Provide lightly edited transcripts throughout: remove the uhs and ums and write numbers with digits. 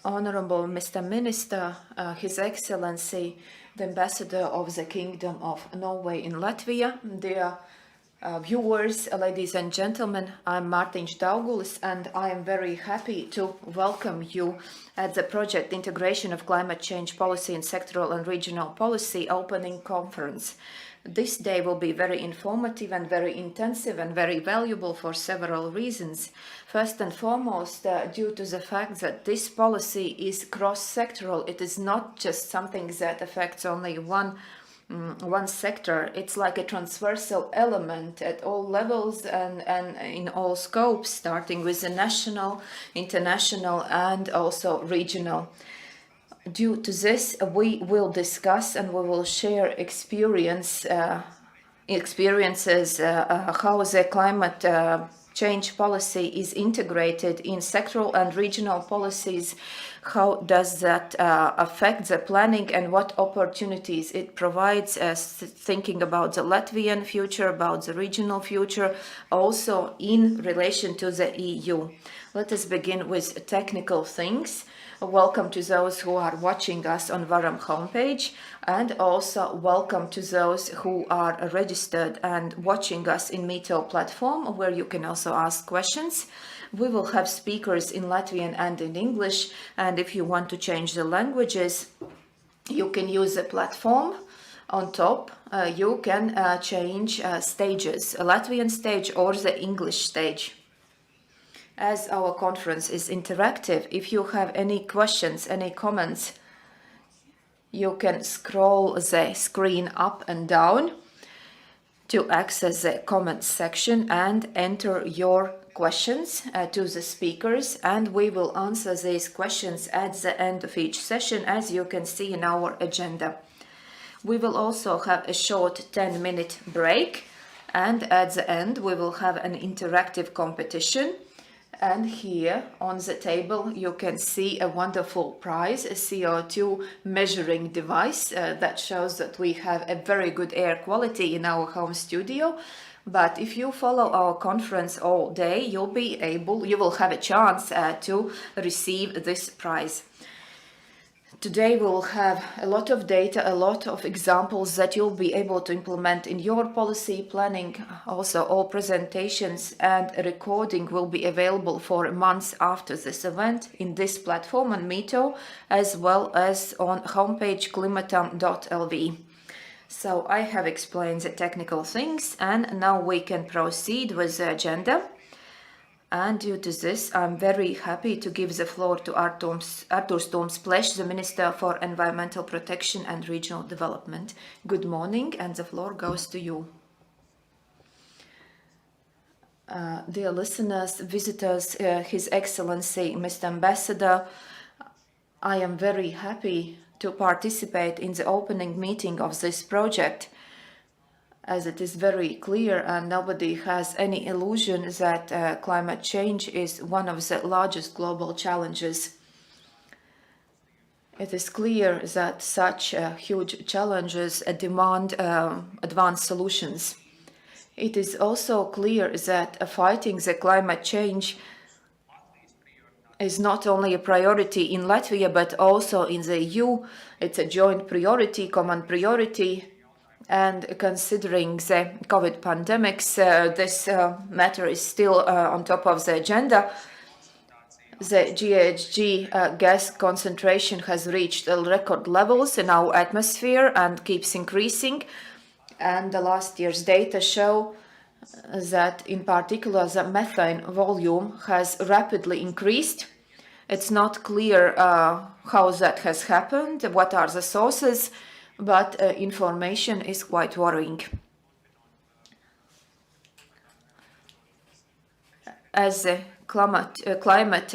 Honorable Mr. Minister, His Excellency, the Ambassador of the Kingdom of Norway in Latvia, dear viewers, ladies and gentlemen, I'm Mārtiņš Daugulis and I am very happy to welcome you at the Project Integration of Climate Change Policy in Sectoral and Regional Policy opening conference. This day will be very informative and very intensive and very valuable for several reasons. First and foremost, due to the fact that this policy is cross-sectoral, it is not just something that affects only one sector. It's like a transversal element at all levels and in all scopes, starting with the national, international and also regional. Due to this, we will discuss and we will share experiences how the climate change policy is integrated in sectoral and regional policies. How does that affect the planning and what opportunities it provides, thinking about the Latvian future, about the regional future, also in relation to the EU. Let us begin with technical things. Welcome to those who are watching us on Varam homepage, and also welcome to those who are registered and watching us in Mito platform, where you can also ask questions. We will have speakers in Latvian and in English, and if you want to change the languages, you can use the platform. On top, you can change stages, a Latvian stage or the English stage. As our conference is interactive, if you have any questions, any comments, you can scroll the screen up and down to access the comments section and enter your questions to the speakers, and we will answer these questions at the end of each session, as you can see in our agenda. We will also have a short 10-minute break, and at the end we will have an interactive competition. And here on the table you can see a wonderful prize, a CO2 measuring device that shows that we have a very good air quality in our home studio. But if you follow our conference all day, you will have a chance to receive this prize. Today we'll have a lot of data, a lot of examples that you'll be able to implement in your policy planning. Also, all presentations and recording will be available for months after this event in this platform on Mito, as well as on homepage klimatam.lv. So I have explained the technical things, and now we can proceed with the agenda. And due to this, I'm very happy to give the floor to Artur Sturmsplesh, the Minister for Environmental Protection and Regional Development. Good morning, and the floor goes to you. Dear listeners, visitors, His Excellency, Mr. Ambassador, I am very happy to participate in the opening meeting of this project, as it is very clear and nobody has any illusion that climate change is one of the largest global challenges. It is clear that such huge challenges demand advanced solutions. It is also clear that fighting the climate change is not only a priority in Latvia but also in the EU. It's a joint priority, common priority. And considering the COVID pandemics, this matter is still on top of the agenda. The GHG gas concentration has reached record levels in our atmosphere and keeps increasing. And the last year's data show that in particular the methane volume has rapidly increased. It's not clear how that has happened, what are the sources, but information is quite worrying. As the climate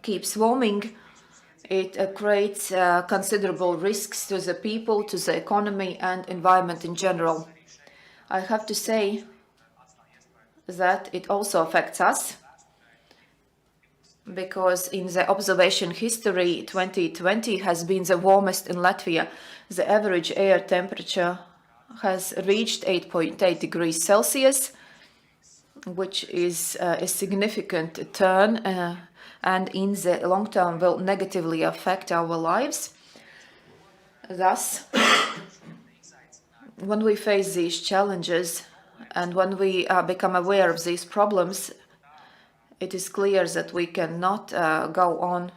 keeps warming, it creates considerable risks to the people, to the economy and environment in general. I have to say that it also affects us, because in the observation history, 2020 has been the warmest in Latvia. The average air temperature has reached 8.8 degrees Celsius, which is a significant turn and in the long term will negatively affect our lives. Thus, when we face these challenges and when we become aware of these problems, it is clear that we cannot go on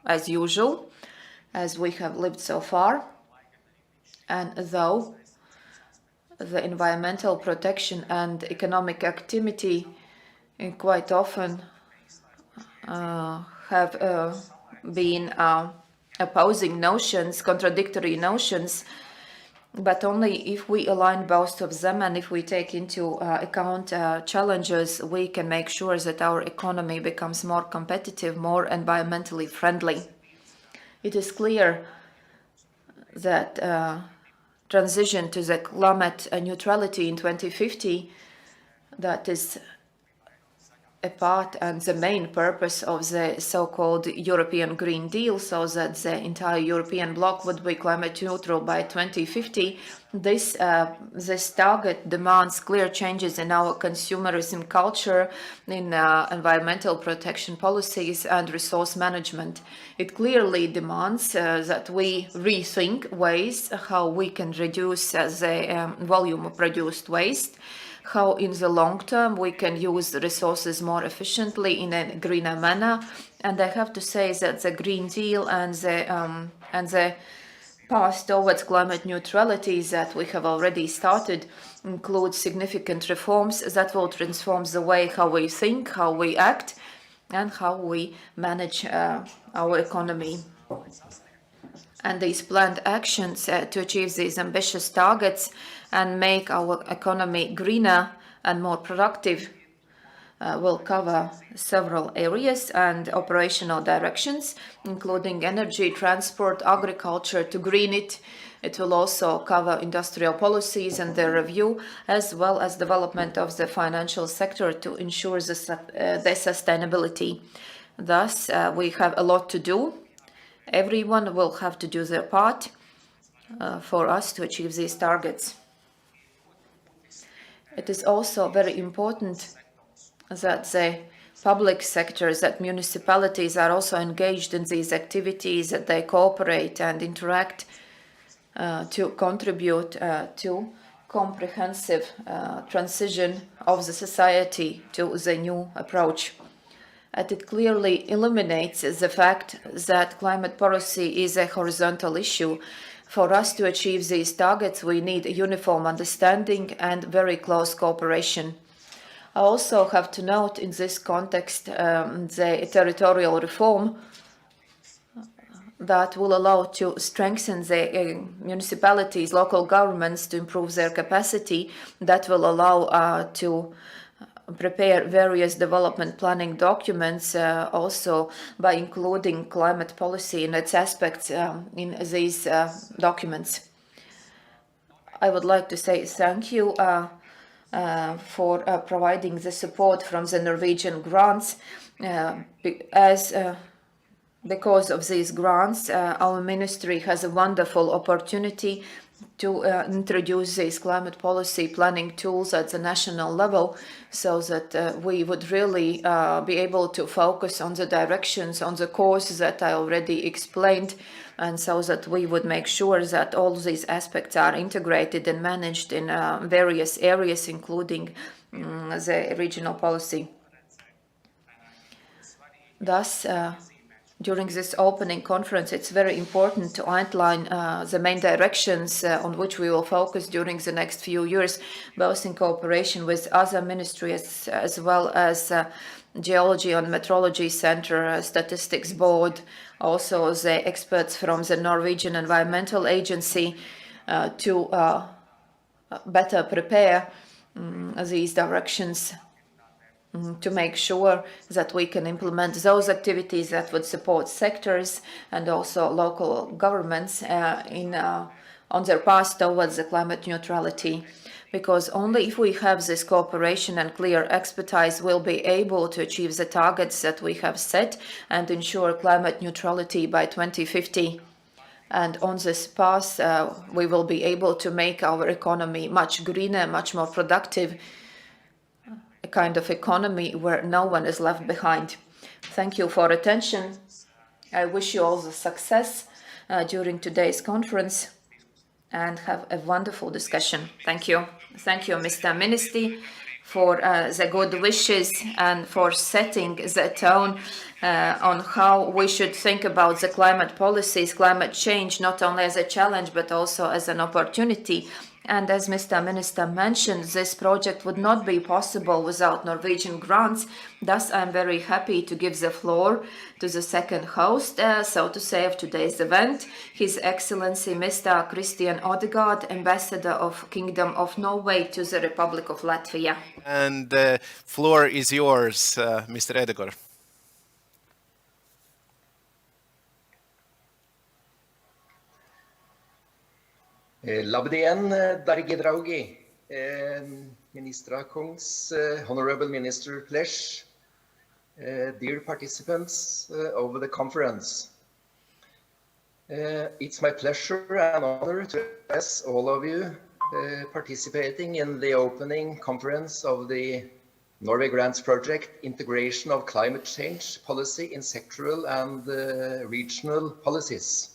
as usual, as we have lived so far. And though the environmental protection and economic activity quite often have been opposing notions, contradictory notions, but only if we align both of them and if we take into account challenges, we can make sure that our economy becomes more competitive, more environmentally friendly. It is clear that transition to the climate neutrality in 2050, that is a part and the main purpose of the so-called European Green Deal, so that the entire European bloc would be climate neutral by 2050. This target demands clear changes in our consumerism culture, in environmental protection policies and resource management. It clearly demands that we rethink ways how we can reduce the volume of produced waste, how in the long term we can use the resources more efficiently in a greener manner. And I have to say that the Green Deal and the path towards climate neutrality that we have already started includes significant reforms that will transform the way how we think, how we act, and how we manage our economy. And these planned actions to achieve these ambitious targets and make our economy greener and more productive will cover several areas and operational directions, including energy, transport, agriculture to green it. It will also cover industrial policies and their review, as well as development of the financial sector to ensure the sustainability. Thus, we have a lot to do. Everyone will have to do their part for us to achieve these targets. It is also very important that the public sectors, that municipalities are also engaged in these activities, that they cooperate and interact to contribute to comprehensive transition of the society to the new approach. And it clearly eliminates the fact that climate policy is a horizontal issue. For us to achieve these targets, we need uniform understanding and very close cooperation. I also have to note in this context the territorial reform that will allow to strengthen the municipalities, local governments to improve their capacity, that will allow to prepare various development planning documents, also by including climate policy and its aspects in these documents. I would like to say thank you for providing the support from the Norwegian grants. Because of these grants, our ministry has a wonderful opportunity to introduce these climate policy planning tools at the national level, so that we would really be able to focus on the directions, on the course that I already explained, and so that we would make sure that all these aspects are integrated and managed in various areas, including the regional policy. Thus, during this opening conference, it's very important to outline the main directions on which we will focus during the next few years, both in cooperation with other ministries as well as Geology and Meteorology Center, Statistics Board, also the experts from the Norwegian Environmental Agency to better prepare these directions to make sure that we can implement those activities that would support sectors and also local governments on their path towards the climate neutrality. Because only if we have this cooperation and clear expertise, we'll be able to achieve the targets that we have set and ensure climate neutrality by 2050. And on this path, we will be able to make our economy much greener, much more productive, kind of economy where no one is left behind. Thank you for attention. I wish you all the success during today's conference and have a wonderful discussion. Thank you. Thank you, Mr. Minister, for the good wishes and for setting the tone on how we should think about the climate policies, climate change, not only as a challenge, but also as an opportunity. And as Mr. Minister mentioned, this project would not be possible without Norwegian grants. Thus, I'm very happy to give the floor to the second host, so to say, of today's event, His Excellency Mr. Christian Odegaard, Ambassador of Kingdom of Norway to the Republic of Latvia. And the floor is yours, Mr. Odegaard. Labdien, dargi draugi, Ministra Kongs, Honorable Minister Plesh, dear participants of the conference. It's my pleasure and honor to address all of you participating in the opening conference of the Norway Grants Project, Integration of Climate Change Policy in Sectoral and Regional Policies.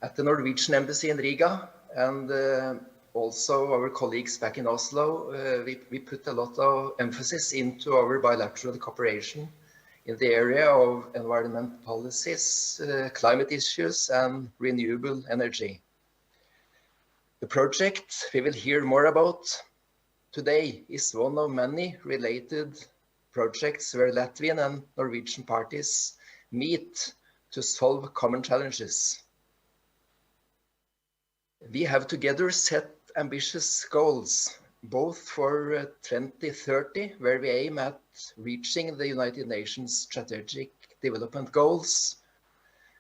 At the Norwegian Embassy in Riga and also our colleagues back in Oslo, we put a lot of emphasis into our bilateral cooperation in the area of environmental policies, climate issues and renewable energy. The project we will hear more about today is one of many related projects where Latvian and Norwegian parties meet to solve common challenges. We have together set ambitious goals, both for 2030, where we aim at reaching the United Nations Strategic Development Goals,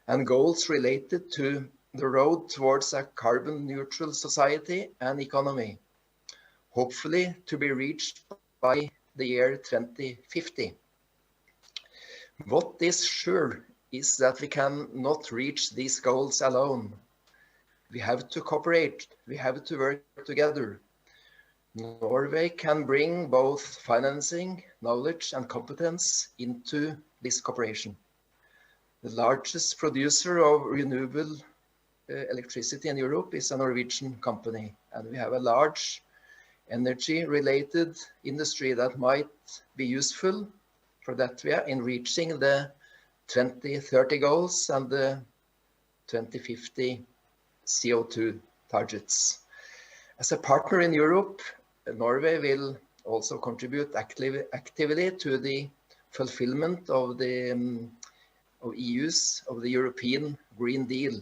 and goals related to the road towards a carbon neutral society and economy, hopefully to be reached by the year 2050. What is sure is that we cannot reach these goals alone. We have to cooperate, we have to work together. Norway can bring both financing, knowledge and competence into this cooperation. The largest producer of renewable electricity in Europe is a Norwegian company, and we have a large energy-related industry that might be useful for Latvia in reaching the 2030 goals and the 2050 CO2 targets. As a partner in Europe, Norway will also contribute actively to the fulfillment of the European Green Deal.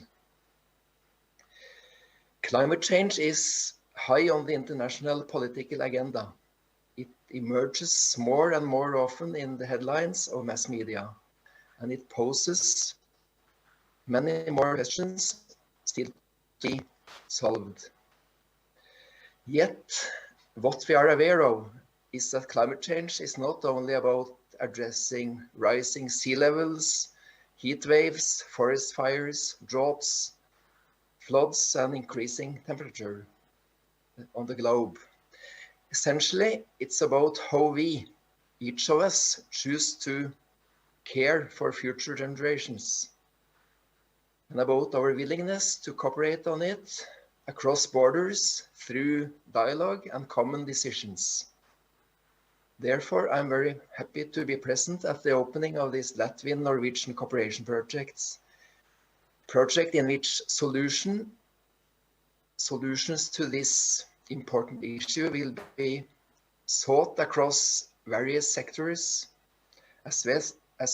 Climate change is high on the international political agenda. It emerges more and more often in the headlines of mass media, and it poses many more questions still to be solved. Yet, what we are aware of is that climate change is not only about addressing rising sea levels, heat waves, forest fires, droughts, floods, and increasing temperature on the globe. Essentially, it's about how we, each of us, choose to care for future generations, and about our willingness to cooperate on it across borders through dialogue and common decisions. Therefore, I'm very happy to be present at the opening of this Latvian-Norwegian cooperation project in which solutions to this important issue will be sought across various sectors, as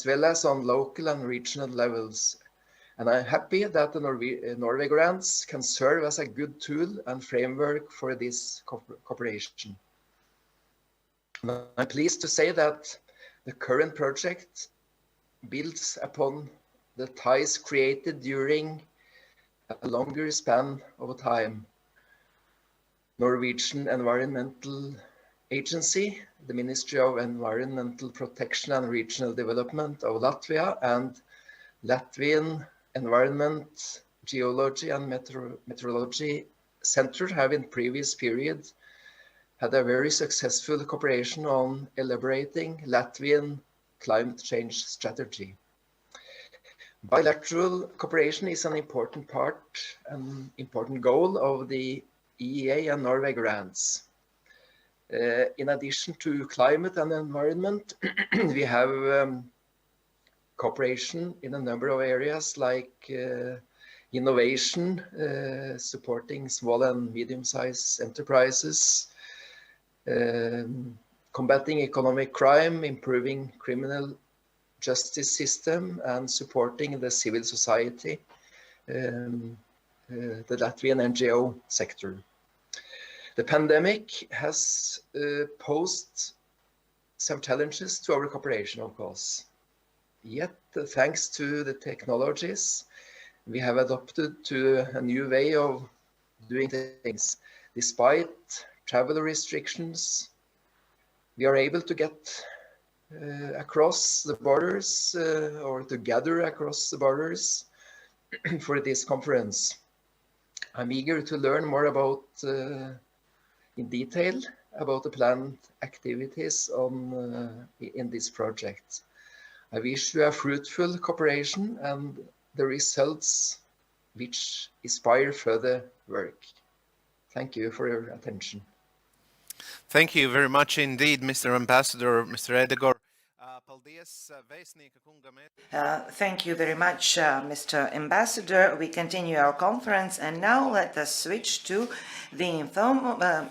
well as on local and regional levels. And I'm happy that the Norway grants can serve as a good tool and framework for this cooperation. I'm pleased to say that the current project builds upon the ties created during a longer span of time. Norwegian Environmental Agency, the Ministry of Environmental Protection and Regional Development of Latvia, and Latvian Environment, Geology and Meteorology Center have in previous periods had a very successful cooperation on elaborating Latvian climate change strategy. Bilateral cooperation is an important part, an important goal of the EEA and Norway grants. In addition to climate and environment, we have cooperation in a number of areas like innovation, supporting small and medium-sized enterprises, combating economic crime, improving criminal justice system, and supporting the civil society, the Latvian NGO sector. The pandemic has posed some challenges to our cooperation, of course. Yet, thanks to the technologies, we have adopted to a new way of doing things. Despite travel restrictions, we are able to get across the borders or to gather across the borders for this conference. I'm eager to learn more about, in detail, about the planned activities in this project. I wish you a fruitful cooperation and the results which inspire further work. Thank you for your attention. Thank you very much indeed, Mr. Ambassador, Mr. Edegor. Thank you very much, Mr. Ambassador. We continue our conference, and now let us switch to the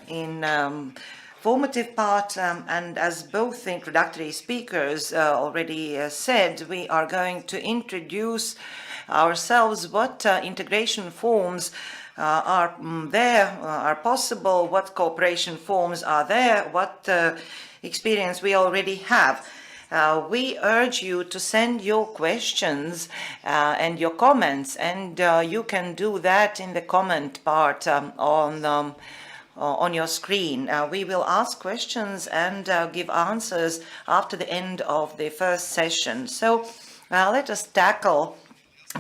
informative part. And as both introductory speakers already said, we are going to introduce ourselves, what integration forms are there, are possible, what cooperation forms are there, what experience we already have. We urge you to send your questions and your comments, and you can do that in the comment part on your screen. We will ask questions and give answers after the end of the first session. So let us tackle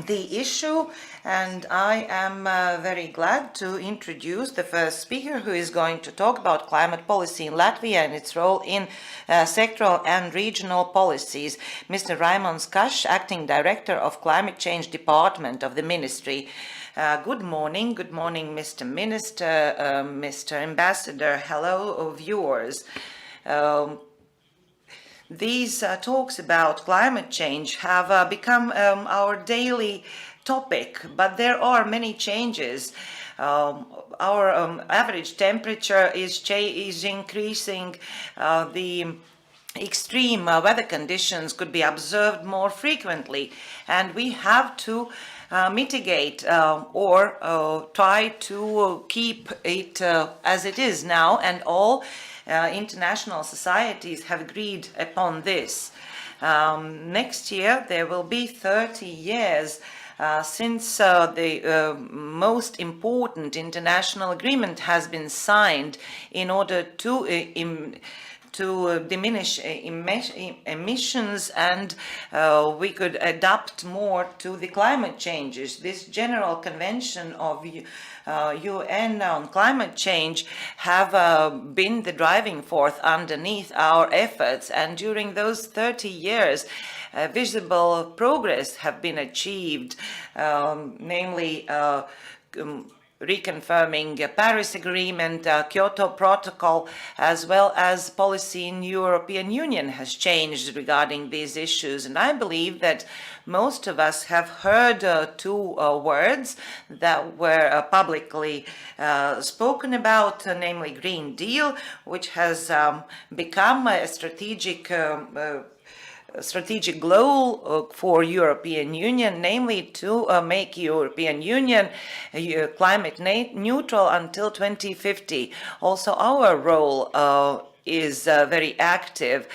the issue, and I am very glad to introduce the first speaker, who is going to talk about climate policy in Latvia and its role in sectoral and regional policies, Mr. Raimons Kašs, Acting Director of Climate Change Department of the Ministry. Good morning, Mr. Minister, Mr. Ambassador, hello viewers. These talks about climate change have become our daily topic, but there are many changes. Our average temperature is increasing. The extreme weather conditions could be observed more frequently, and we have to mitigate or try to keep it as it is now, and all international societies have agreed upon this. Next year there will be 30 years since the most important international agreement has been signed in order to diminish emissions, and we could adapt more to the climate changes. This General Convention of UN on climate change have been the driving force underneath our efforts, and during those 30 years visible progress have been achieved, namely reconfirming Paris Agreement, Kyoto Protocol, as well as policy in European Union has changed regarding these issues. And I believe that most of us have heard two words that were publicly spoken about, namely Green Deal, which has become a strategic goal for European Union, namely to make European Union climate neutral until 2050. Also, our role is very active.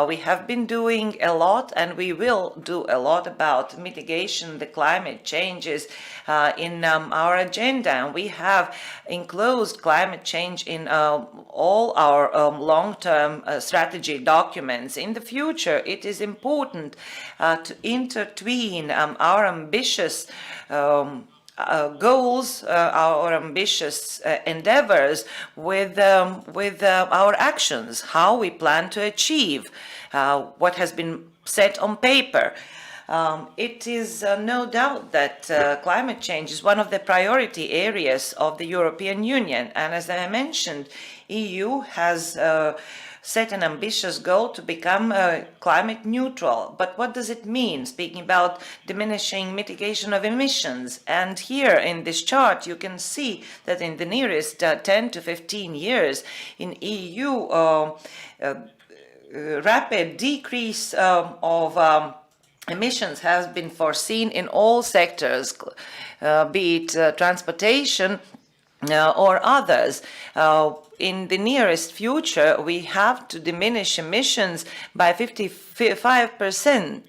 We have been doing a lot, and we will do a lot about mitigation, the climate changes in our agenda. And we have enclosed climate change in all our long-term strategy documents. In the future, it is important to intertwine our ambitious goals, our ambitious endeavors with our actions, how we plan to achieve what has been set on paper. It is no doubt that climate change is one of the priority areas of the European Union, and as I mentioned, EU has set an ambitious goal to become climate neutral. But what does it mean, speaking about diminishing mitigation of emissions? And here in this chart, you can see that in the nearest 10 to 15 years in EU, rapid decrease of emissions has been foreseen in all sectors, be it transportation or others. In the nearest future, we have to diminish emissions by 55%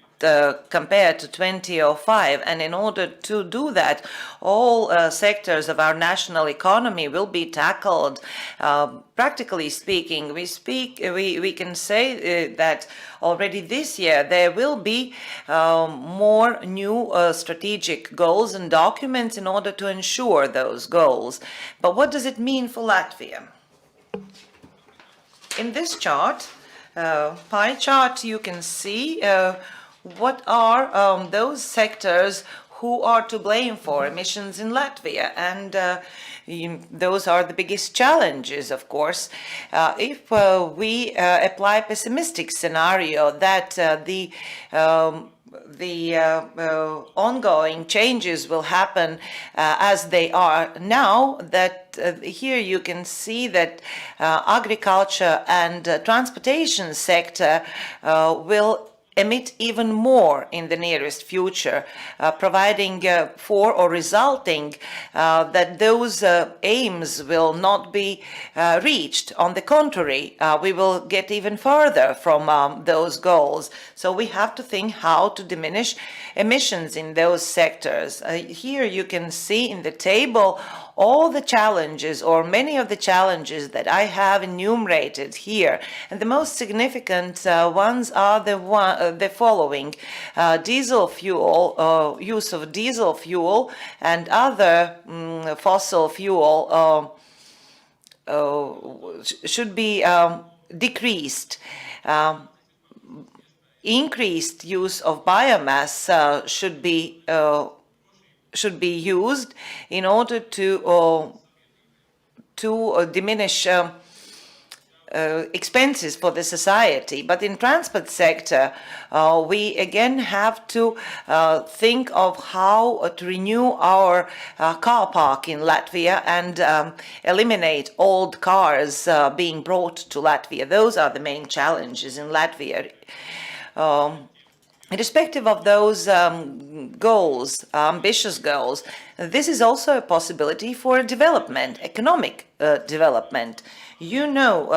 compared to 2005, and in order to do that, all sectors of our national economy will be tackled. Practically speaking, we can say that already this year there will be more new strategic goals and documents in order to ensure those goals. But what does it mean for Latvia? In this chart, pie chart, you can see what are those sectors who are to blame for emissions in Latvia, and those are the biggest challenges, of course. If we apply a pessimistic scenario that the ongoing changes will happen as they are now, that here you can see that agriculture and transportation sector will emit even more in the nearest future, providing for or resulting that those aims will not be reached. On the contrary, we will get even further from those goals. So we have to think how to diminish emissions in those sectors. Here you can see in the table all the challenges, or many of the challenges that I have enumerated here. And the most significant ones are the following. Diesel fuel, use of diesel fuel and other fossil fuel should be decreased. Increased use of biomass should be used in order to diminish expenses for the society. But in transport sector, we again have to think of how to renew our car park in Latvia and eliminate old cars being brought to Latvia. Those are the main challenges in Latvia. Irrespective of those goals, ambitious goals, this is also a possibility for development, economic development. You know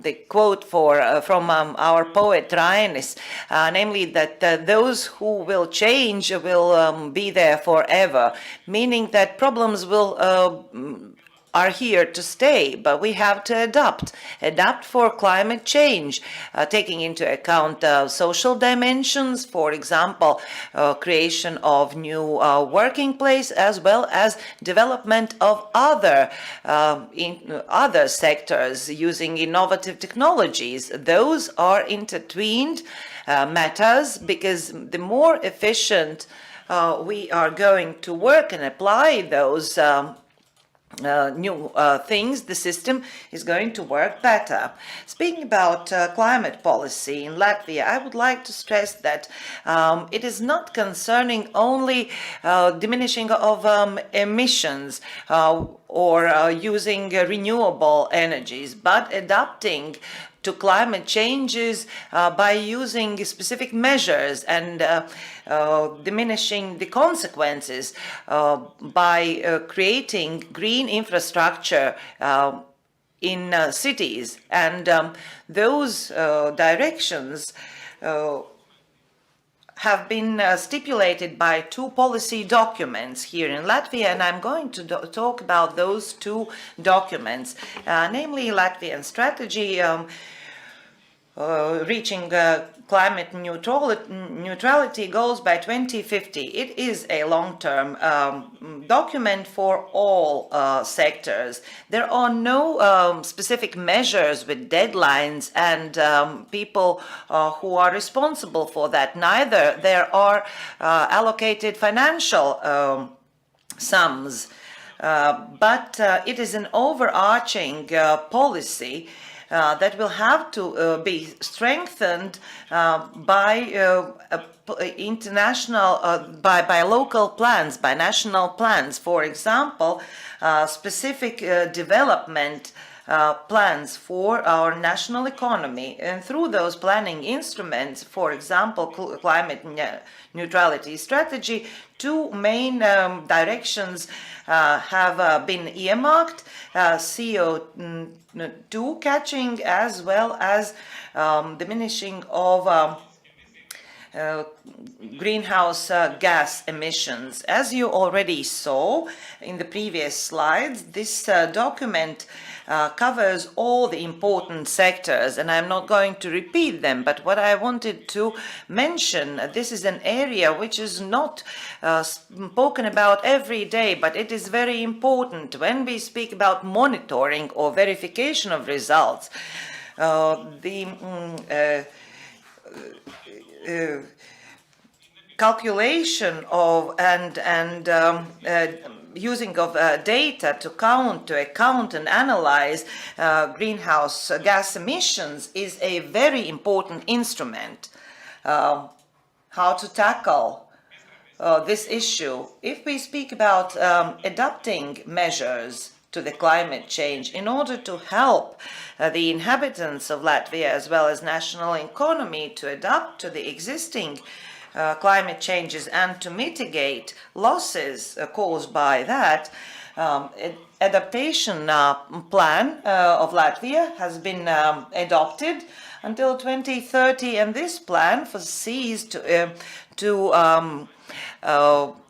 the quote from our poet Rainis, namely that those who will change will be there forever, meaning that problems are here to stay, but we have to adapt for climate change, taking into account social dimensions, for example, creation of new working place, as well as development of other sectors using innovative technologies. Those are intertwined matters, because the more efficient we are going to work and apply those new things, the system is going to work better. Speaking about climate policy in Latvia, I would like to stress that it is not concerning only diminishing of emissions or using renewable energies, but adapting to climate changes by using specific measures and diminishing the consequences by creating green infrastructure in cities. And those directions have been stipulated by two policy documents here in Latvia, and I'm going to talk about those two documents, namely Latvian Strategy, reaching climate neutrality goals by 2050. It is a long-term document for all sectors. There are no specific measures with deadlines and people who are responsible for that. Neither there are allocated financial sums, but it is an overarching policy that will have to be strengthened by international, by local plans, by national plans. For example, specific development plans for our national economy. And through those planning instruments, for example, climate neutrality strategy, two main directions have been earmarked, CO2 catching as well as diminishing of greenhouse gas emissions. As you already saw in the previous slides, this document covers all the important sectors, and I'm not going to repeat them, but what I wanted to mention, this is an area which is not spoken about every day, but it is very important when we speak about monitoring or verification of results. Calculation of and using of data to account and analyze greenhouse gas emissions is a very important instrument. How to tackle this issue? If we speak about adapting measures to the climate change in order to help the inhabitants of Latvia as well as national economy to adapt to the existing climate changes and to mitigate losses caused by that, adaptation plan of Latvia has been adopted until 2030, and this plan foresees to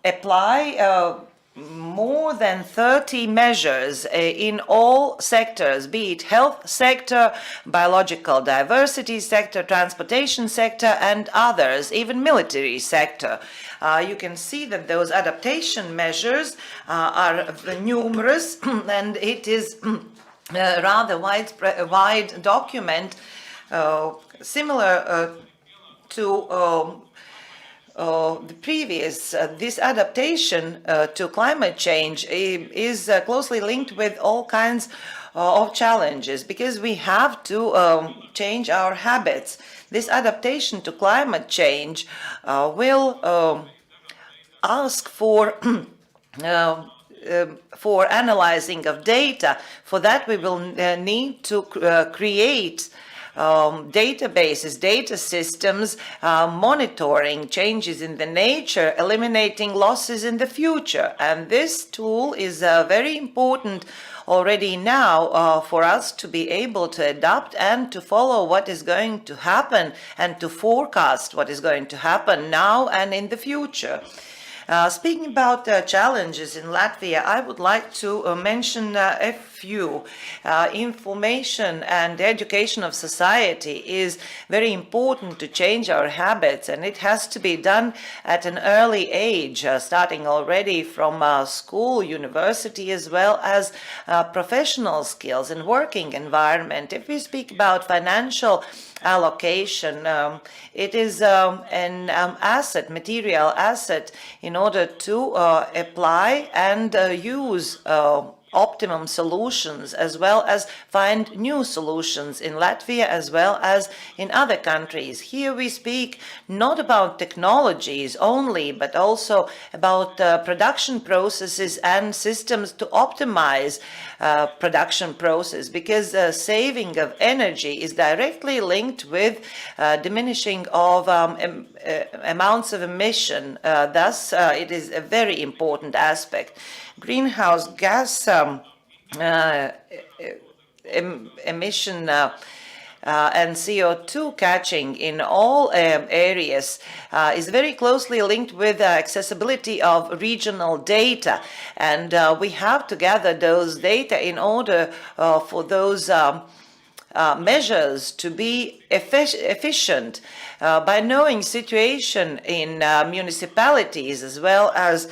apply more than 30 measures in all sectors, be it health sector, biological diversity sector, transportation sector, and others, even military sector. You can see that those adaptation measures are numerous, and it is a rather wide document, similar to the previous. This adaptation to climate change is closely linked with all kinds of challenges, because we have to change our habits. This adaptation to climate change will ask for analyzing of data. For that, we will need to create databases, data systems, monitoring changes in the nature, eliminating losses in the future. And this tool is very important already now for us to be able to adapt and to follow what is going to happen and to forecast what is going to happen now and in the future. Speaking about challenges in Latvia, I would like to mention a few. Information and education of society is very important to change our habits, and it has to be done at an early age, starting already from school, university, as well as professional skills and working environment. If we speak about financial allocation, it is an asset, material asset, in order to apply and use optimum solutions, as well as find new solutions in Latvia as well as in other countries. Here we speak not about technologies only, but also about production processes and systems to optimize production process, because saving of energy is directly linked with diminishing of amounts of emission. Thus, it is a very important aspect. Greenhouse gas emission and CO2 catching in all areas is very closely linked with accessibility of regional data, and we have to gather those data in order for those measures to be efficient by knowing situation in municipalities as well as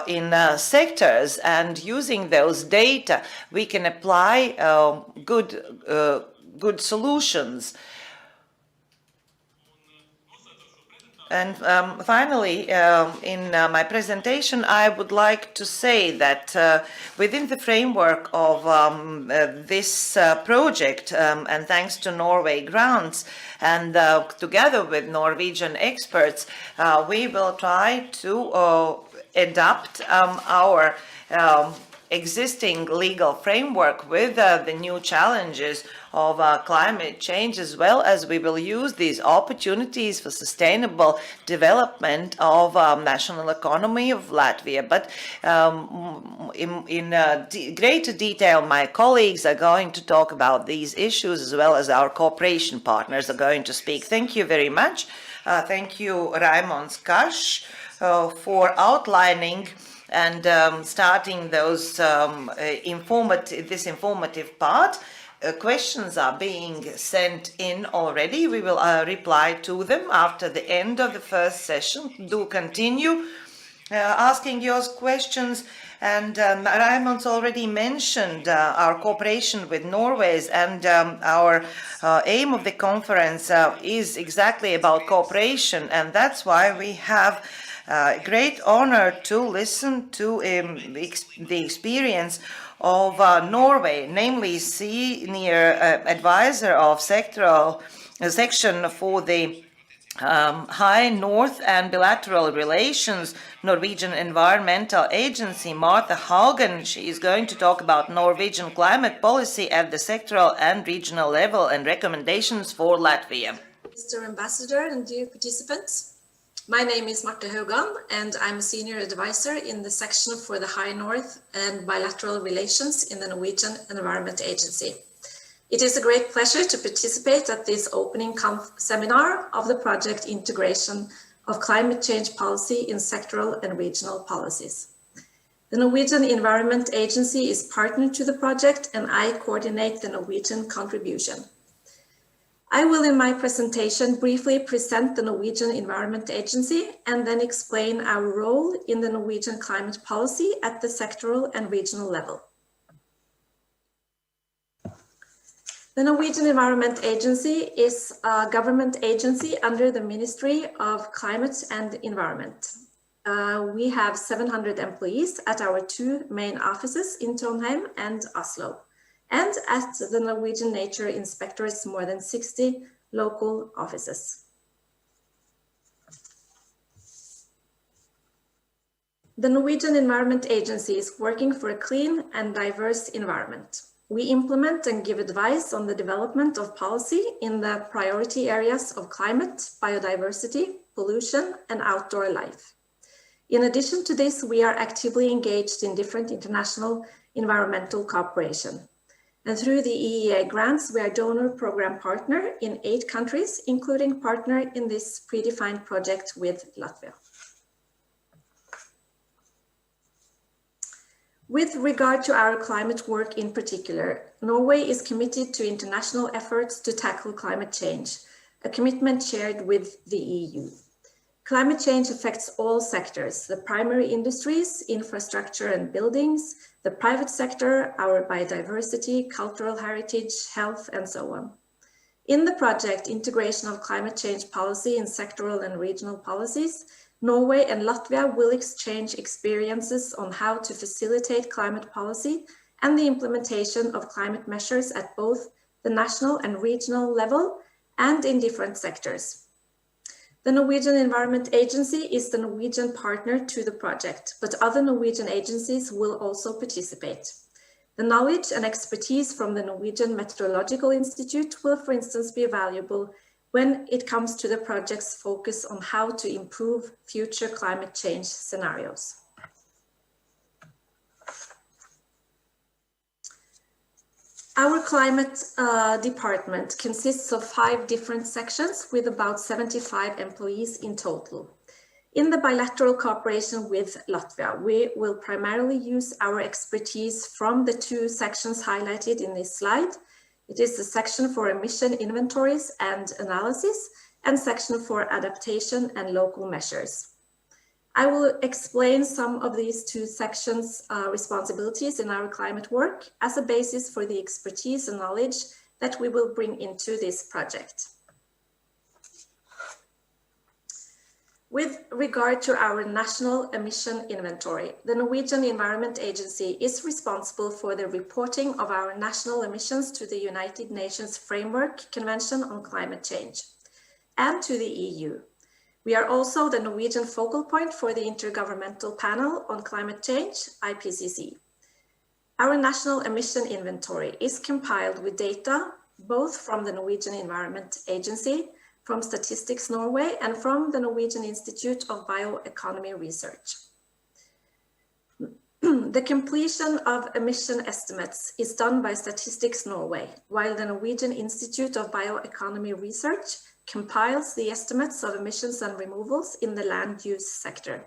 in sectors, and using those data we can apply good solutions. And finally, in my presentation, I would like to say that within the framework of this project, and thanks to Norway grants, and together with Norwegian experts, we will try to adapt our existing legal framework with the new challenges of climate change, as well as we will use these opportunities for sustainable development of national economy of Latvia. But in greater detail, my colleagues are going to talk about these issues, as well as our cooperation partners are going to speak. Thank you very much. Thank you, Raimons Kaš, for outlining and starting those this informative part. Questions are being sent in already. We will reply to them after the end of the first session. Do continue asking your questions. And Raimons already mentioned our cooperation with Norway, and our aim of the conference is exactly about cooperation, and that's why we have great honor to listen to the experience of Norway, namely Senior Advisor of Sectoral Section for the High North and Bilateral Relations, Norwegian Environmental Agency, Martha Haugen. She is going to talk about Norwegian climate policy at the sectoral and regional level and recommendations for Latvia. Mr. Ambassador and dear participants, my name is Martha Haugen, and I'm a senior advisor in the section for the High North and Bilateral Relations in the Norwegian Environment Agency. It is a great pleasure to participate at this opening seminar of the project Integration of Climate Change Policy in Sectoral and Regional Policies. The Norwegian Environment Agency is partner to the project, and I coordinate the Norwegian contribution. I will in my presentation briefly present the Norwegian Environment Agency and then explain our role in the Norwegian climate policy at the sectoral and regional level. The Norwegian Environment Agency is a government agency under the Ministry of Climate and Environment. We have 700 employees at our two main offices in Trondheim and Oslo. And at the Norwegian Nature Inspectorate's more than 60 local offices. The Norwegian Environment Agency is working for a clean and diverse environment. We implement and give advice on the development of policy in the priority areas of climate, biodiversity, pollution, and outdoor life. In addition to this, we are actively engaged in different international environmental cooperation. And through the EEA grants, we are donor program partner in 8 countries, including partner in this predefined project with Latvia. With regard to our climate work in particular, Norway is committed to international efforts to tackle climate change, a commitment shared with the EU. Climate change affects all sectors, the primary industries, infrastructure and buildings, the private sector, our biodiversity, cultural heritage, health, and so on. In the project Integration of Climate Change Policy in Sectoral and Regional Policies, Norway and Latvia will exchange experiences on how to facilitate climate policy and the implementation of climate measures at both the national and regional level and in different sectors. The Norwegian Environment Agency is the Norwegian partner to the project, but other Norwegian agencies will also participate. The knowledge and expertise from the Norwegian Meteorological Institute will, for instance, be valuable when it comes to the project's focus on how to improve future climate change scenarios. Our climate department consists of 5 different sections with about 75 employees in total. In the bilateral cooperation with Latvia, we will primarily use our expertise from the 2 sections highlighted in this slide, It is the section for emission inventories and analysis and section for adaptation and local measures. I will explain some of these two sections' responsibilities in our climate work as a basis for the expertise and knowledge that we will bring into this project. With regard to our national emission inventory, the Norwegian Environment Agency is responsible for the reporting of our national emissions to the United Nations Framework Convention on Climate Change and to the EU. We are also the Norwegian focal point for the Intergovernmental Panel on Climate Change, IPCC. Our national emission inventory is compiled with data both from the Norwegian Environment Agency, from Statistics Norway, and from the Norwegian Institute of Bioeconomy Research. The completion of emission estimates is done by Statistics Norway, while the Norwegian Institute of Bioeconomy Research compiles the estimates of emissions and removals in the land use sector.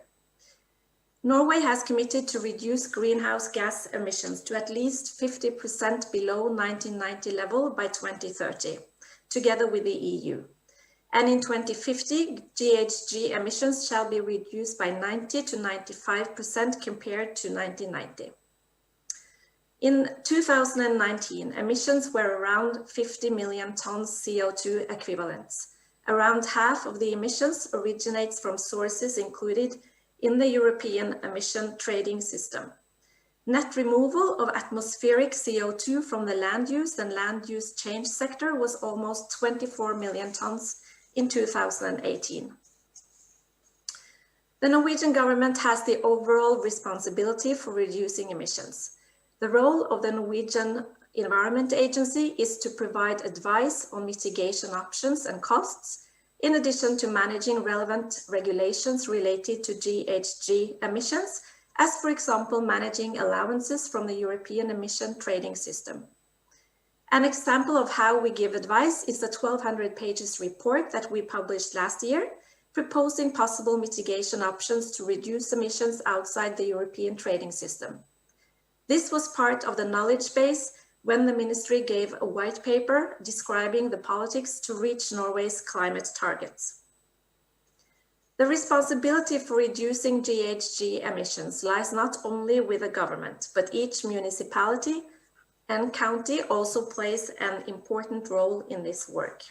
Norway has committed to reduce greenhouse gas emissions to at least 50% below 1990 level by 2030, together with the EU. And in 2050, GHG emissions shall be reduced by 90 to 95% compared to 1990. In 2019, emissions were around 50 million tons CO2 equivalents. Around half of the emissions originates from sources included in the European emission trading system. Net removal of atmospheric CO2 from the land use and land use change sector was almost 24 million tons in 2018. The Norwegian government has the overall responsibility for reducing emissions. The role of the Norwegian Environment Agency is to provide advice on mitigation options and costs, in addition to managing relevant regulations related to GHG emissions, as for example, managing allowances from the European emission trading system. An example of how we give advice is the 1,200 pages report that we published last year, proposing possible mitigation options to reduce emissions outside the European trading system. This was part of the knowledge base when the ministry gave a white paper describing the politics to reach Norway's climate targets. The responsibility for reducing GHG emissions lies not only with the government, but each municipality and county also plays an important role in this work.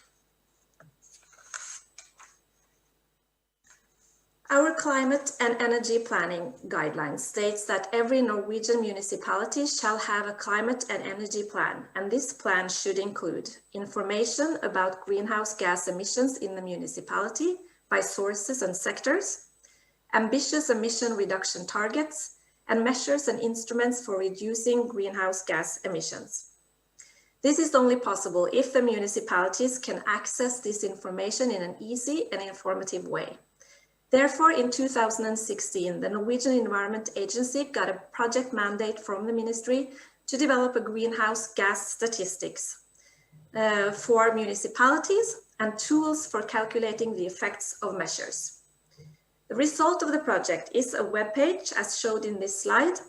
Our climate and energy planning guidelines states that every Norwegian municipality shall have a climate and energy plan, and this plan should include information about greenhouse gas emissions in the municipality by sources and sectors, ambitious emission reduction targets, and measures and instruments for reducing greenhouse gas emissions. This is only possible if the municipalities can access this information in an easy and informative way. Therefore, in 2016, the Norwegian Environment Agency got a project mandate from the ministry to develop a greenhouse gas statistics for municipalities and tools for calculating the effects of measures. The result of the project is a webpage, as showed in this slide,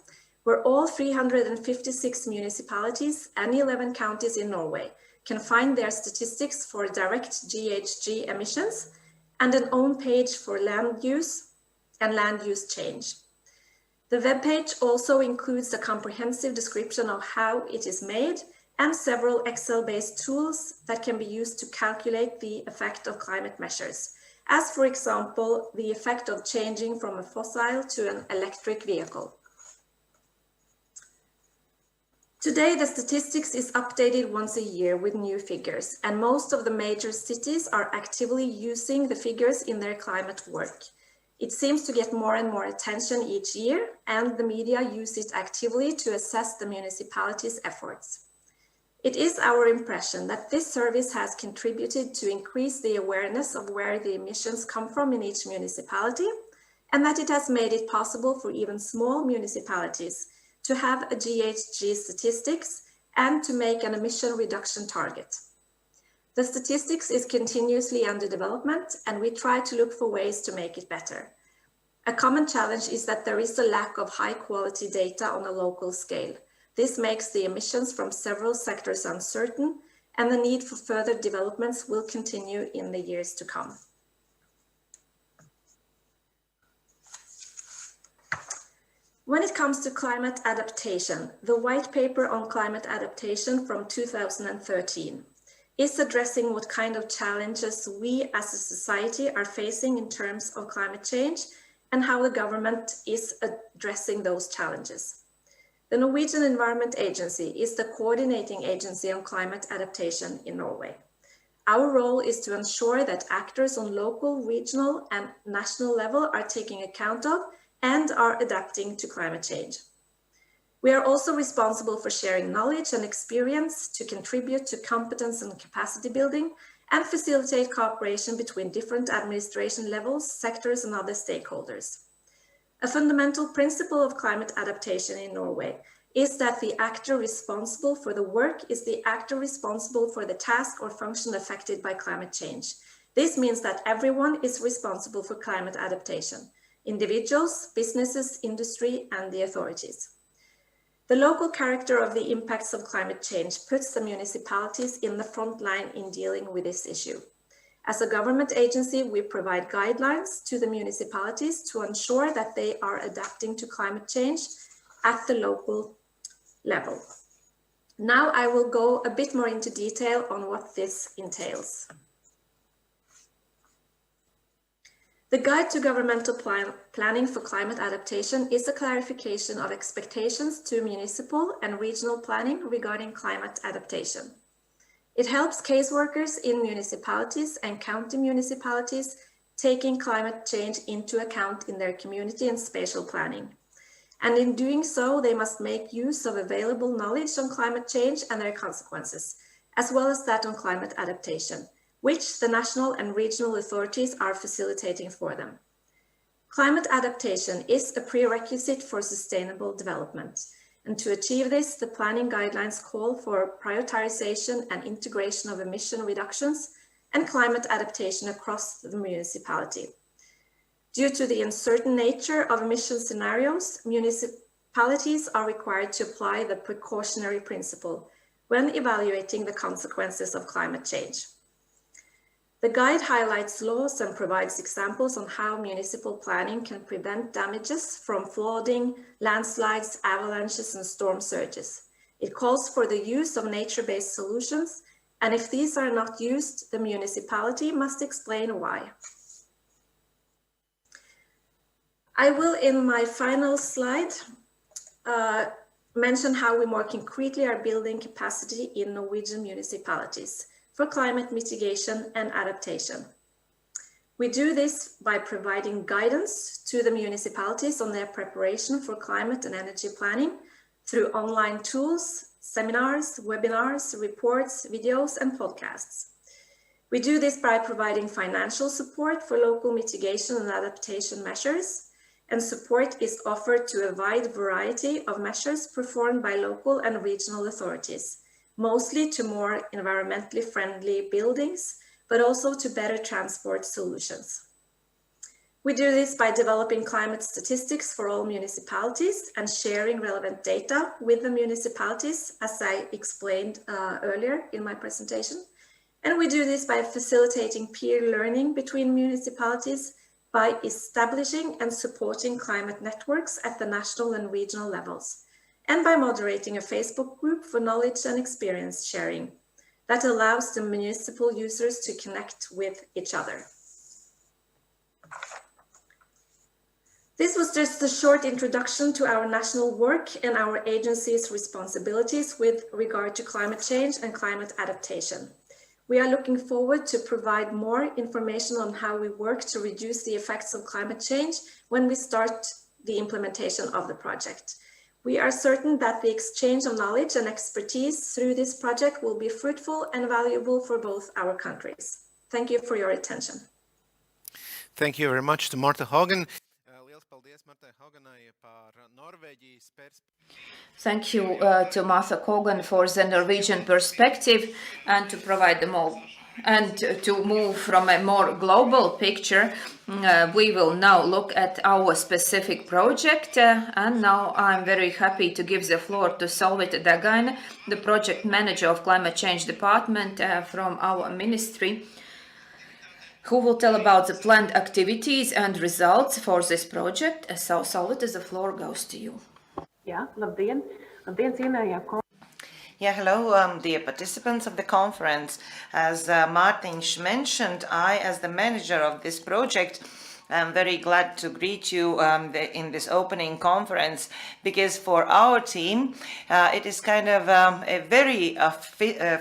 where all 356 municipalities and 11 counties in Norway can find their statistics for direct GHG emissions and an own page for land use and land use change. The webpage also includes a comprehensive description of how it is made and several Excel-based tools that can be used to calculate the effect of climate measures, as for example, the effect of changing from a fossil to an electric vehicle. Today, the statistics is updated once a year with new figures, and most of the major cities are actively using the figures in their climate work. It seems to get more and more attention each year, and the media use it actively to assess the municipalities' efforts. It is our impression that this service has contributed to increase the awareness of where the emissions come from in each municipality, and that it has made it possible for even small municipalities to have a GHG statistics and to make an emission reduction target. The statistics is continuously under development, and we try to look for ways to make it better. A common challenge is that there is a lack of high quality data on a local scale. This makes the emissions from several sectors uncertain, and the need for further developments will continue in the years to come. When it comes to climate adaptation, the white paper on climate adaptation from 2013 is addressing what kind of challenges we as a society are facing in terms of climate change and how the government is addressing those challenges. The Norwegian Environment Agency is the coordinating agency on climate adaptation in Norway. Our role is to ensure that actors on local, regional, and national level are taking account of and are adapting to climate change. We are also responsible for sharing knowledge and experience to contribute to competence and capacity building and facilitate cooperation between different administration levels, sectors, and other stakeholders. A fundamental principle of climate adaptation in Norway is that the actor responsible for the work is the actor responsible for the task or function affected by climate change. This means that everyone is responsible for climate adaptation: individuals, businesses, industry, and the authorities. The local character of the impacts of climate change puts the municipalities in the front line in dealing with this issue. As a government agency, we provide guidelines to the municipalities to ensure that they are adapting to climate change at the local level. Now I will go a bit more into detail on what this entails. The Guide to Governmental Planning for Climate Adaptation is a clarification of expectations to municipal and regional planning regarding climate adaptation. It helps caseworkers in municipalities and county municipalities taking climate change into account in their community and spatial planning. And in doing so, they must make use of available knowledge on climate change and their consequences, as well as that on climate adaptation, which the national and regional authorities are facilitating for them. Climate adaptation is a prerequisite for sustainable development. And to achieve this, the planning guidelines call for prioritization and integration of emission reductions and climate adaptation across the municipality. Due to the uncertain nature of emission scenarios, municipalities are required to apply the precautionary principle when evaluating the consequences of climate change. The guide highlights laws and provides examples on how municipal planning can prevent damages from flooding, landslides, avalanches, and storm surges. It calls for the use of nature-based solutions, and if these are not used, the municipality must explain why. I will, in my final slide, mention how we more concretely are building capacity in Norwegian municipalities for climate mitigation and adaptation. We do this by providing guidance to the municipalities on their preparation for climate and energy planning through online tools, seminars, webinars, reports, videos, and podcasts. We do this by providing financial support for local mitigation and adaptation measures, and support is offered to a wide variety of measures performed by local and regional authorities, mostly to more environmentally friendly buildings, but also to better transport solutions. We do this by developing climate statistics for all municipalities and sharing relevant data with the municipalities, as I explained earlier in my presentation. And we do this by facilitating peer learning between municipalities by establishing and supporting climate networks at the national and regional levels, and by moderating a Facebook group for knowledge and experience sharing that allows the municipal users to connect with each other. This was just a short introduction to our national work and our agency's responsibilities with regard to climate change and climate adaptation. We are looking forward to provide more information on how we work to reduce the effects of climate change when we start the implementation of the project. We are certain that the exchange of knowledge and expertise through this project will be fruitful and valuable for both our countries. Thank you for your attention. Thank you very much to Marta Haugen. Thank you to Martha Kogan for the Norwegian perspective and to provide the more And to move from a more global picture, we will now look at our specific project. And now I'm very happy to give the floor to Solvita Dagaine, the project manager of Climate Change Department from our ministry, who will tell about the planned activities and results for this project. So Solvita, the floor goes to you. Jā, labdien! Labdien, cienējamie kolēģi! Yeah, hello, dear participants of the conference. As Martins mentioned, I, as the manager of this project, am very glad to greet you in this opening conference, because for our team, it is kind of a very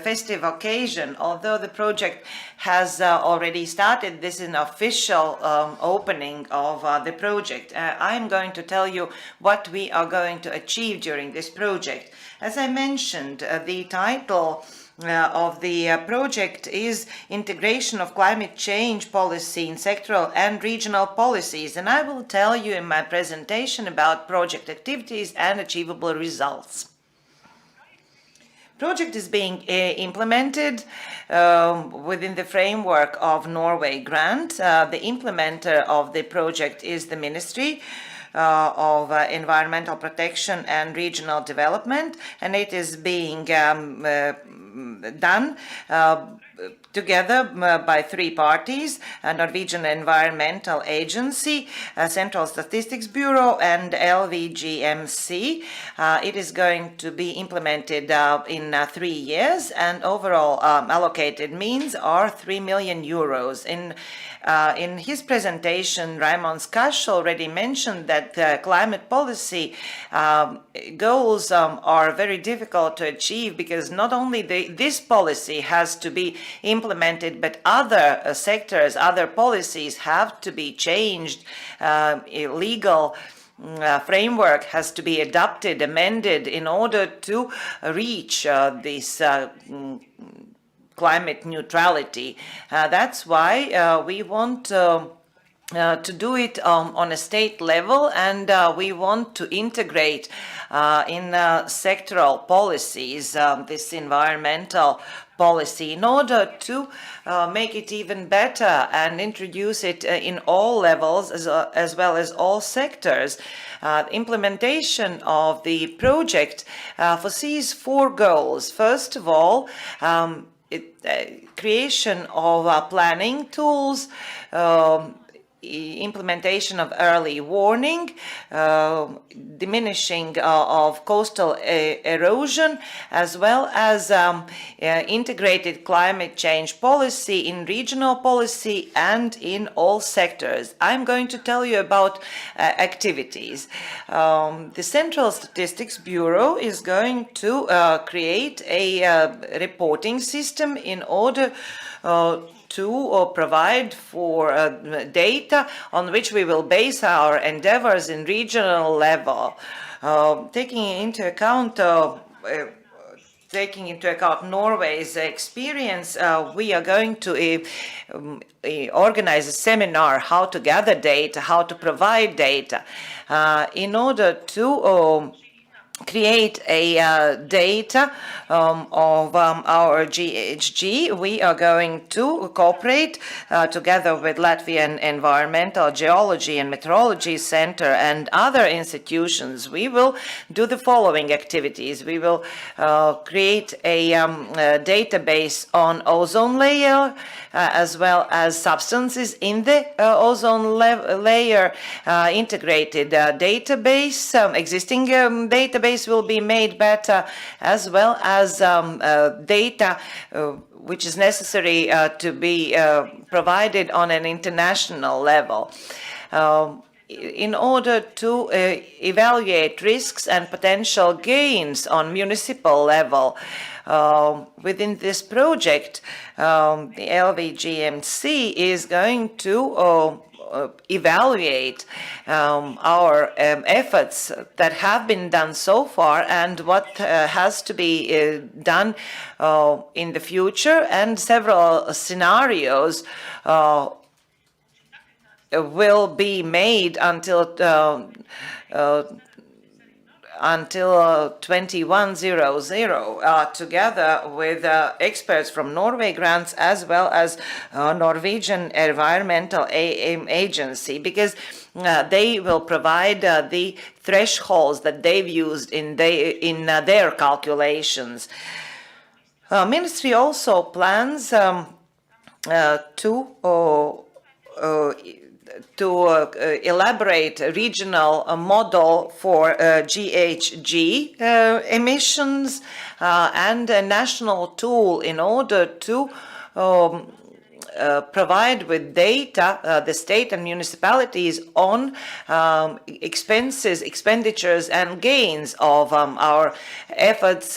festive occasion. Although the project has already started, this is an official opening of the project. I'm going to tell you what we are going to achieve during this project. As I mentioned, the title of the project is Integration of Climate Change Policy in Sectoral and Regional Policies, and I will tell you in my presentation about project activities and achievable results. Project is being implemented within the framework of Norway grant. The implementer of the project is the Ministry of Environmental Protection and Regional Development, and it is being done together by three parties: Norwegian Environmental Agency, Central Statistics Bureau, and LVGMC. It is going to be implemented in 3 years, and overall allocated means are 3 million euros. In his presentation, Raimond Skash already mentioned that climate policy goals are very difficult to achieve, because not only this policy has to be implemented, but other sectors, other policies have to be changed. Legal framework has to be adopted, amended, in order to reach this climate neutrality. That's why we want to do it on a state level, and we want to integrate in sectoral policies this environmental policy in order to make it even better and introduce it in all levels as well as all sectors. Implementation of the project foresees 4 goals. First of all, creation of planning tools, implementation of early warning, diminishing of coastal erosion, as well as integrated climate change policy in regional policy and in all sectors. I'm going to tell you about activities. The Central Statistics Bureau is going to create a reporting system in order to provide for data on which we will base our endeavors in regional level, taking into account Norway's experience. We are going to organize a seminar how to gather data, how to provide data, in order to create a data of our GHG. We are going to cooperate together with Latvian Environmental Geology and Meteorology Center and other institutions. We will do the following activities. We will create a database on ozone layer, as well as substances in the ozone layer, integrated database, existing database will be made better, as well as data which is necessary to be provided on an international level. In order to evaluate risks and potential gains on municipal level. Within this project, the LVGMC is going to evaluate our efforts that have been done so far and what has to be done in the future, and several scenarios will be made until until 2100, together with experts from Norway grants as well as Norwegian Environmental Agency, because they will provide the thresholds that they've used in their calculations. Ministry also plans to elaborate a regional model for GHG emissions and a national tool in order to provide with data the state and municipalities on expenditures and gains of our efforts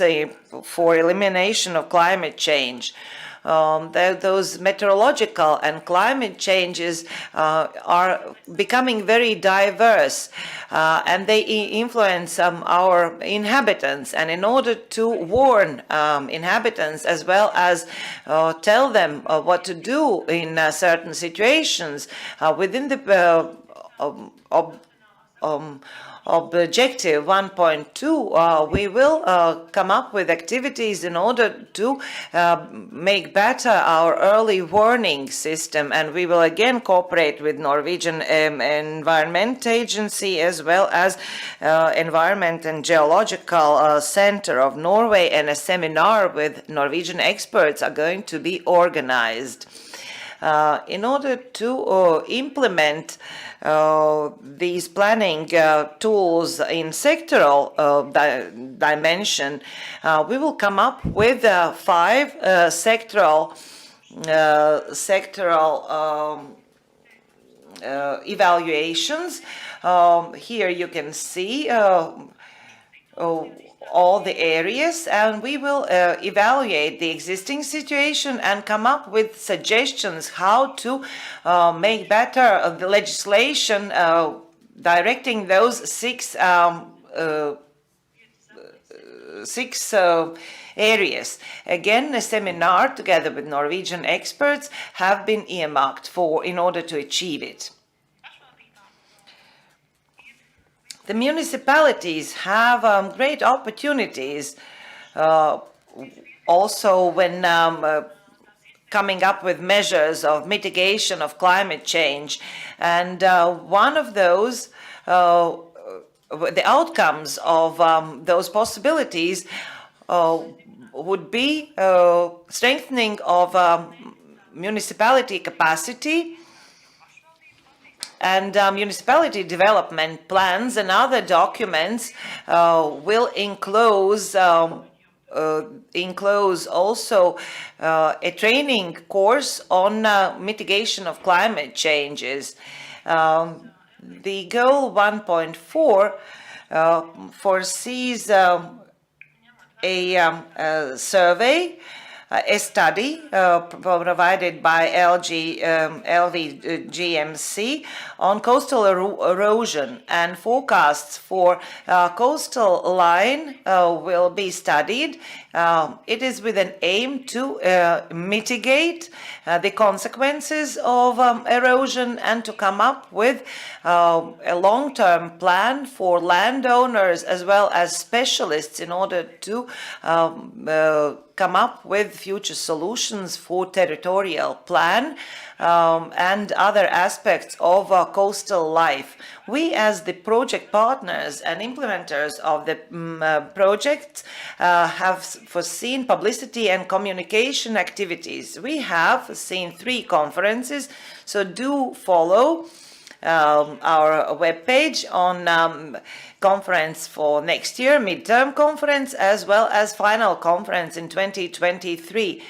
for elimination of climate change. Those meteorological and climate changes are becoming very diverse and they influence our inhabitants. And in order to warn inhabitants as well as tell them what to do in certain situations within the Objective 1.2, we will come up with activities in order to make better our early warning system, and we will again cooperate with Norwegian Environment Agency as well as Environment and Geological Center of Norway, and a seminar with Norwegian experts are going to be organized. In order to implement these planning tools in sectoral dimension, we will come up with 5 sectoral evaluations. Here you can see all the areas, and we will evaluate the existing situation and come up with suggestions how to make better the legislation directing those 6 areas. Again, a seminar together with Norwegian experts have been earmarked in order to achieve it. The municipalities have great opportunities also when coming up with measures of mitigation of climate change. And one of those, the outcomes of those possibilities would be strengthening of municipality capacity, and municipality development plans and other documents will enclose also a training course on mitigation of climate changes. The goal 1.4 foresees a survey, a study provided by LVGMC on coastal erosion, and forecasts for coastal line will be studied. It is with an aim to mitigate the consequences of erosion and to come up with a long-term plan for landowners as well as specialists in order to come up with future solutions for territorial plan and other aspects of coastal life. We, as the project partners and implementers of the project, have foreseen publicity and communication activities. We have seen 3 conferences, so do follow our webpage on conference for next year, midterm conference, as well as final conference in 2023.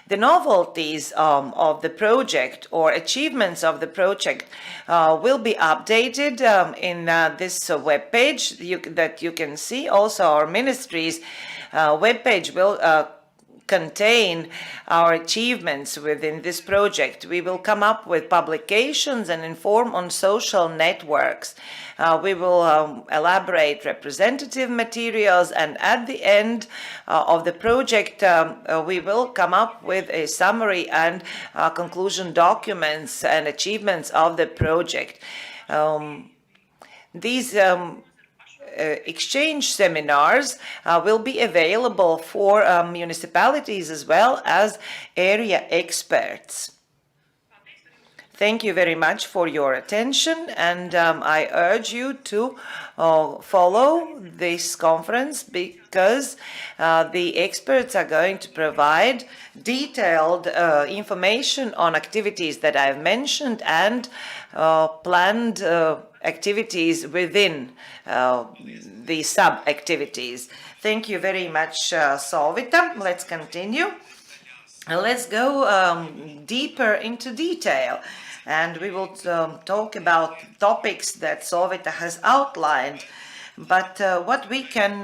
The novelties of the project or achievements of the project will be updated in this webpage that you can see. Also, our ministry's webpage will contain our achievements within this project. We will come up with publications and inform on social networks. We will elaborate representative materials, and at the end of the project we will come up with a summary and conclusion documents and achievements of the project. These exchange seminars will be available for municipalities as well as area experts. Thank you very much for your attention, and I urge you to follow this conference because the experts are going to provide detailed information on activities that I've mentioned and planned activities within the sub-activities. Thank you very much, Solvita. Let's continue. Let's go deeper into detail. And we will talk about topics that Solvita has outlined. But what we can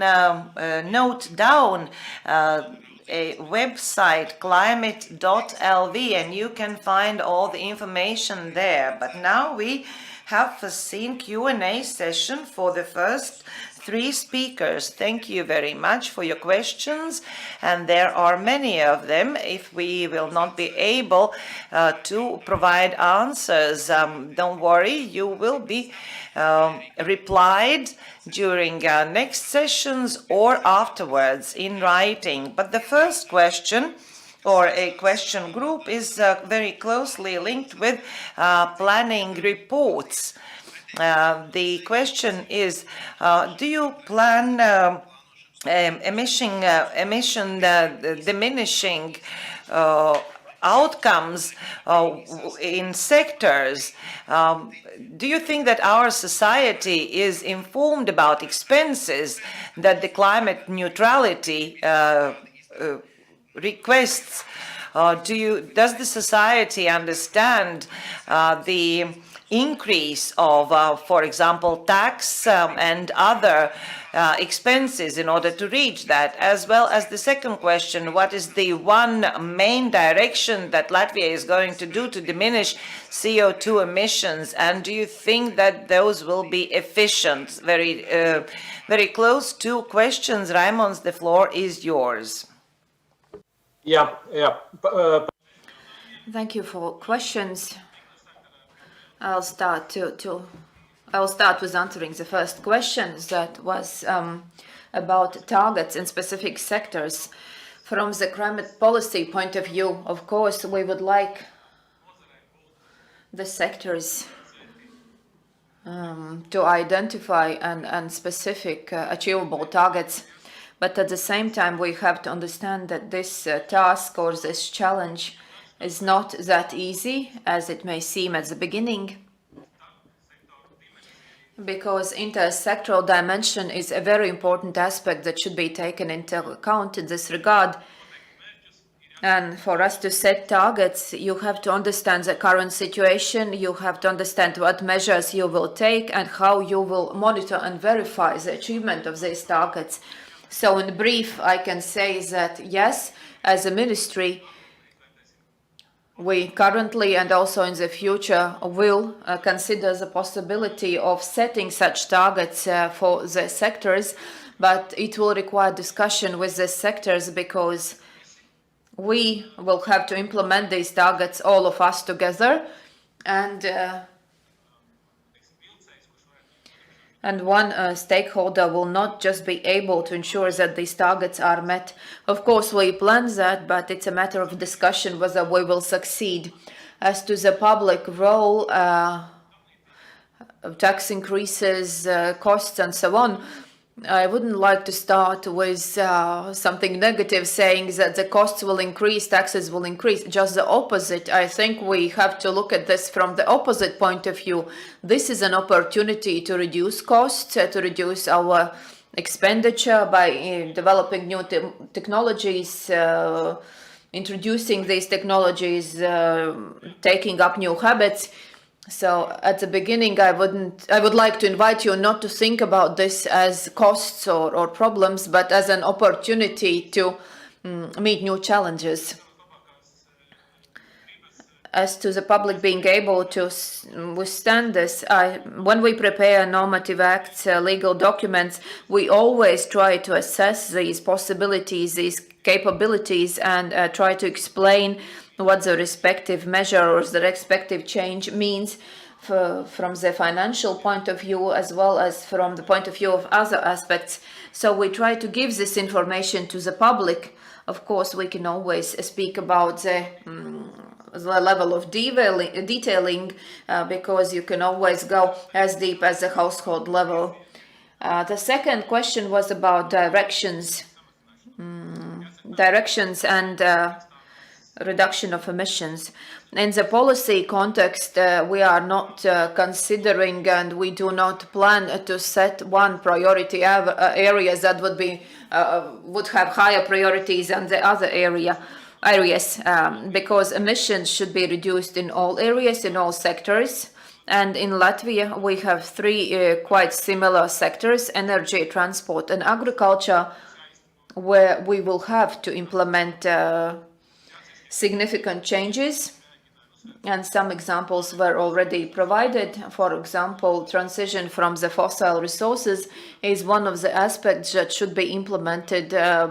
note down, a website, climate.lv, and you can find all the information there. But now we have foreseen Q&A session for the first 3 speakers. Thank you very much for your questions, and there are many of them. If we will not be able to provide answers, don't worry, you will be replied during next sessions or afterwards in writing. But the first question, or a question group, is very closely linked with planning reports. The question is, do you plan emission diminishing outcomes in sectors? Do you think that our society is informed about expenses that the climate neutrality requests? Does the society understand the increase of, for example, tax and other expenses in order to reach that? As well as the second question, what is the one main direction that Latvia is going to do to diminish CO2 emissions? And do you think that those will be efficient? Very close 2 questions. Raimons, the floor is yours. Yeah. Thank you for questions. I'll start with answering the first question that was about targets in specific sectors. From the climate policy point of view, of course, we would like the sectors to identify and specific achievable targets. But at the same time, we have to understand that this task or this challenge is not that easy as it may seem at the beginning, because intersectoral dimension is a very important aspect that should be taken into account in this regard. And for us to set targets, you have to understand the current situation, you have to understand what measures you will take and how you will monitor and verify the achievement of these targets. So in brief, I can say that yes, as a ministry, we currently and also in the future will consider the possibility of setting such targets for the sectors, but it will require discussion with the sectors because we will have to implement these targets, all of us together, and one stakeholder will not just be able to ensure that these targets are met. Of course, we plan that, but it's a matter of discussion whether we will succeed. As to the public role, tax increases, costs, and so on, I wouldn't like to start with something negative, saying that the costs will increase, taxes will increase. Just the opposite. I think we have to look at this from the opposite point of view. This is an opportunity to reduce costs, to reduce our expenditure by developing new technologies, introducing these technologies, taking up new habits. So at the beginning, I would like to invite you not to think about this as costs or problems, but as an opportunity to meet new challenges. As to the public being able to withstand this, when we prepare normative acts, legal documents, we always try to assess these possibilities, these capabilities, and try to explain what the respective measure or the respective change means from the financial point of view as well as from the point of view of other aspects. So we try to give this information to the public. Of course, we can always speak about the level of detailing because you can always go as deep as the household level. The second question was about directions and reduction of emissions. In the policy context, we are not considering and we do not plan to set one priority areas that would have higher priorities than the other areas because emissions should be reduced in all areas, in all sectors. And in Latvia, we have three quite similar sectors: energy, transport, and agriculture, where we will have to implement significant changes. And some examples were already provided. For example, transition from the fossil resources is one of the aspects that should be implemented,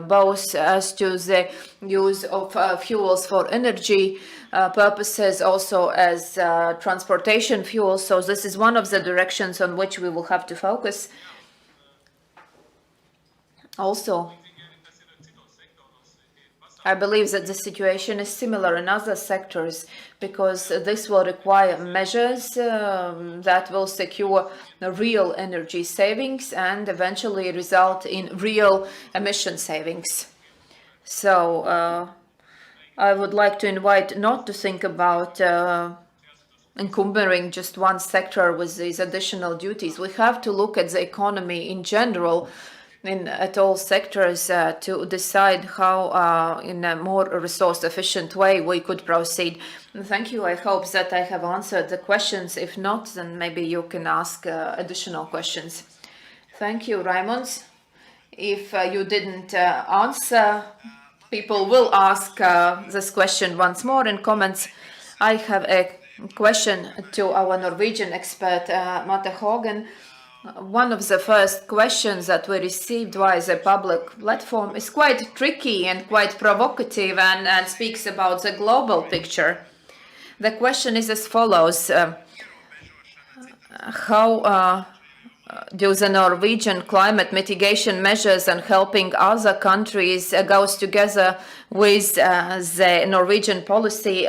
both as to the use of fuels for energy purposes, also as transportation fuels. So this is one of the directions on which we will have to focus. Also, I believe that the situation is similar in other sectors because this will require measures that will secure real energy savings and eventually result in real emission savings. So I would like to invite not to think about encumbering just one sector with these additional duties. We have to look at the economy in general at all sectors to decide how in a more resource efficient way we could proceed. Thank you. I hope that I have answered the questions. If not, then maybe you can ask additional questions. Thank you, Raimond. If you didn't answer, people will ask this question once more in comments. I have a question to our Norwegian expert, Marte Hagen. One of the first questions that we received via the public platform is quite tricky and quite provocative and speaks about the global picture. The question is as follows. How do the Norwegian climate mitigation measures and helping other countries goes together with the Norwegian policy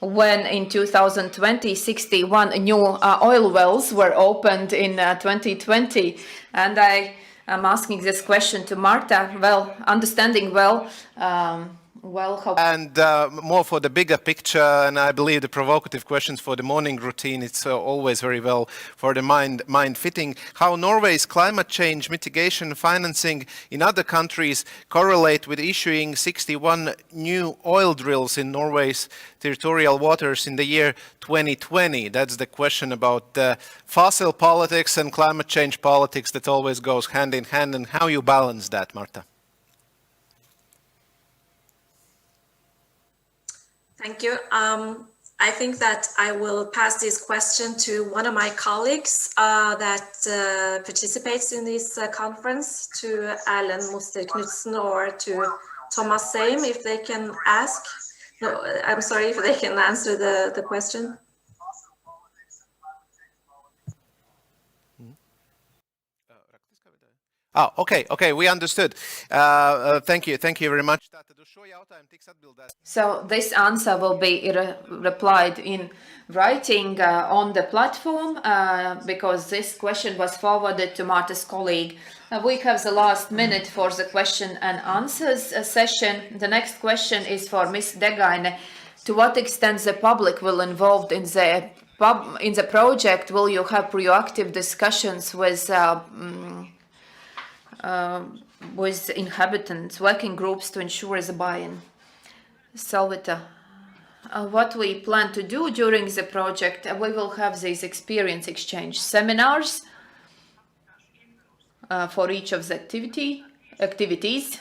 when in 2020, 61 new oil wells were opened in 2020. And I am asking this question to Marta, understanding how... And more for the bigger picture, and I believe the provocative questions for the morning routine, it's always very well for the mind fitting. How Norway's climate change mitigation financing in other countries correlate with issuing 61 new oil drills in Norway's territorial waters in the year 2020. That's the question about fossil politics and climate change politics that always goes hand in hand, and how you balance that, Marta. Thank you. I think that I will pass this question to one of my colleagues that participates in this conference, to Erlend Moster Knudsen or to Thomas Seim, if they can ask. No, I'm sorry, if they can answer the question. Oh, okay, we understood. Thank you very much. So this answer will be replied in writing on the platform because this question was forwarded to Marta's colleague. We have the last minute for the question and answers session. The next question is for Ms. Degaine. To what extent the public will involved in the project? Will you have proactive discussions with inhabitants, working groups to ensure the buy-in? Salvita, what we plan to do during the project, we will have these experience exchange seminars for each of the activities.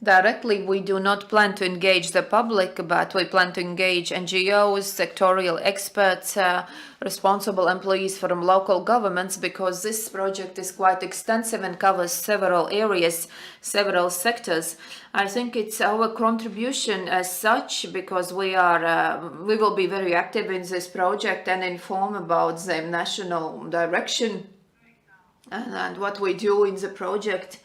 Directly, we do not plan to engage the public, but we plan to engage NGOs, sectorial experts, responsible employees from local governments, because this project is quite extensive and covers several areas, several sectors. I think it's our contribution as such, because we will be very active in this project and inform about the national direction and what we do in the project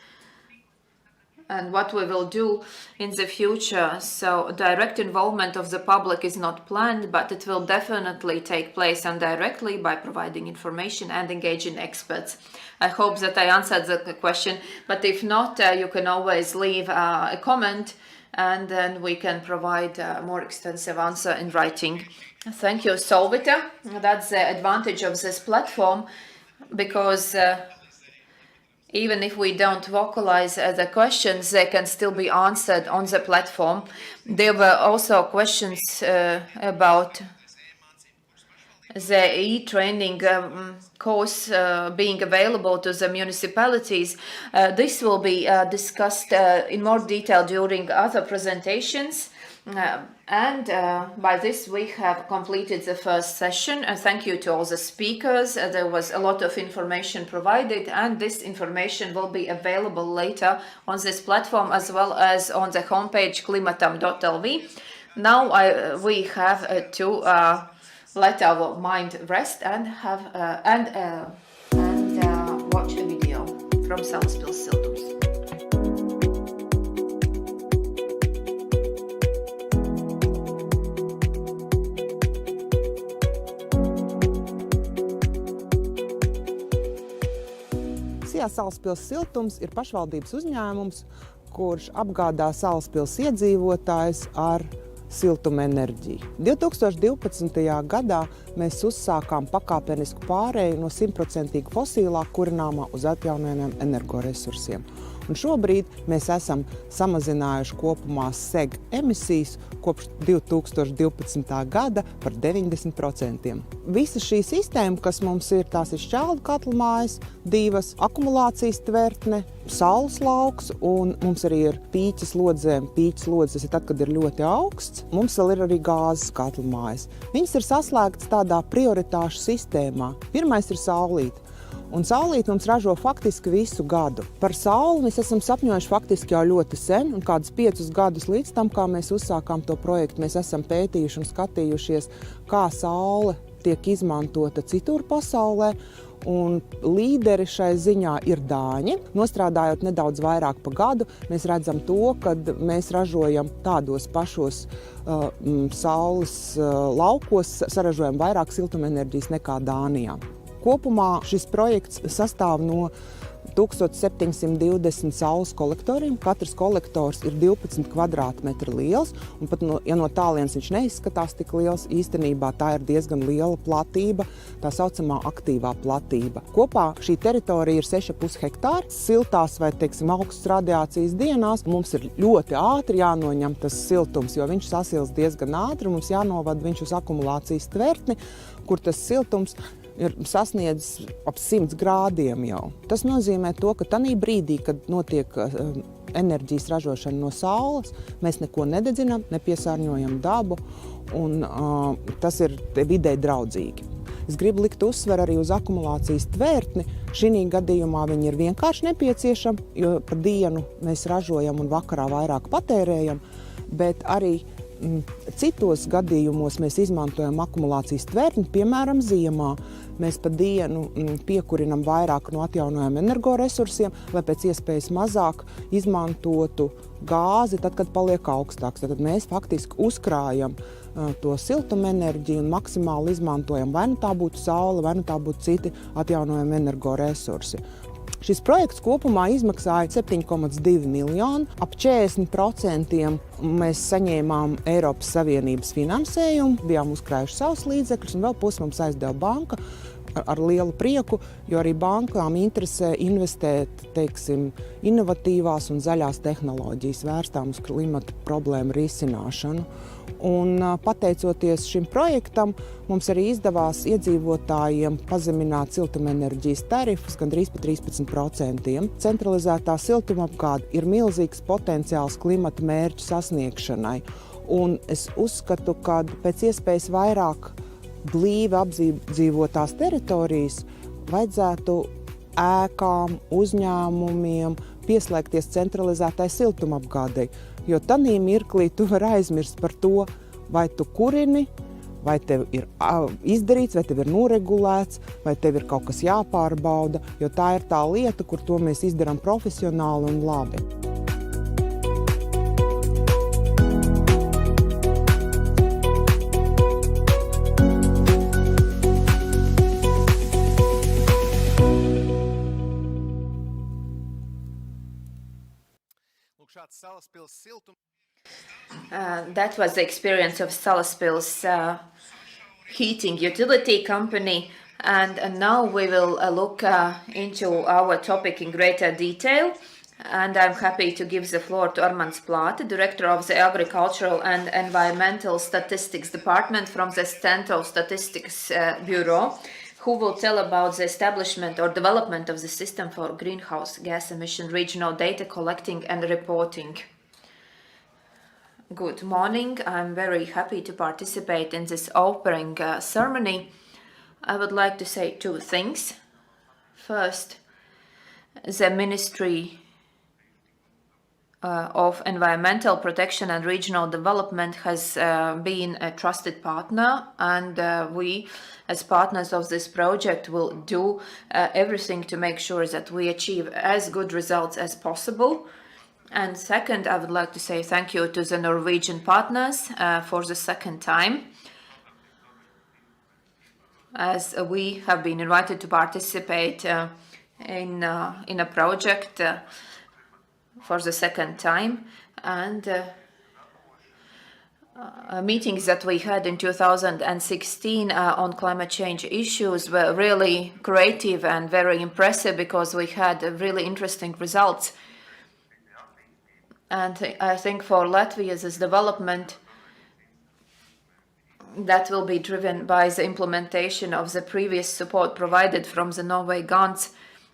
and what we will do in the future. So direct involvement of the public is not planned, but it will definitely take place indirectly by providing information and engaging experts. I hope that I answered the question, but if not, you can always leave a comment and then we can provide a more extensive answer in writing. Thank you, Solvita. That's the advantage of this platform, because even if we don't vocalize the questions, they can still be answered on the platform. There were also questions about the e-training course being available to the municipalities. This will be discussed in more detail during other presentations. And by this we have completed the first session. Thank you to all the speakers. There was a lot of information provided, and this information will be available later on this platform as well as on the homepage klimatam.lv. Now we have to let our mind rest and have watch a video from Salaspils siltums. Salaspils siltums ir pašvaldības uzņēmums, kurš apgādā Salaspils iedzīvotājus ar siltumenerģiju. 2012. gadā mēs uzsākām pakāpenisku pārēju no 100% fosilā kurināmā uz atjaunojamiem energoresursiem. Un šobrīd mēs esam samazinājuši kopumā SEG emisijas kopš 2012. gada par 90%. Visa šī sistēma, kas mums ir, tās ir šķeldu katlamājas, 2 akumulācijas tvertne, saules lauks, un mums arī ir pīķes lodzēm. Pīķes lodzes, tas ir tad, kad ir ļoti augsts. Mums vēl ir arī gāzes katlamājas. Viņas ir saslēgtas tādā prioritāšu sistēmā. Pirmais ir saulīte. Un saulīte mums ražo faktiski visu gadu. Par sauli mēs esam sapņojuši faktiski jau ļoti sen, un kādus 5 gadus līdz tam, kā mēs uzsākām to projektu, mēs esam pētījuši un skatījušies, kā saule tiek izmantota citur pasaulē. Un līderi šai ziņā ir Dāņi. Nostrādājot nedaudz vairāk pa gadu, mēs redzam to, ka mēs ražojam tādos pašos saules laukos, saražojam vairāk siltumenerģijas nekā Dānijā. Kopumā šis projekts sastāv no 1720 saules kolektoriem. Katrs kolektors ir 12 kvadrātmetri liels, un pat ja no tālienes viņš neizskatās tik liels, īstenībā tā ir diezgan liela platība, tā saucamā aktīvā platība. Kopā šī teritorija ir 6,5 hektāri. Siltās vai, augstas radiācijas dienās mums ir ļoti ātri jānoņem tas siltums, jo viņš sasils diezgan ātri, un mums jānovada viņš uz akumulācijas tvertni, kur tas siltums ir sasniedzis ap 100 grādiem jau. Tas nozīmē to, ka tanī brīdī, kad notiek enerģijas ražošana no saules, mēs neko nededzinām, nepiesārņojam dabu, un tas ir videi draudzīgi. Es gribu likt uzsveru arī uz akumulācijas tvertni. Šī gadījumā viņi ir vienkārši nepieciešami, jo pa dienu mēs ražojam un vakarā vairāk patērējam, bet arī citos gadījumos mēs izmantojam akumulācijas tvertni, piemēram, ziemā. Mēs pa dienu piekurinam vairāk no atjaunojamiem energoresursiem, lai pēc iespējas mazāk izmantotu gāzi, tad, kad paliek augstāks. Tad mēs faktiski uzkrājam to siltumenerģiju un maksimāli izmantojam, vai nu tā būtu saule, vai nu tā būtu citi atjaunojami energoresursi. Šis projekts kopumā izmaksāja 7,2 miljoni. Ap 40% mēs saņēmām Eiropas Savienības finansējumu, bijām uzkrājuši savus līdzekļus, un vēl pusi mums aizdeva banka. ar lielu prieku, jo arī bankām interesē investēt, teiksim, inovatīvās un zaļās tehnoloģijas vērstām uz klimata problēmu risināšanu. Un pateicoties šim projektam, mums arī izdevās iedzīvotājiem pazemināt siltumenerģijas tarifus gandrīz par 13%. Centralizētā siltumapgāde ir milzīgs potenciāls klimata mērķu sasniegšanai. Un es uzskatu, ka pēc iespējas vairāk blīvi apdzīvotās teritorijas vajadzētu ēkām, uzņēmumiem pieslēgties centralizētai siltumapgādei. Jo tanī mirklī tu vari aizmirst par to, vai tu kurini, vai tev ir izdarīts, vai tev ir noregulēts, vai tev ir kaut kas jāpārbauda, jo tā ir tā lieta, kur to mēs izdarām profesionāli un labi. That was the experience of Salaspils heating utility company, and now we will look into our topic in greater detail. And I'm happy to give the floor to Armands Plāte, Director of the Agricultural and Environmental Statistics Department from the Central Statistics Bureau, who will tell about the establishment or development of the system for greenhouse gas emission regional data collecting and reporting. Good morning. I'm very happy to participate in this opening ceremony. I would like to say two things. First, the Ministry of Environmental Protection and Regional Development has been a trusted partner, and we, as partners of this project, will do everything to make sure that we achieve as good results as possible. And second, I would like to say thank you to the Norwegian partners for the second time, as we have been invited to participate in a project for the second time, and meetings that we had in 2016 on climate change issues were really creative and very impressive, because we had really interesting results. And I think for Latvia, this development that will be driven by the implementation of the previous support provided from the Norway grants,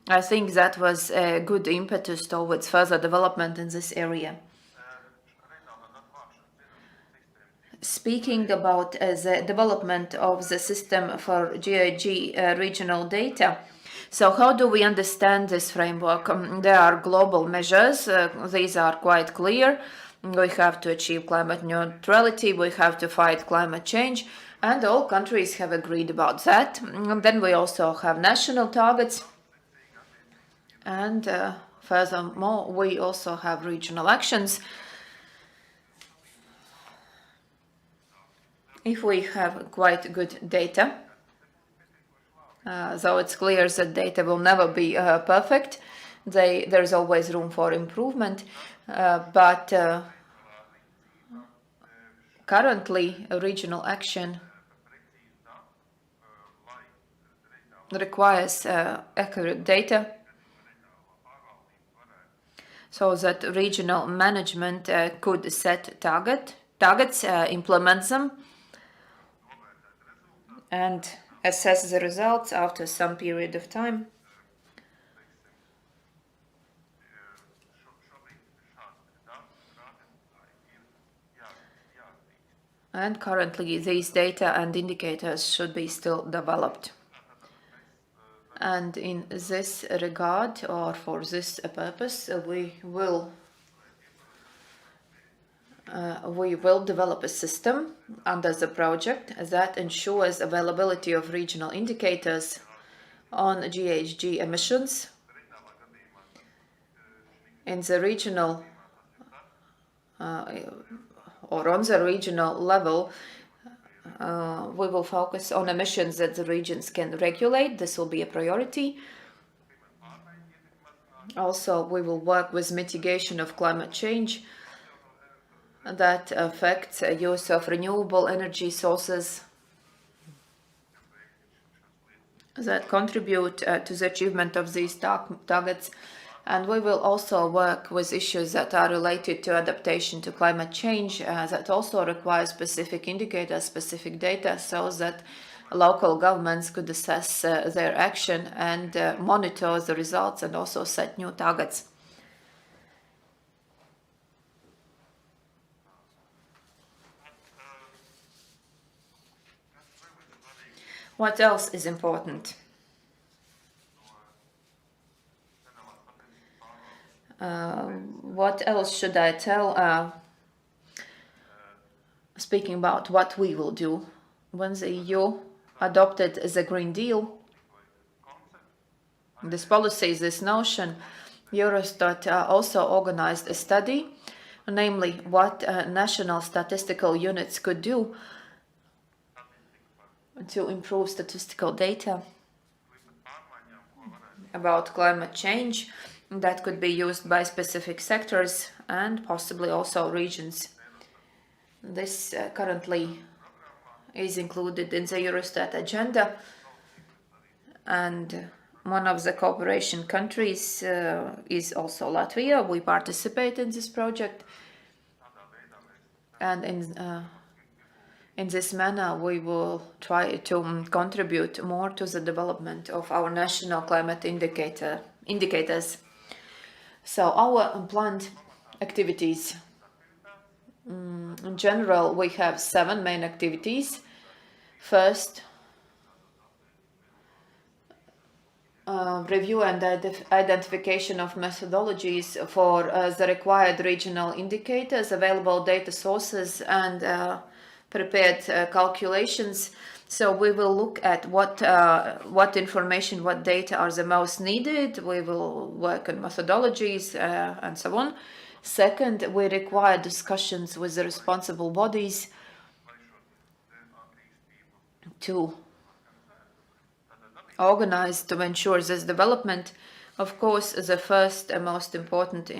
I think that was a good impetus towards further development in this area. Speaking about the development of the system for GIG regional data, so how do we understand this framework? There are global measures. These are quite clear. We have to achieve climate neutrality. We have to fight climate change. And all countries have agreed about that. And then we also have national targets. And furthermore, we also have regional actions. If we have quite good data, though it's clear that data will never be perfect, there's always room for improvement, but currently regional action requires accurate data, so that regional management could set targets, implement them, and assess the results after some period of time. And currently these data and indicators should be still developed. And in this regard, or for this purpose, we will develop a system under the project that ensures availability of regional indicators on GHG emissions in the regional or on the regional level. We will focus on emissions that the regions can regulate. This will be a priority. Also, we will work with mitigation of climate change that affects use of renewable energy sources. that contribute to the achievement of these targets. And we will also work with issues that are related to adaptation to climate change, that also require specific indicators, specific data, so that local governments could assess their action and monitor the results and also set new targets. What else is important? What else should I tell? Speaking about what we will do when the EU adopted the Green Deal, this policy, this notion, Eurostat also organized a study, namely what national statistical units could do to improve statistical data about climate change that could be used by specific sectors and possibly also regions. This currently is included in the Eurostat agenda, and one of the cooperation countries is also Latvia. We participate in this project, and in this manner we will try to contribute more to the development of our national climate indicators. So our planned activities, in general, we have 7 main activities. First, review and identification of methodologies for the required regional indicators, available data sources, and prepared calculations. So we will look at what information, what data are the most needed. We will work on methodologies and so on. Second, we require discussions with the responsible bodies to organize, to ensure this development. Of course, the first and most important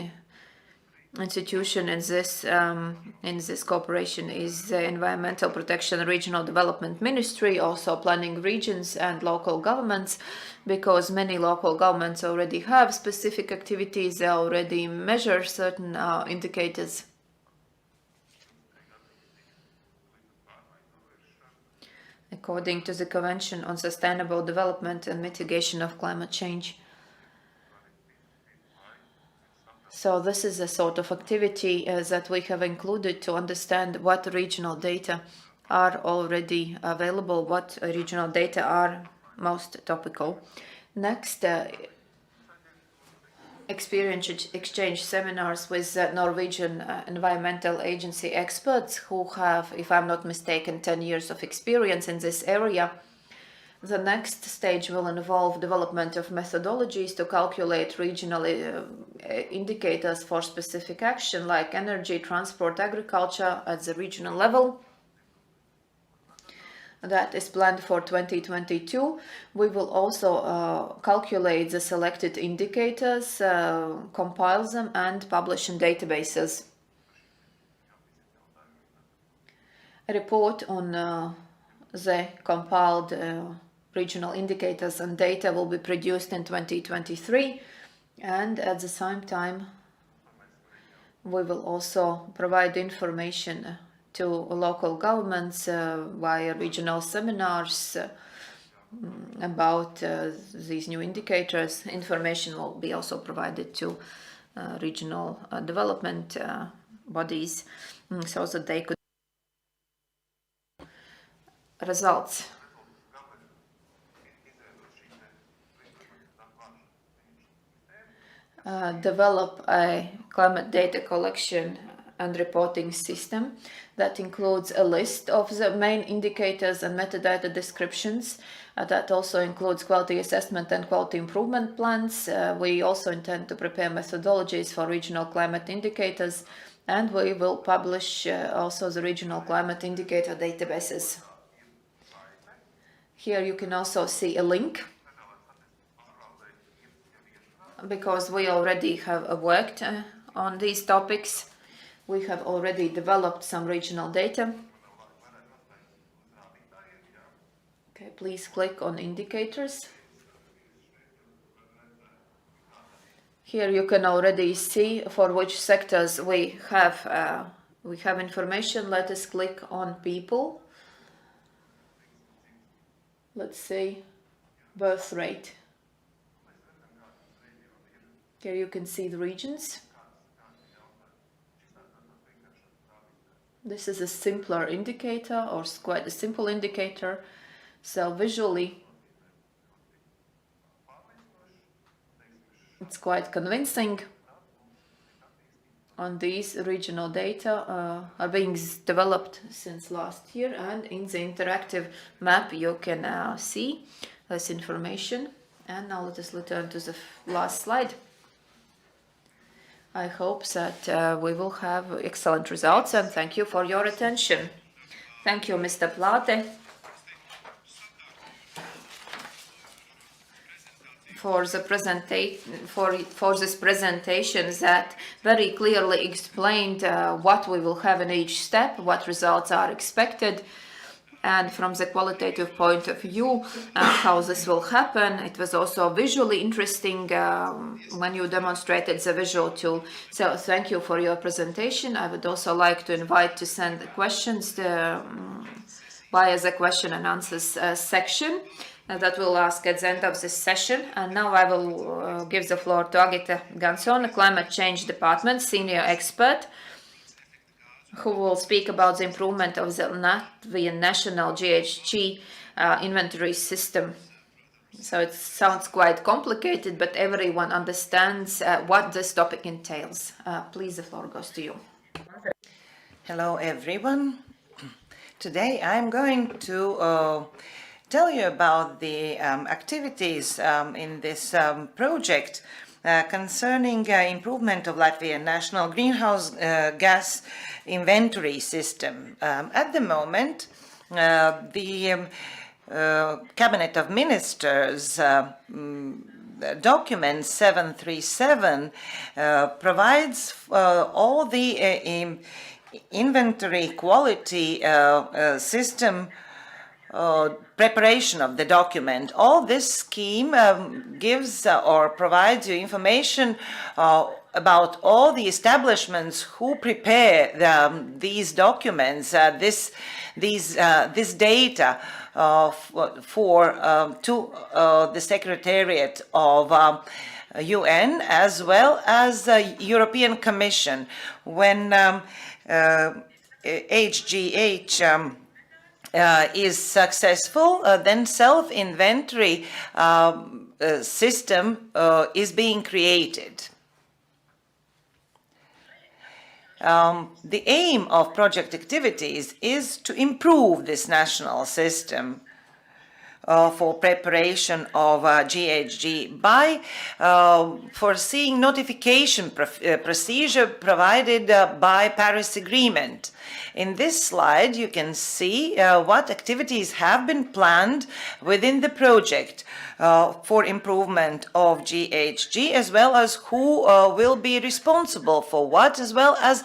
institution in this cooperation is the Environmental Protection Regional Development Ministry, also planning regions and local governments, because many local governments already have specific activities, they already measure certain indicators. According to the Convention on Sustainable Development and Mitigation of Climate Change. So this is a sort of activity that we have included to understand what regional data are already available, what regional data are most topical. Next, experience exchange seminars with Norwegian environmental agency experts who have, if I'm not mistaken, 10 years of experience in this area. The next stage will involve development of methodologies to calculate regional indicators for specific action like energy, transport, agriculture at the regional level. That is planned for 2022. We will also calculate the selected indicators, compile them and publish in databases. A report on the compiled regional indicators and data will be produced in 2023, and at the same time we will also provide information to local governments via regional seminars about these new indicators. Information will be also provided to regional development bodies so that they could results. Develop a climate data collection and reporting system that includes a list of the main indicators and metadata descriptions. That also includes quality assessment and quality improvement plans. We also intend to prepare methodologies for regional climate indicators, and we will publish also the regional climate indicator databases. Here you can also see a link, because we already have worked on these topics. We have already developed some regional data. Okay, please click on indicators. Here you can already see for which sectors we have information. Let us click on people. Let's say birth rate. Here you can see the regions. This is a simpler indicator, or quite a simple indicator. So visually, it's quite convincing. On these regional data are being developed since last year, and in the interactive map you can see this information. And now let us return to the last slide. I hope that we will have excellent results, and thank you for your attention. Thank you, Mr. Plate, for the for this presentation that very clearly explained what we will have in each step, what results are expected, and from the qualitative point of view, how this will happen. It was also visually interesting when you demonstrated the visual tool. So thank you for your presentation. I would also like to invite to send questions via the question and answers section that we'll ask at the end of this session. And now I will give the floor to Agita Gansone, Climate Change Department Senior Expert, who will speak about the improvement of the Latvian national GHG inventory system. So it sounds quite complicated, but everyone understands what this topic entails. Please, the floor goes to you. Hello, everyone. Today I'm going to tell you about the activities in this project concerning improvement of Latvian national greenhouse gas inventory system. At the moment, the Cabinet of Ministers document 737 provides all the inventory quality system preparation of the document. All this scheme gives or provides you information about all the establishments who prepare these documents, this data to the Secretariat of UN as well as the European Commission. When HGH is successful, then self-inventory system is being created. The aim of project activities is to improve this national system for preparation of GHG by foreseeing notification procedure provided by Paris Agreement. In this slide, you can see what activities have been planned within the project for improvement of GHG, as well as who will be responsible for what, as well as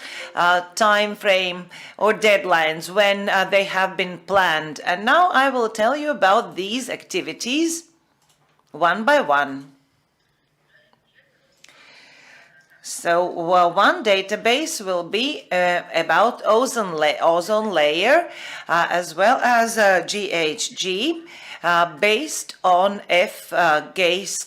time frame or deadlines when they have been planned. And now I will tell you about these activities one by one. So one database will be about ozone layer as well as GHG based on gas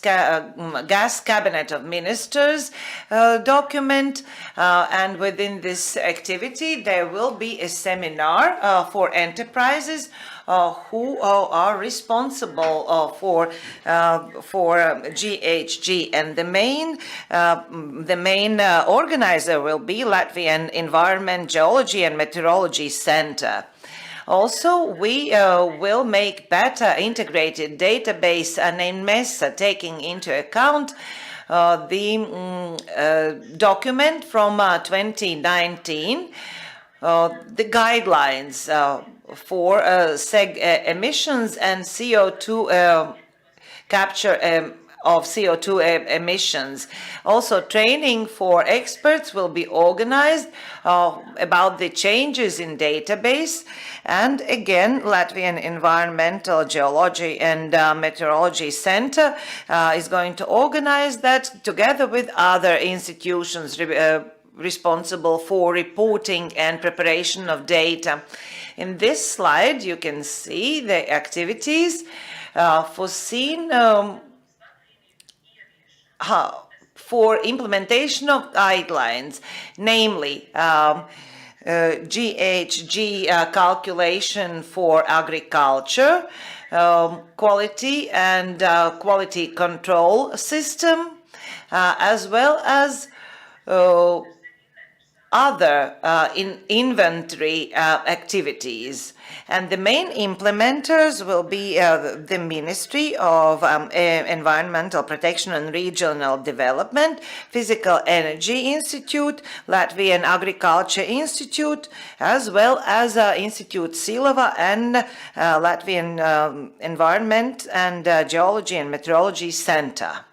Cabinet of Ministers document, and within this activity there will be a seminar for enterprises who are responsible for GHG, and the main organizer will be Latvian Environment, Geology and Meteorology Center. Also, we will make better integrated database named MESA, taking into account the document from 2019, the guidelines for emissions and CO2 capture of CO2 emissions. Also, training for experts will be organized about the changes in database. And again, Latvian Environmental Geology and Meteorology Center is going to organize that together with other institutions responsible for reporting and preparation of data. In this slide, you can see the activities foreseen for implementation of guidelines, namely GHG calculation for agriculture, quality and quality control system, as well as other inventory activities. And the main implementers will be the Ministry of Environmental Protection and Regional Development, Physical Energy Institute, Latvian Agriculture Institute, as well as Institute Silava and Latvian Environment and Geology and Meteorology Center.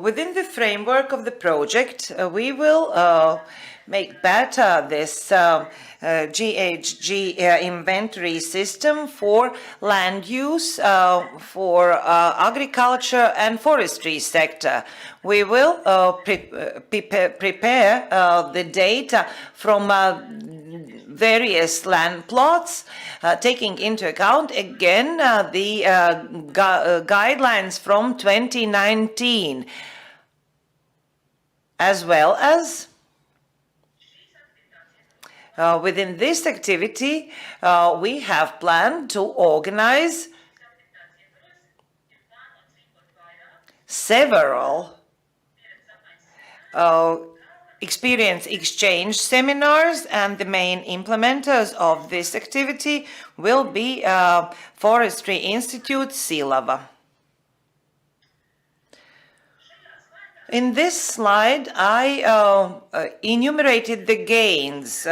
Within the framework of the project, we will make better this GHG inventory system for land use, for agriculture and forestry sector. We will prepare the data from various land plots, taking into account again the guidelines from 2019, as well as within this activity we have planned to organize several experience exchange seminars, and the main implementers of this activity will be Forestry Institute Silava. In this slide, I enumerated the gains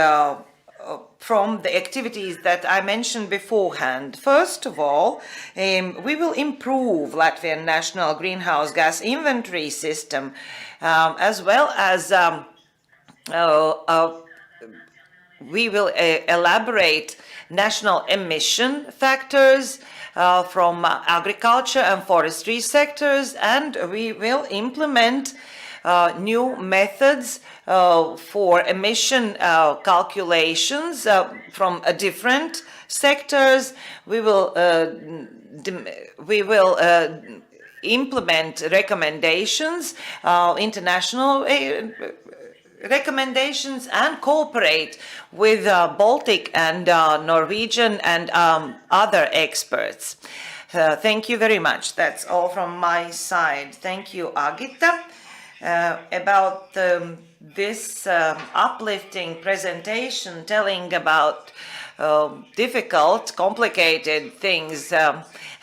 from the activities that I mentioned beforehand. First of all, we will improve Latvian national greenhouse gas inventory system, as well as we will elaborate national emission factors from agriculture and forestry sectors, and we will implement new methods for emission calculations from different sectors. We will implement recommendations, international recommendations, and cooperate with Baltic and Norwegian and other experts. Thank you very much. That's all from my side. Thank you, Agita. About this uplifting presentation, telling about difficult, complicated things,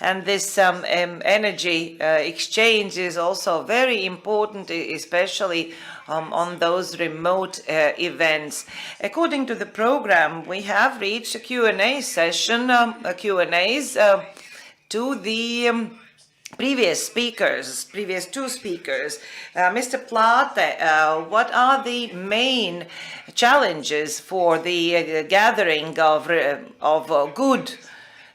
and this energy exchange is also very important, especially on those remote events. According to the program, we have reached a Q&A session, Q&As to the previous two speakers. Mr. Plate, what are the main challenges for the gathering of good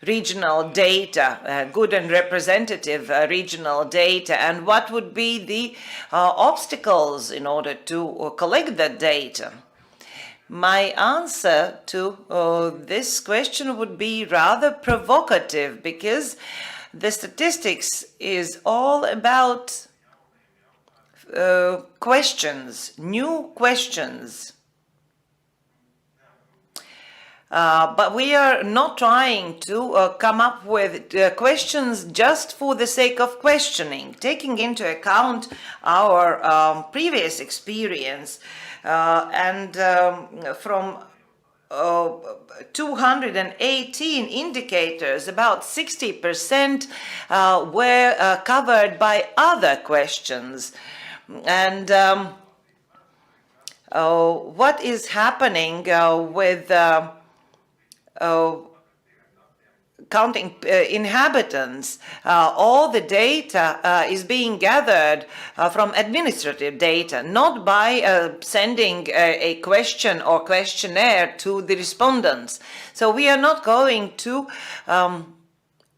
regional data, good and representative regional data, and what would be the obstacles in order to collect that data? My answer to this question would be rather provocative, because the statistics is all about questions, new questions. But we are not trying to come up with questions just for the sake of questioning, taking into account our previous experience and from 218 indicators, about 60% were covered by other questions. And what is happening with counting inhabitants. All the data is being gathered from administrative data, not by sending a question or questionnaire to the respondents. So we are not going to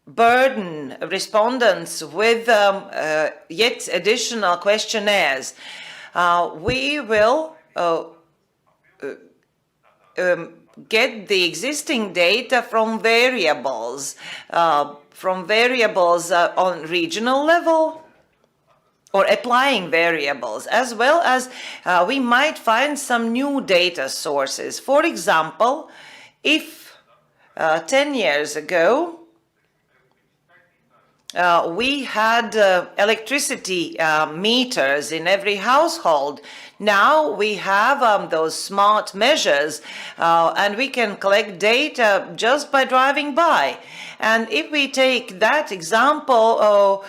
burden respondents with yet additional questionnaires. We will get the existing data from variables on regional level, or applying variables, as well as we might find some new data sources. For example, if 10 years ago we had electricity meters in every household, now we have those smart measures and we can collect data just by driving by. And if we take that example,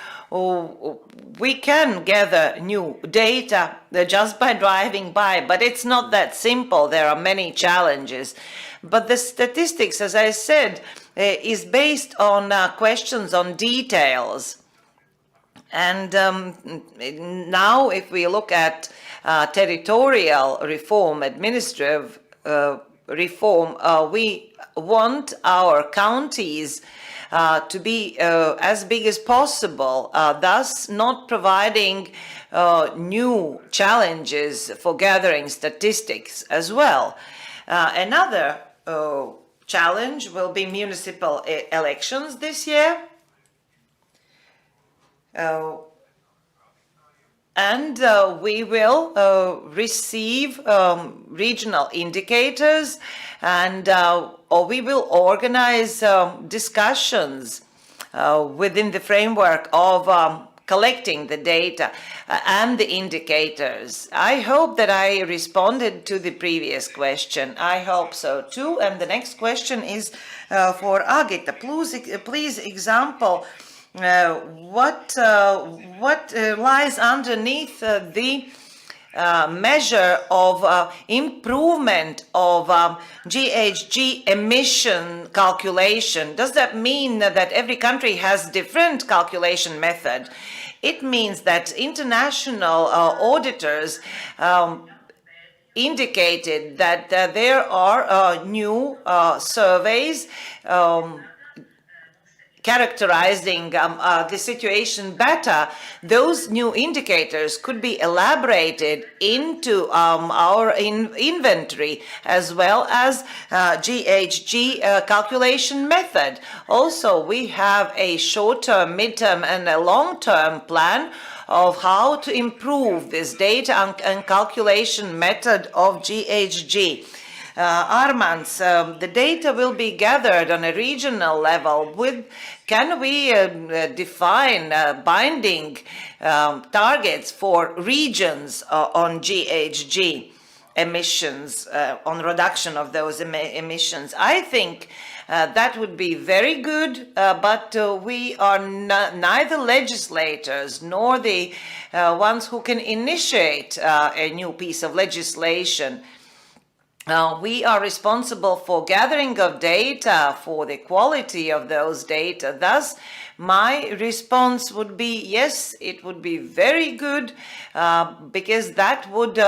we can gather new data just by driving by, but it's not that simple. There are many challenges. But the statistics, as I said, is based on questions on details. And now if we look at territorial reform, administrative reform, we want our counties to be as big as possible, thus not providing new challenges for gathering statistics as well. Another challenge will be municipal elections this year. And we will receive regional indicators, and or we will organize discussions within the framework of collecting the data and the indicators. I hope that I responded to the previous question. I hope so too. And the next question is for Agita. Please example what lies underneath the measure of improvement of GHG emission calculation. Does that mean that every country has different calculation method? It means that international auditors indicated that there are new surveys characterizing the situation better. Those new indicators could be elaborated into our inventory, as well as GHG calculation method. Also, we have a short-term, mid-term, and a long-term plan of how to improve this data and calculation method of GHG. Armands, the data will be gathered on a regional level. Can we define binding targets for regions on GHG emissions, on reduction of those emissions? I think that would be very good, but we are neither legislators nor the ones who can initiate a new piece of legislation. We are responsible for gathering of data, for the quality of those data. Thus, my response would be, yes, it would be very good, because that would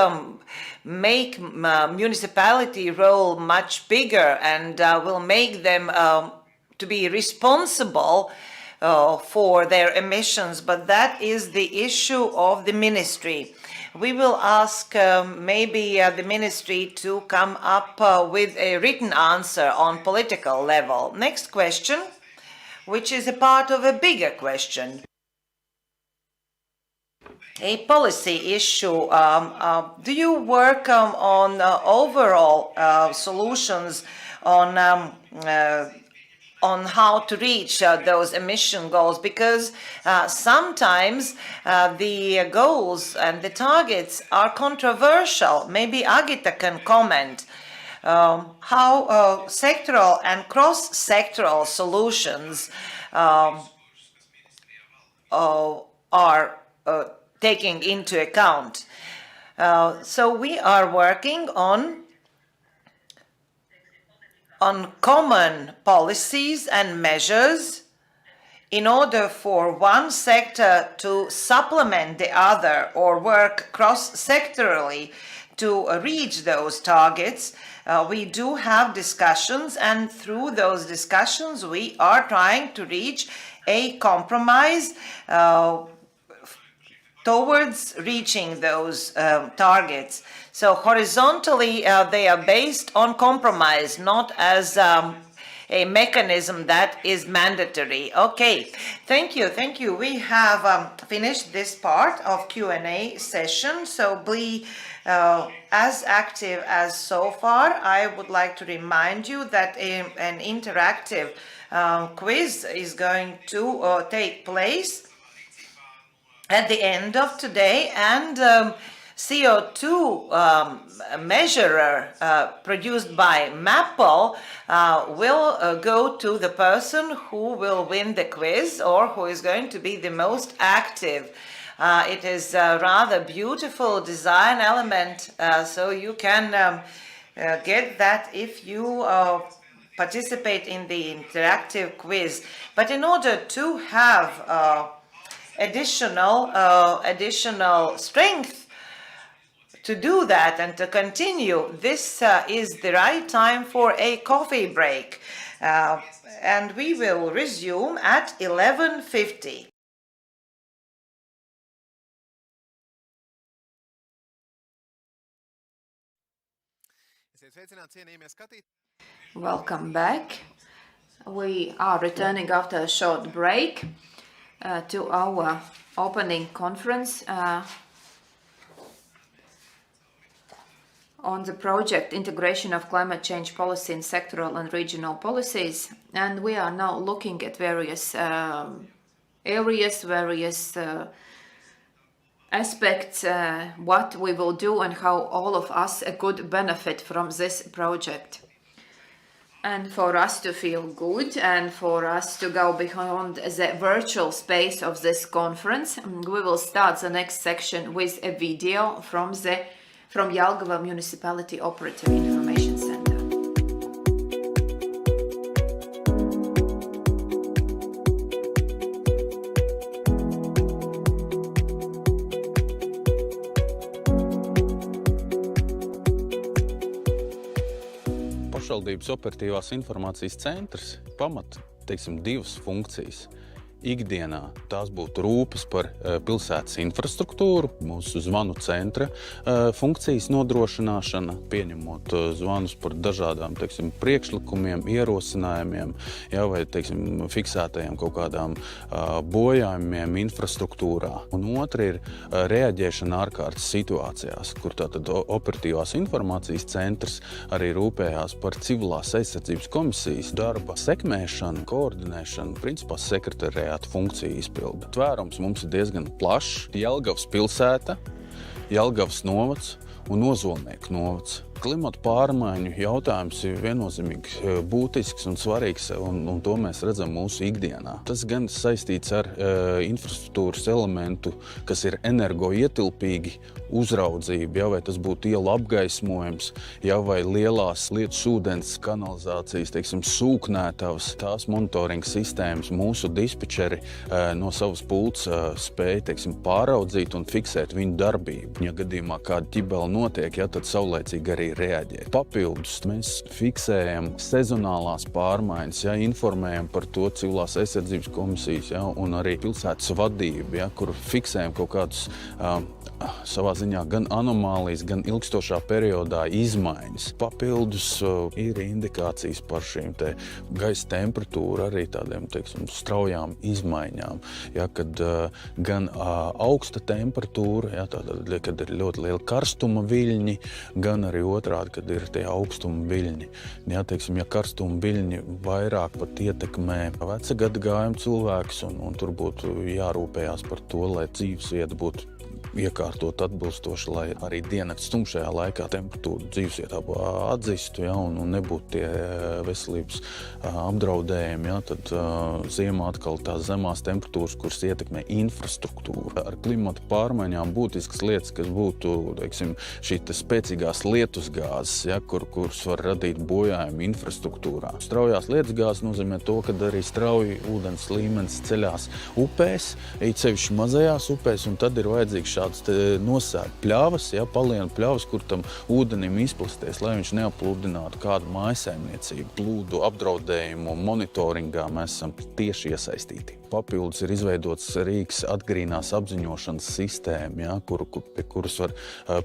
make municipality role much bigger and will make them to be responsible for their emissions. But that is the issue of the ministry. We will ask maybe the ministry to come up with a written answer on political level. Next question, which is a part of a bigger question. A policy issue. Do you work on overall solutions on how to reach those emission goals? Because sometimes the goals and the targets are controversial. Maybe Agita can comment how sectoral and cross-sectoral solutions are taking into account. So we are working on common policies and measures in order for one sector to supplement the other or work cross-sectorally to reach those targets. We do have discussions, and through those discussions we are trying to reach a compromise towards reaching those targets. So horizontally, they are based on compromise, not as a mechanism that is mandatory. Okay, thank you. We have finished this part of Q&A session, so be as active as so far. I would like to remind you that an interactive quiz is going to take place at the end of today, and CO2 measurer produced by Maple will go to the person who will win the quiz or who is going to be the most active. It is a rather beautiful design element, so you can get that if you participate in the interactive quiz. But in order to have additional strength to do that and to continue, this is the right time for a coffee break, and we will resume at 11:50. Welcome back. We are returning after a short break to our opening conference on the project Integration of Climate Change Policy in Sectoral and Regional Policies. And we are now looking at various areas, various aspects, what we will do and how all of us could benefit from this project. And for us to feel good and for us to go beyond the virtual space of this conference, we will start the next section with a video from Jelgava Municipality Operative Information Center. Pašvaldības operatīvās informācijas centrs pamat, divas funkcijas. Ikdienā tās būtu rūpes par pilsētas infrastruktūru, mūsu zvanu centra funkcijas nodrošināšana, pieņemot zvanus par dažādām, priekšlikumiem, ierosinājumiem, vai, fiksētajiem kaut kādām bojājumiem infrastruktūrā. Un otra ir reaģēšana ārkārtas situācijās, kur tātad operatīvās informācijas centrs arī rūpējās par civilās aizsardzības komisijas darba sekmēšanu, koordinēšanu, principā sekretariātu funkciju izpildi. Tvērums mums ir diezgan plašs. Jelgavas pilsēta, Jelgavas novads un Ozolnieku novads. Klimata pārmaiņu jautājums ir viennozīmīgi būtisks un svarīgs, un to mēs redzam mūsu ikdienā. Tas gan saistīts ar infrastruktūras elementu, kas ir energoietilpīgi, uzraudzība, vai tas būtu ielu apgaismojums, vai lielās lietas ūdens kanalizācijas, sūknētavas, tās monitoringa sistēmas mūsu dispečeri no savas pults spēja, pāraudzīt un fiksēt viņu darbību. Ja gadījumā kāda ķibela notiek, tad saulēcīgi arī reaģēt. Papildus mēs fiksējam sezonālās pārmaiņas, informējam par to civilās aizsardzības komisijas, un arī pilsētas vadību, kur fiksējam kaut kādus savā ziņā gan anomālijas, gan ilgstošā periodā izmaiņas. Papildus ir indikācijas par šīm gaisa temperatūru, arī tādiem, straujām izmaiņām, kad gan augsta temperatūra, kad ir ļoti liela karstuma viļņi, gan arī otrādi, kad ir tie augstuma viļņi. Ja karstuma viļņi vairāk pat ietekmē veca gadagājuma cilvēkus, un tur būtu jārūpējās par to, lai dzīvesvieta būtu iekārtot atbilstoši, lai arī diennakts tumšajā laikā temperatūru dzīvesvietā atdzistu, ja, un nebūtu tie veselības apdraudējumi. Ja, tad ziemā atkal tās zemās temperatūras, kuras ietekmē infrastruktūru. Ar klimata pārmaiņām būtiskas lietas, kas būtu, teiksim, šī spēcīgās lietusgāzes, ja, kuras var radīt bojājumu infrastruktūrā. Straujās lietusgāzes nozīmē to, ka arī strauji ūdens līmenis ceļās upēs, it sevišķi mazajās upēs, un tad ir vajadzīgs šāds nosērt pļavas, ja, palienu pļavas, kur tam ūdenim izplasties, lai viņš neapludinātu kādu mājsaimniecību. Plūdu apdraudējumu monitoringā mēs esam tieši iesaistīti. Papildus ir izveidots rīks atgrīnās apziņošanas sistēma, ja, pie kuras var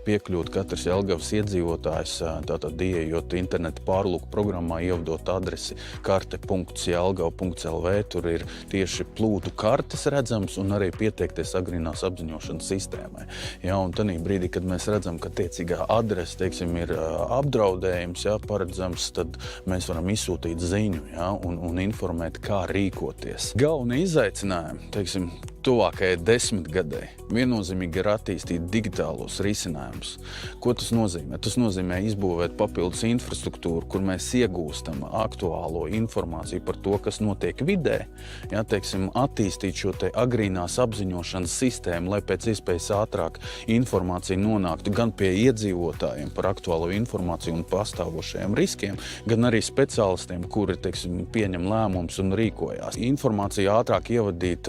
piekļūt katrs Jelgavas iedzīvotājs, tātad ieejot interneta pārlūku programmā, ievadot adresi karte.jelgava.lv, tur ir tieši plūdu kartes redzams un arī pieteikties atgrīnās apziņošanas sistēmai. Ja, un tanī brīdī, kad mēs redzam, ka tiecīgā adrese, teiksim, ir apdraudējums, ja, paredzams, tad mēs varam izsūtīt ziņu, ja, un informēt, kā rīkoties. Galvenie izaicinājumi, teiksim, tuvākajai 10 gadai viennozīmīgi ir attīstīt digitālos risinājumus. Ko tas nozīmē? Tas nozīmē izbūvēt papildus infrastruktūru, kur mēs iegūstam aktuālo informāciju par to, kas notiek vidē. Ja, teiksim, attīstīt šo te agrīnās apziņošanas sistēmu, lai pēc iespējas ātrāk informācija nonāktu gan pie iedzīvotājiem par aktuālo informāciju un pastāvošajiem riskiem, gan arī speciālistiem, kuri, teiksim, pieņem lēmumus un rīkojās. Informāciju ātrāk ievadīt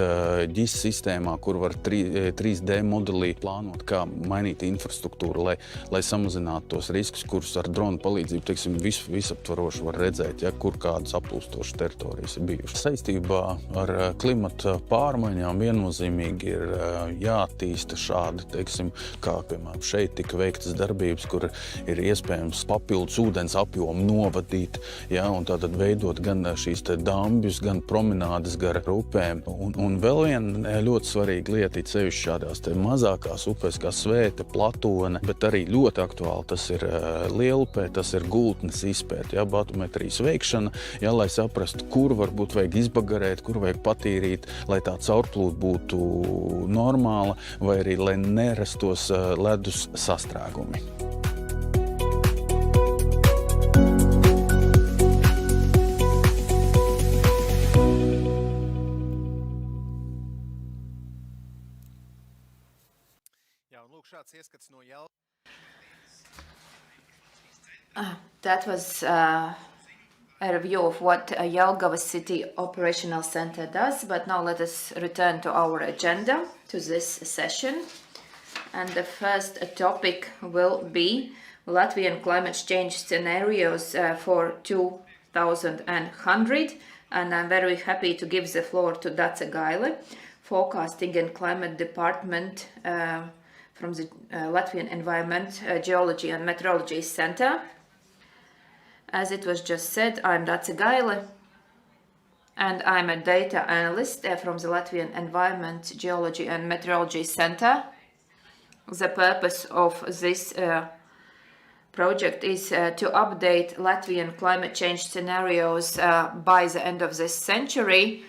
ģis sistēmā, kur var 3D modelī plānot, kā mainīt infrastruktūru, lai samazinātu tos riskus, kurus ar dronu palīdzību, teiksim, visaptvaroši var redzēt, ja, kur kādas aplūstošas teritorijas ir bijušas. Saistībā ar klimata pārmaiņām viennozīmīgi ir jāattīsta šādi, teiksim, kā, piemēram, šeit tika veiktas darbības, kur ir iespējams papildus ūdens apjomu novadīt, ja, un tātad veidot gan šīs te dambjus, gan promenādes gar upēm. Un vēl viena ļoti svarīga lieta, it sevišķi šādās te mazākās upēs, kā Svēta, Platone, bet arī ļoti aktuāli tas ir Lielupē, tas ir gultnes izpēte, ja, batometrijas veikšana, ja, lai saprastu, kur varbūt vajag izbagarēt, kur vajag patīrīt, lai tā caurplūde būtu normāla, vai arī, lai nerastos ledus sastrēgumi. That was a review of what Jelgava City Operational Center does, but now let us return to our agenda, to this session. And the first topic will be Latvian climate change scenarios for 2100. And I'm very happy to give the floor to Dace Gaile, Forecasting and Climate Department from the Latvian Environment, Geology and Meteorology Center. As it was just said, I'm Dace Gaile, and I'm a data analyst from the Latvian Environment, Geology and Meteorology Center. The purpose of this project is to update Latvian climate change scenarios by the end of this century.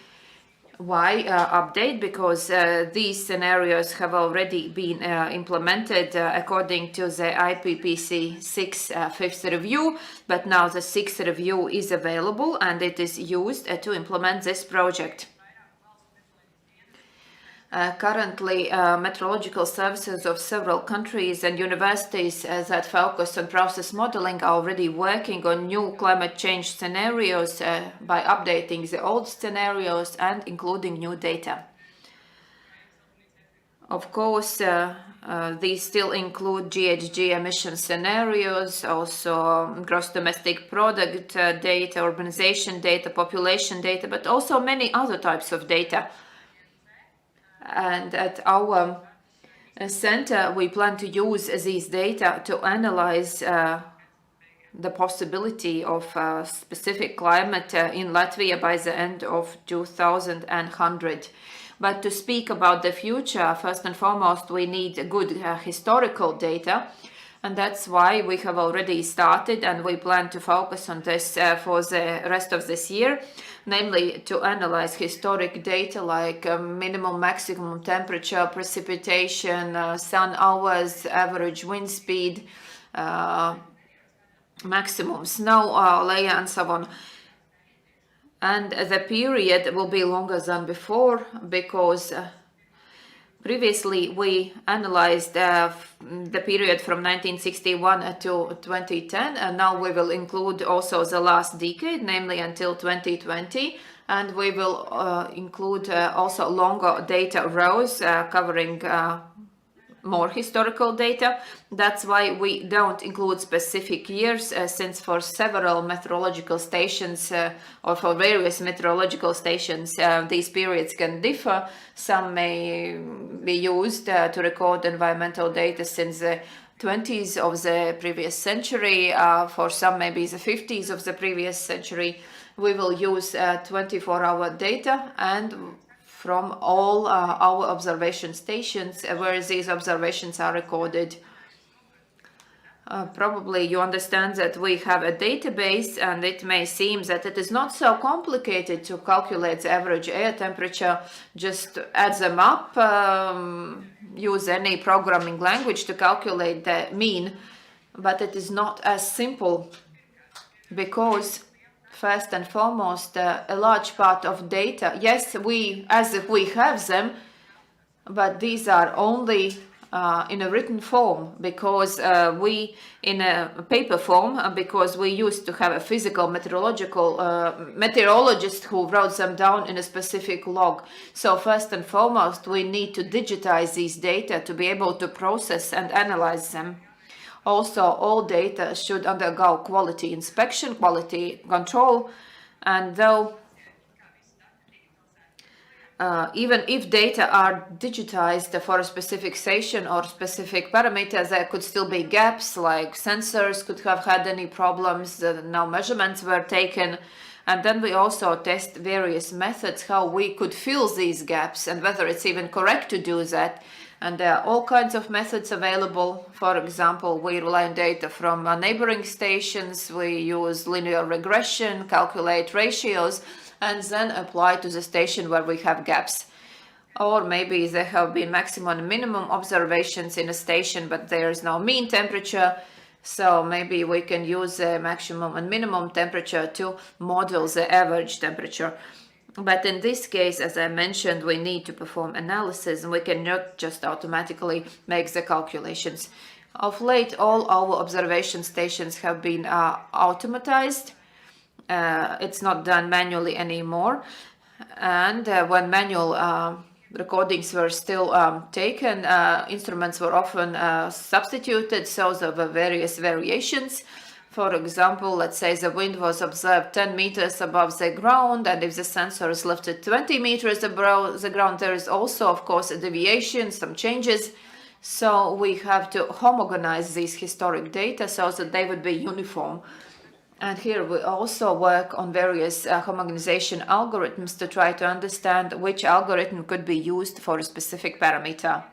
Why update? Because these scenarios have already been implemented according to the IPCC 6th fifth review, but now the 6th review is available and it is used to implement this project. Currently, meteorological services of several countries and universities that focus on process modeling are already working on new climate change scenarios by updating the old scenarios and including new data. Of course, these still include GHG emission scenarios, also gross domestic product data, urbanization data, population data, but also many other types of data. And at our center, we plan to use these data to analyze the possibility of specific climate in Latvia by the end of 2100. But to speak about the future, first and foremost, we need good historical data. And that's why we have already started and we plan to focus on this for the rest of this year. namely to analyze historic data like minimum, maximum temperature, precipitation, sun hours, average wind speed, maximum snow layer, and so on. And the period will be longer than before because previously we analyzed the period from 1961 to 2010, and now we will include also the last decade, namely until 2020, and we will include also longer data rows covering more historical data. That's why we don't include specific years, since for several meteorological stations or for various meteorological stations, these periods can differ. Some may be used to record environmental data since the 20s of the previous century, for some maybe the 50s of the previous century. We will use 24-hour data and from all our observation stations where these observations are recorded. Probably you understand that we have a database, and it may seem that it is not so complicated to calculate the average air temperature. Just add them up, use any programming language to calculate the mean, but it is not as simple because first and foremost, a large part of data, yes, we have them, but these are only in a written form because in a paper form, because we used to have a physical meteorologist who wrote them down in a specific log. So first and foremost, we need to digitize these data to be able to process and analyze them. Also, all data should undergo quality inspection, quality control, and though even if data are digitized for a specific station or specific parameters, there could still be gaps, like sensors could have had any problems, no measurements were taken. And then we also test various methods how we could fill these gaps and whether it's even correct to do that. And there are all kinds of methods available. For example, we rely on data from neighboring stations, we use linear regression, calculate ratios, and then apply to the station where we have gaps. Or maybe there have been maximum and minimum observations in a station, but there is no mean temperature. So maybe we can use the maximum and minimum temperature to model the average temperature. But in this case, as I mentioned, we need to perform analysis, and we cannot just automatically make the calculations. Of late, all our observation stations have been automatized. It's not done manually anymore. And when manual recordings were still taken, instruments were often substituted, so there were various variations. For example, let's say the wind was observed 10 meters above the ground, and if the sensor is lifted 20 meters above the ground, there is also, of course, a deviation, some changes. So we have to homogenize these historic data so that they would be uniform. And here we also work on various homogenization algorithms to try to understand which algorithm could be used for a specific parameter.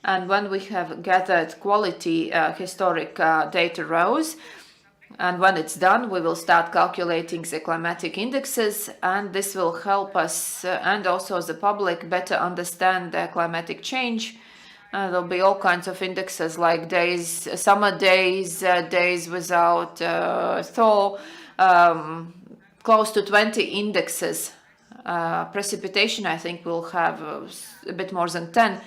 And when we have gathered quality historic data rows, and when it's done, we will start calculating the climatic indexes, and this will help us and also the public better understand the climatic change. There'll be all kinds of indexes like days, summer days, days without thaw, close to 20 indexes. Precipitation, I think, will have a bit more than 10.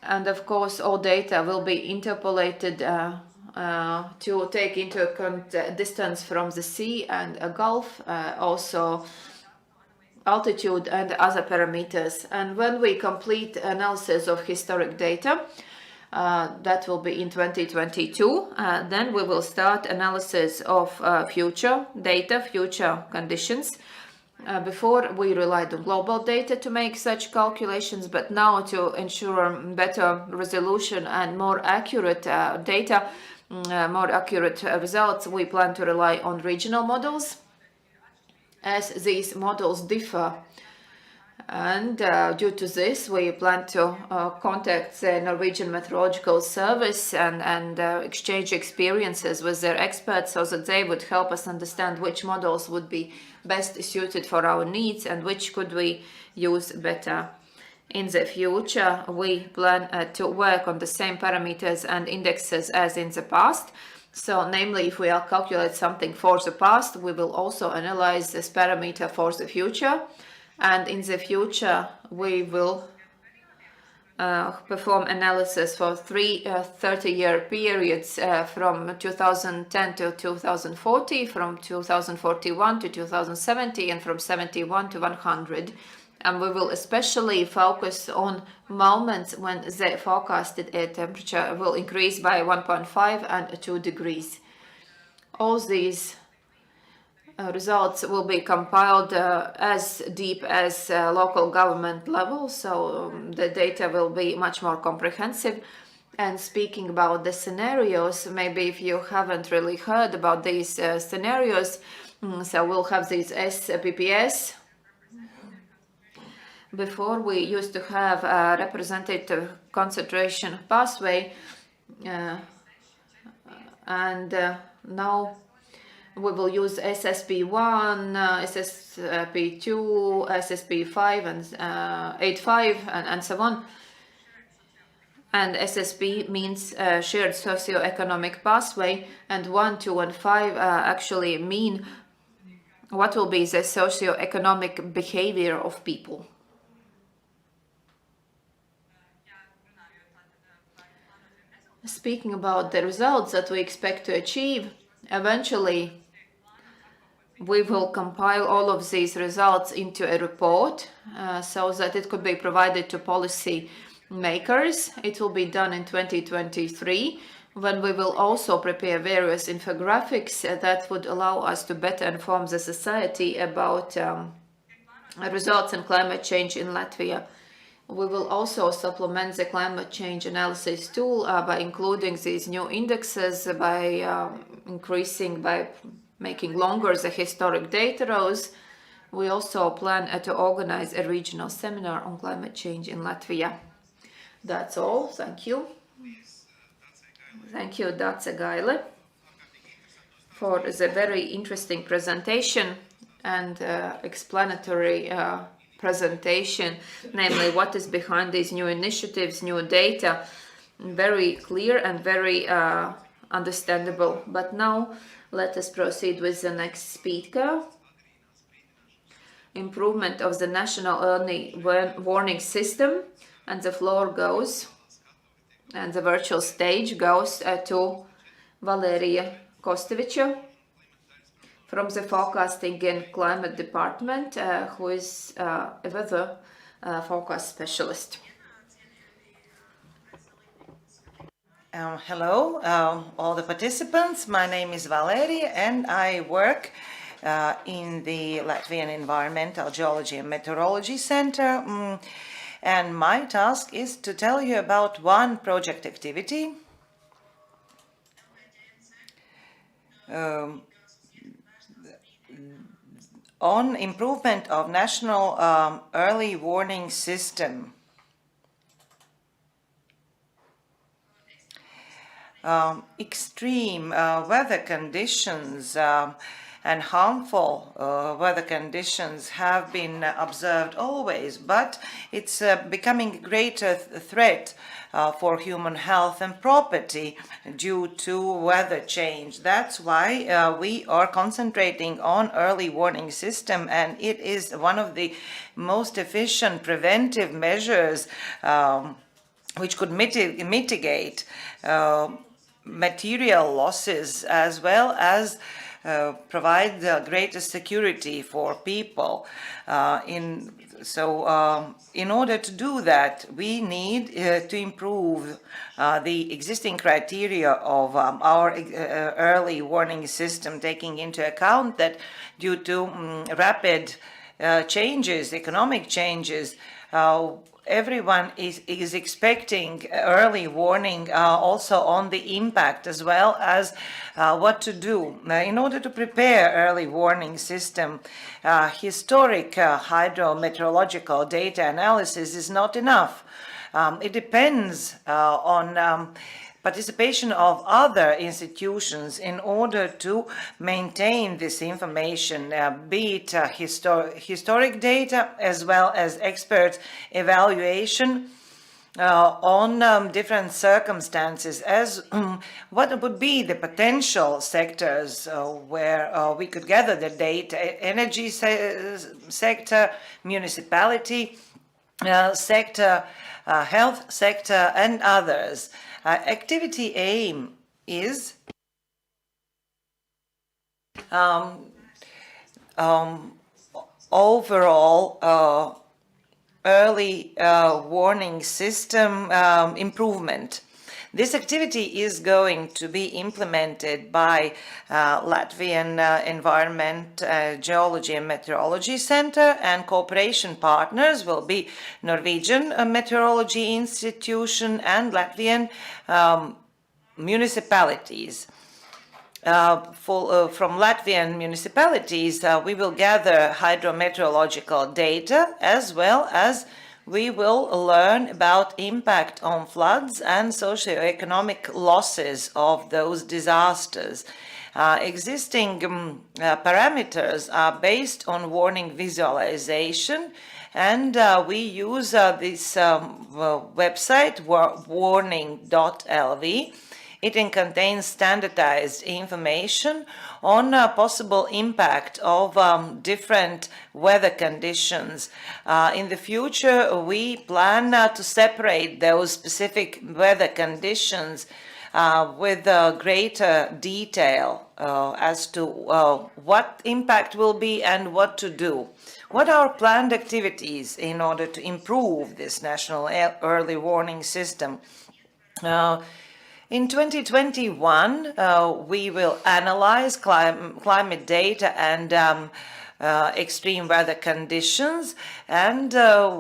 And of course, all data will be interpolated to take into account distance from the sea and a gulf, also altitude and other parameters. And when we complete analysis of historic data, that will be in 2022, then we will start analysis of future data, future conditions. Before we relied on global data to make such calculations, but now to ensure better resolution and more accurate data, more accurate results, we plan to rely on regional models, as these models differ And due to this, we plan to contact the Norwegian Meteorological Service and exchange experiences with their experts so that they would help us understand which models would be best suited for our needs and which could we use better. In the future, we plan to work on the same parameters and indexes as in the past. So, namely, if we calculate something for the past, we will also analyze this parameter for the future. And in the future, we will perform analysis for three 30-year periods from 2010 to 2040, from 2041 to 2070, and from 71 to 100. And we will especially focus on moments when the forecasted air temperature will increase by 1.5 and 2 degrees. All these results will be compiled as deep as local government level, so the data will be much more comprehensive. And speaking about the scenarios, maybe if you haven't really heard about these scenarios, so we'll have these SPPS. Before, we used to have a representative concentration pathway, and now we will use SSP1, SSP2, SSP5, and 85, and so on. And SSP means shared socioeconomic pathway, and 1, 2, and 5 actually mean what will be the socioeconomic behavior of people. Speaking about the results that we expect to achieve, eventually we will compile all of these results into a report so that it could be provided to policy makers. It will be done in 2023, when we will also prepare various infographics that would allow us to better inform the society about results in climate change in Latvia. We will also supplement the climate change analysis tool by including these new indexes, by making longer the historic data rows. We also plan to organize a regional seminar on climate change in Latvia. That's all. Thank you. Thank you, Dace Gaile, for the very interesting presentation and explanatory presentation, namely what is behind these new initiatives, new data. Very clear and very understandable. But now let us proceed with the next speaker. Improvement of the national early warning system. And the floor goes, and the virtual stage goes to Valērija Kosteviča from the Forecasting and Climate Department, who is a weather forecast specialist. Hello, all the participants. My name is Valērija, and I work in the Latvian Environmental Geology and Meteorology Center. And my task is to tell you about one project activity on improvement of national early warning system. Extreme weather conditions and harmful weather conditions have been observed always, but it's becoming a greater threat for human health and property due to weather change. That's why we are concentrating on early warning system, and it is one of the most efficient preventive measures which could mitigate material losses as well as provide the greatest security for people. In order to do that, we need to improve the existing criteria of our early warning system, taking into account that due to rapid changes, economic changes, everyone is expecting early warning also on the impact as well as what to do. In order to prepare early warning system, historic hydrometeorological data analysis is not enough. It depends on participation of other institutions in order to maintain this information, be it historic data as well as expert evaluation on different circumstances as what would be the potential sectors where we could gather the data: energy sector, municipality sector, health sector, and others. Activity aim is overall early warning system improvement. This activity is going to be implemented by Latvian Environment, Geology and Meteorology Center, and cooperation partners will be Norwegian Meteorology Institution and Latvian municipalities. From Latvian municipalities, we will gather hydrometeorological data as well as we will learn about impact on floods and socioeconomic losses of those disasters. Existing parameters are based on warning visualization, and we use this website, warning.lv. It contains standardized information on possible impact of different weather conditions. In the future, we plan to separate those specific weather conditions with greater detail as to what impact will be and what to do. What are planned activities in order to improve this national early warning system? In 2021, we will analyze climate data and extreme weather conditions, and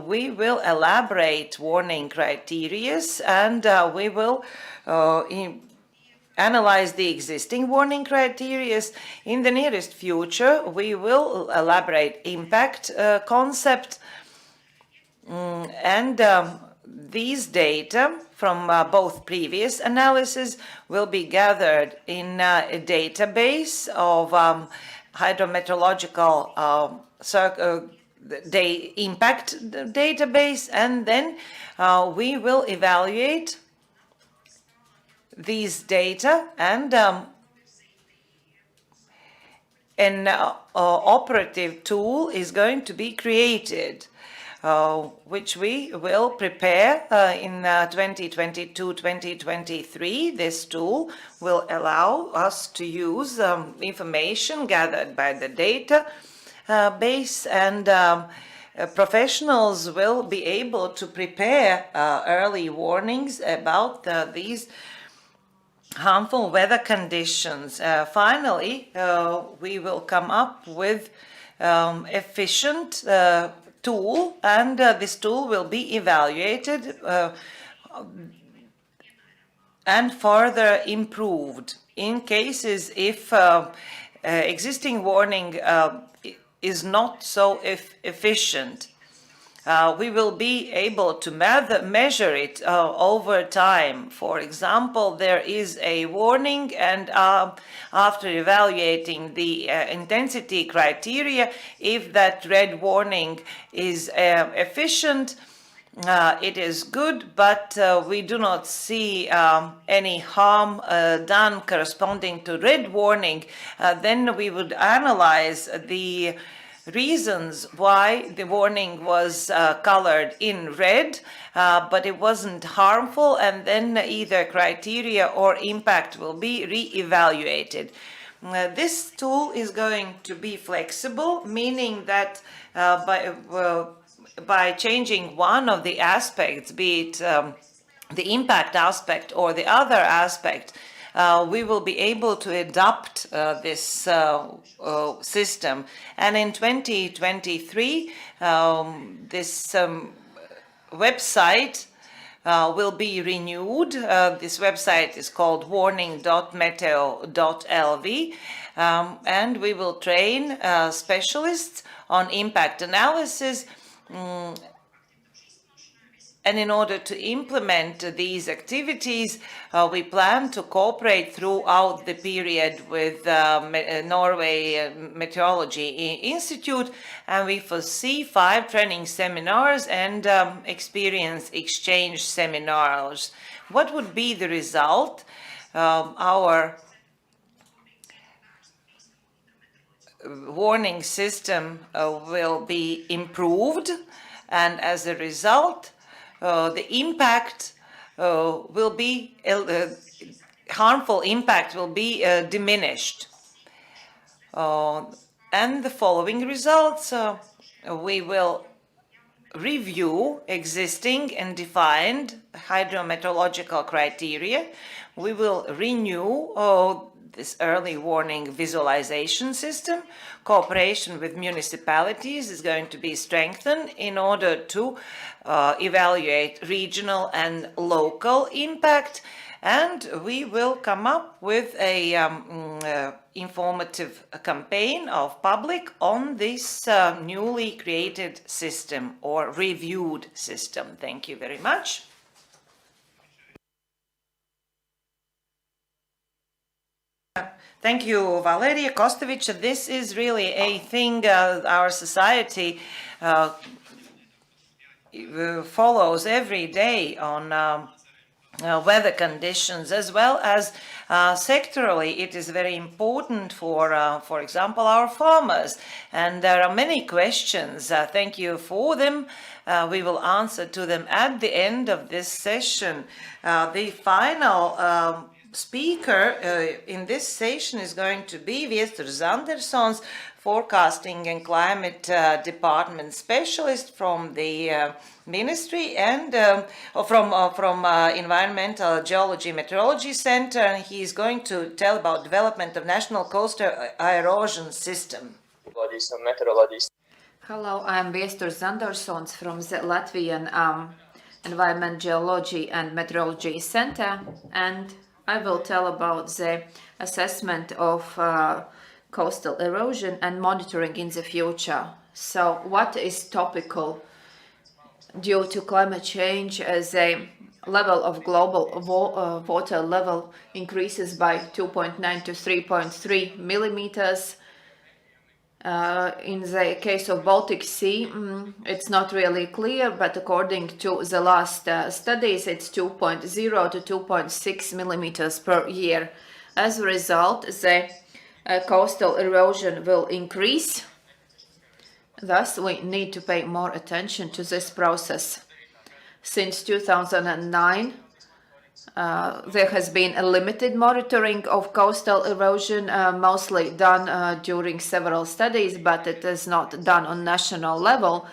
we will elaborate warning criteria, and we will analyze the existing warning criteria. In the nearest future, we will elaborate impact concept, and these data from both previous analysis will be gathered in a database of hydrometeorological impact database, and then we will evaluate these data, and an operative tool is going to be created, which we will prepare in 2022-2023. This tool will allow us to use information gathered by the data base, and professionals will be able to prepare early warnings about these harmful weather conditions. Finally, we will come up with efficient tool, and this tool will be evaluated and further improved in cases if existing warning is not so efficient. We will be able to measure it over time. For example, there is a warning, and after evaluating the intensity criteria, if that red warning is efficient, it is good, but we do not see any harm done corresponding to red warning, then we would analyze the reasons why the warning was colored in red, but it wasn't harmful, and then either criteria or impact will be re-evaluated. This tool is going to be flexible, meaning that by changing one of the aspects, be it the impact aspect or the other aspect, we will be able to adopt this system. And in 2023, this website will be renewed. This website is called warning.meteo.lv, and we will train specialists on impact analysis. And in order to implement these activities, we plan to cooperate throughout the period with Norway Meteorology Institute, and we foresee 5 training seminars and experience exchange seminars. What would be the result? Our warning system will be improved, and as a result, the impact will be, harmful impact will be diminished. And the following results, we will review existing and defined hydrometeorological criteria. We will renew this early warning visualization system. Cooperation with municipalities is going to be strengthened in order to evaluate regional and local impact, and we will come up with a informative campaign of public on this newly created system or reviewed system. Thank you very much. Thank you, Valeria Kostovic. This is really a thing our society follows every day on weather conditions, as well as sectorally. It is very important for example, our farmers. And there are many questions. Thank you for them. We will answer to them at the end of this session. The final speaker in this session is going to be Viesturs Andersons, Forecasting and Climate Department Specialist from the Ministry and from Environmental Geology Meteorology Center, and he is going to tell about development of National Coastal Erosion System. Hello, I'm Viesturs Andersons from the Latvian Environment Geology and Meteorology Center, and I will tell about the assessment of coastal erosion and monitoring in the future. So what is topical? Due to climate change, the level of global water level increases by 2.9 to 3.3 millimeters. In the case of Baltic Sea, it's not really clear, but according to the last studies, it's 2.0 to 2.6 millimeters per year. As a result, the coastal erosion will increase. Thus, we need to pay more attention to this process. Since 2009, there has been a limited monitoring of coastal erosion, mostly done during several studies, but it is not done on national level.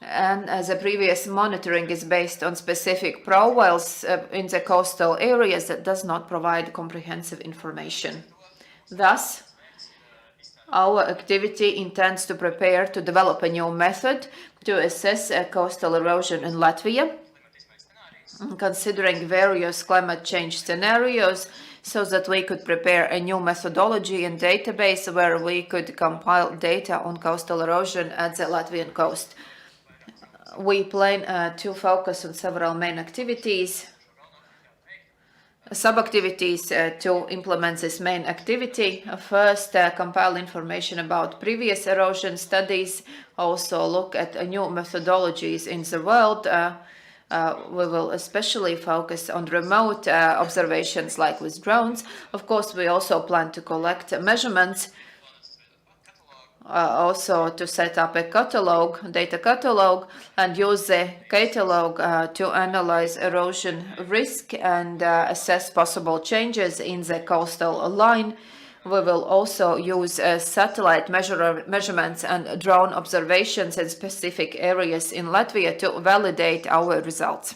And as the previous monitoring is based on specific profiles in the coastal areas, that does not provide comprehensive information. Thus, our activity intends to prepare to develop a new method to assess coastal erosion in Latvia, considering various climate change scenarios, so that we could prepare a new methodology and database where we could compile data on coastal erosion at the Latvian coast. We plan to focus on several main activities, sub-activities to implement this main activity. First, compile information about previous erosion studies, also look at new methodologies in the world. We will especially focus on remote observations like with drones. Of course, we also plan to collect measurements, also to set up a data catalog, and use the catalog to analyze erosion risk and assess possible changes in the coastal line. We will also use satellite measurements and drone observations in specific areas in Latvia to validate our results.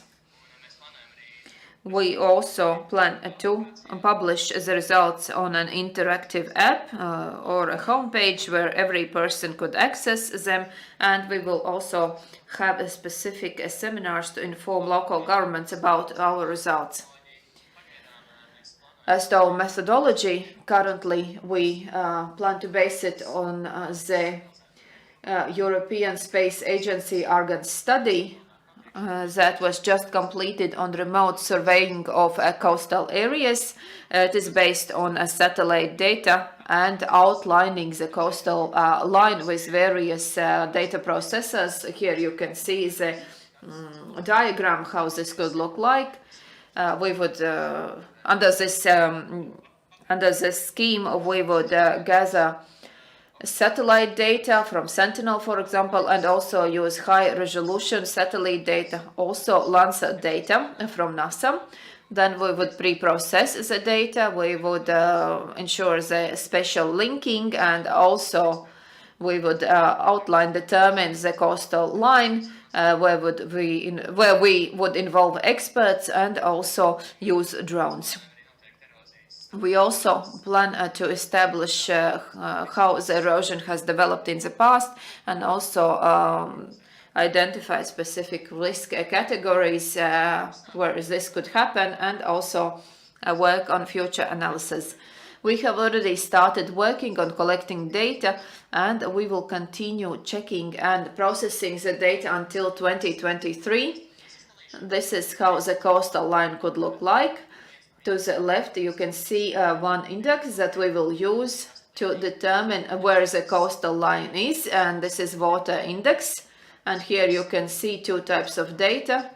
We also plan to publish the results on an interactive app or a homepage where every person could access them, and we will also have specific seminars to inform local governments about our results. As to our methodology, currently we plan to base it on the European Space Agency Argon study that was just completed on remote surveying of coastal areas. It is based on satellite data and outlining the coastal line with various data processors. Here you can see the diagram how this could look like. We would under this scheme we would gather satellite data from Sentinel, for example, and also use high-resolution satellite data, also Landsat data from NASA. Then we would pre-process the data, we would ensure the spatial linking, and also we would determine the coastal line, where we would involve experts and also use drones. We also plan to establish how the erosion has developed in the past, and also identify specific risk categories where this could happen, and also work on future analysis. We have already started working on collecting data, and we will continue checking and processing the data until 2023. This is how the coastal line could look like. To the left, you can see one index that we will use to determine where the coastal line is, and this is water index. And here you can see two types of data.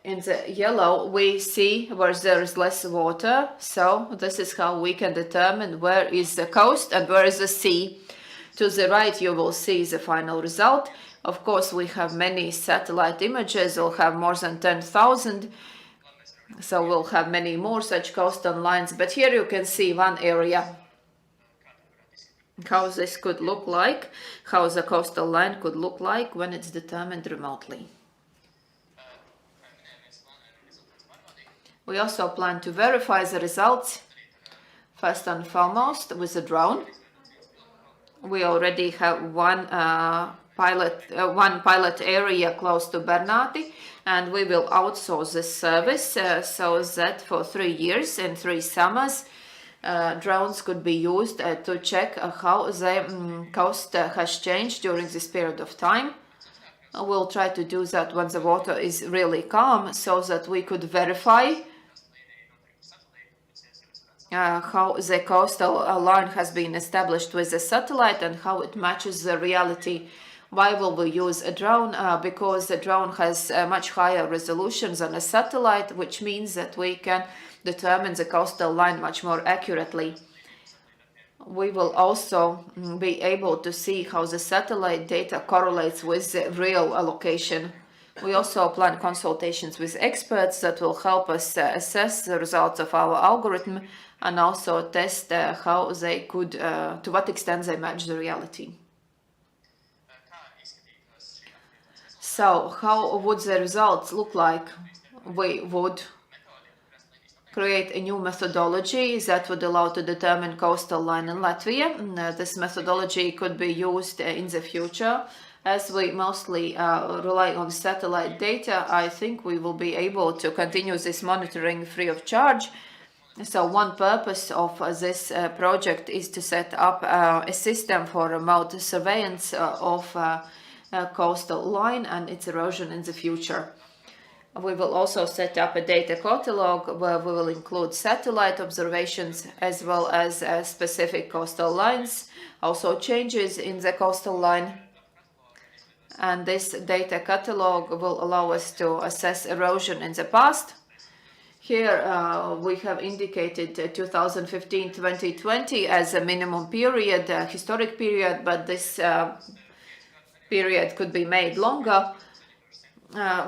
In the yellow, we see where there is less water, so this is how we can determine where is the coast and where is the sea. To the right, you will see the final result. Of course, we have many satellite images, we'll have more than 10,000. So we'll have many more such coastal lines, but here you can see one area, how this could look like, how the coastal line could look like when it's determined remotely. We also plan to verify the results, first and foremost, with a drone. We already have one pilot area close to Bernati, and we will outsource this service so that for 3 years and 3 summers, drones could be used to check how the coast has changed during this period of time. We'll try to do that when the water is really calm, so that we could verify how the coastal line has been established with the satellite and how it matches the reality. Why will we use a drone? Because the drone has much higher resolution than a satellite, which means that we can determine the coastal line much more accurately. We will also be able to see how the satellite data correlates with the real location. We also plan consultations with experts that will help us assess the results of our algorithm, and also test how they could, to what extent they match the reality. So how would the results look like? We would create a new methodology that would allow to determine coastal line in Latvia. This methodology could be used in the future. As we mostly rely on satellite data, I think we will be able to continue this monitoring free of charge. So one purpose of this project is to set up a system for remote surveillance of coastal line and its erosion in the future. We will also set up a data catalog where we will include satellite observations as well as specific coastal lines, also changes in the coastal line. And this data catalog will allow us to assess erosion in the past. Here we have indicated 2015-2020 as a minimum period, historic period, but this period could be made longer.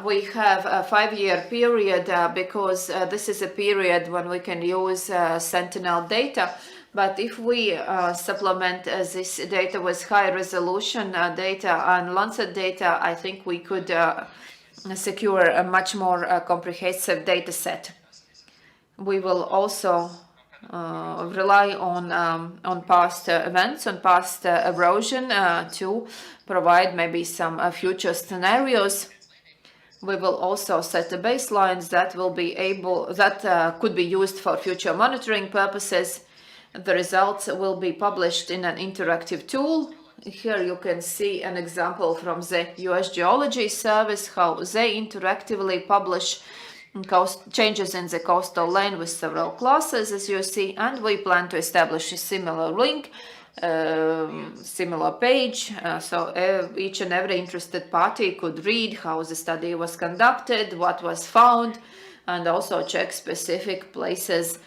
We have a 5-year period because this is a period when we can use Sentinel data. But if we supplement this data with high resolution data and Landsat data, I think we could secure a much more comprehensive data set. We will also rely on past events, on past erosion to provide maybe some future scenarios. We will also set the baselines that will be could be used for future monitoring purposes. The results will be published in an interactive tool. Here you can see an example from the US Geology Service, how they interactively publish changes in the coastal line with several classes, as you see, and we plan to establish a similar link, similar page, so each and every interested party could read how the study was conducted, what was found, and also check specific places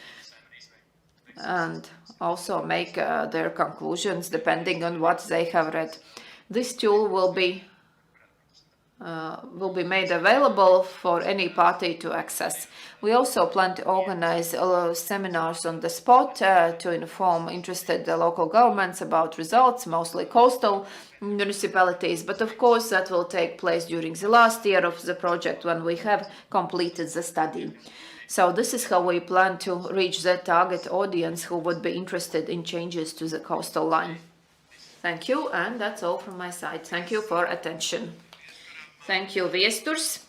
and also make their conclusions depending on what they have read. This tool will be made available for any party to access. We also plan to organize seminars on the spot to inform interested local governments about results, mostly coastal municipalities, but of course that will take place during the last year of the project when we have completed the study. So this is how we plan to reach the target audience who would be interested in changes to the coastal line. Thank you, and that's all from my side. Thank you for attention. Thank you, Viesturs.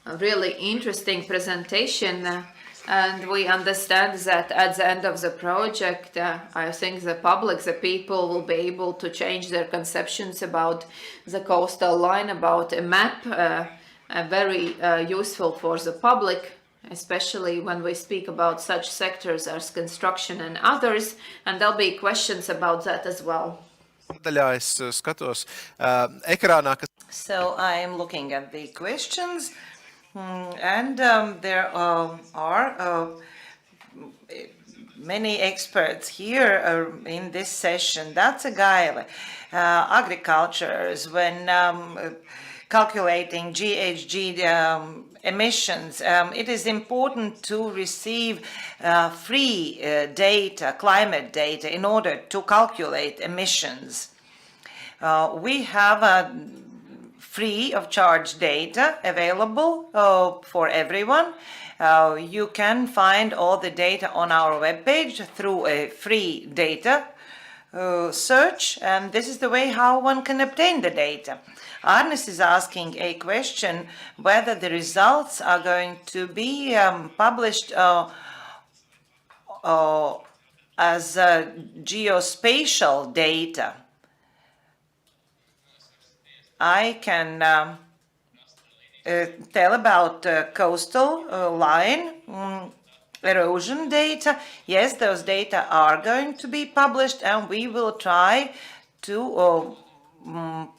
A really interesting presentation, and we understand that at the end of the project, I think the public, the people will be able to change their conceptions about the coastal line, about a map, very useful for the public, especially when we speak about such sectors as construction and others, and there'll be questions about that as well. So I am looking at the questions, and there are many experts here in this session. That's a guy, agricultures, when calculating GHG emissions, it is important to receive free data, climate data, in order to calculate emissions. We have free of charge data available for everyone. You can find all the data on our webpage through a free data search, and this is the way how one can obtain the data. Arnis is asking a question whether the results are going to be published as geospatial data. I can tell about coastal line erosion data. Yes, those data are going to be published, and we will try to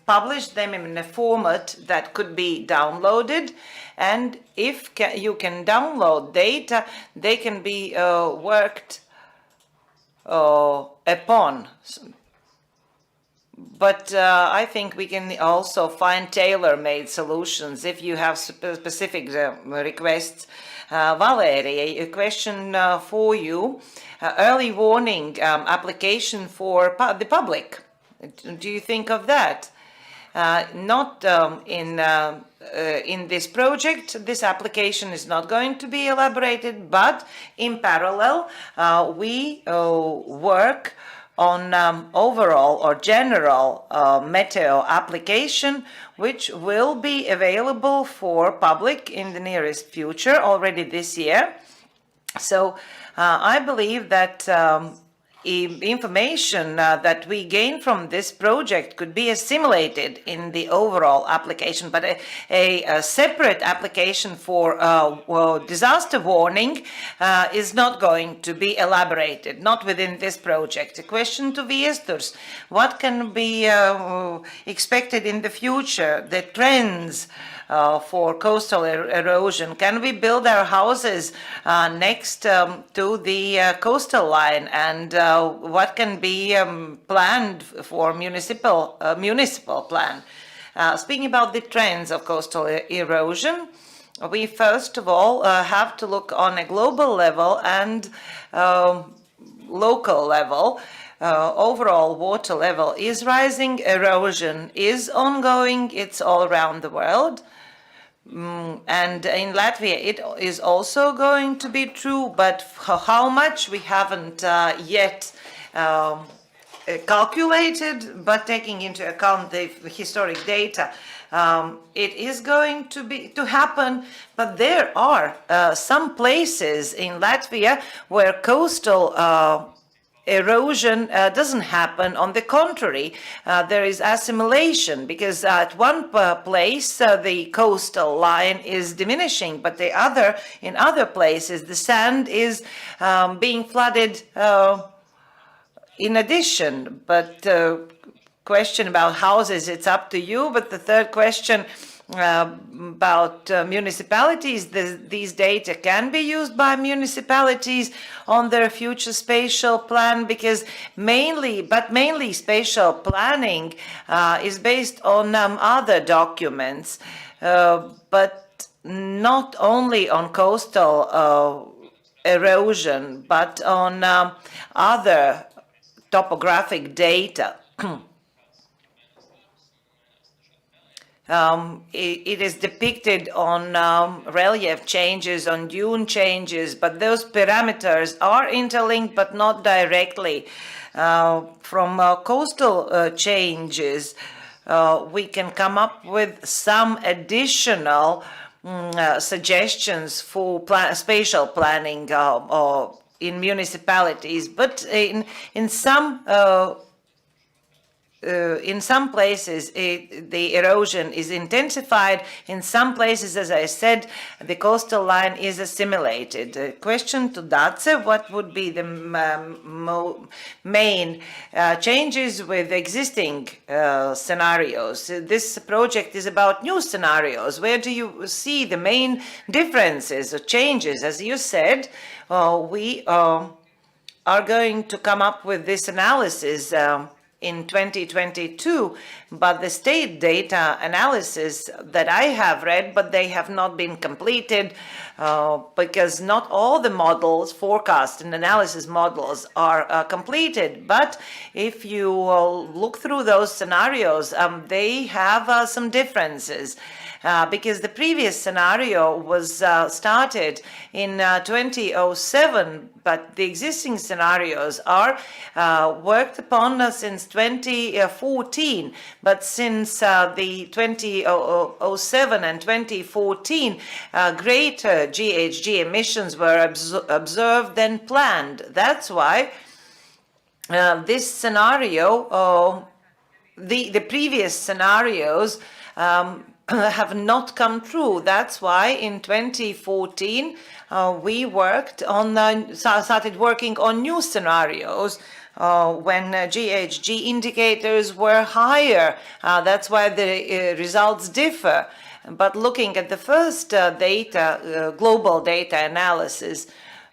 publish them in a format that could be downloaded, and if you can download data, they can be worked upon. But I think we can also find tailor-made solutions if you have specific requests. Valeria, a question for you. Early warning application for the public. Do you think of that? Not in this project, this application is not going to be elaborated, but in parallel, we work on overall or general meteo application, which will be available for public in the nearest future, already this year. So I believe that information that we gain from this project could be assimilated in the overall application, but a separate application for disaster warning is not going to be elaborated, not within this project. A question to Viesturs: what can be expected in the future, the trends for coastal erosion? Can we build our houses next to the coastal line, and what can be planned for municipal plan? Speaking about the trends of coastal erosion, we first of all have to look on a global level and local level. overall water level is rising, erosion is ongoing, it's all around the world. And in Latvia, it is also going to be true, but how much we haven't yet calculated, but taking into account the historic data, it is going to happen. But there are some places in Latvia where coastal erosion doesn't happen. On the contrary, there is assimilation, because at one place the coastal line is diminishing, but in other places the sand is being flooded in addition. But question about houses, it's up to you. But the third question about municipalities, these data can be used by municipalities on their future spatial plan, because mainly spatial planning is based on other documents, but not only on coastal erosion, but on other topographic data. It is depicted on relief changes, on dune changes, but those parameters are interlinked, but not directly. From coastal changes, we can come up with some additional suggestions for spatial planning in municipalities, but in some places the erosion is intensified. In some places, as I said, the coastal line is assimilated. Question to Dace: what would be the main changes with existing scenarios? This project is about new scenarios. Where do you see the main differences or changes? As you said, we are going to come up with this analysis in 2022, but the state data analysis that I have read, but they have not been completed because not all the models, forecast and analysis models, are completed. But if you look through those scenarios, they have some differences. Because the previous scenario was started in 2007, but the existing scenarios are worked upon since 2014. But since the 2007 and 2014, greater GHG emissions were observed than planned. That's why this scenario, the previous scenarios, have not come true. That's why in 2014 we started working on new scenarios when GHG indicators were higher. That's why the results differ. But looking at the first global data analysis,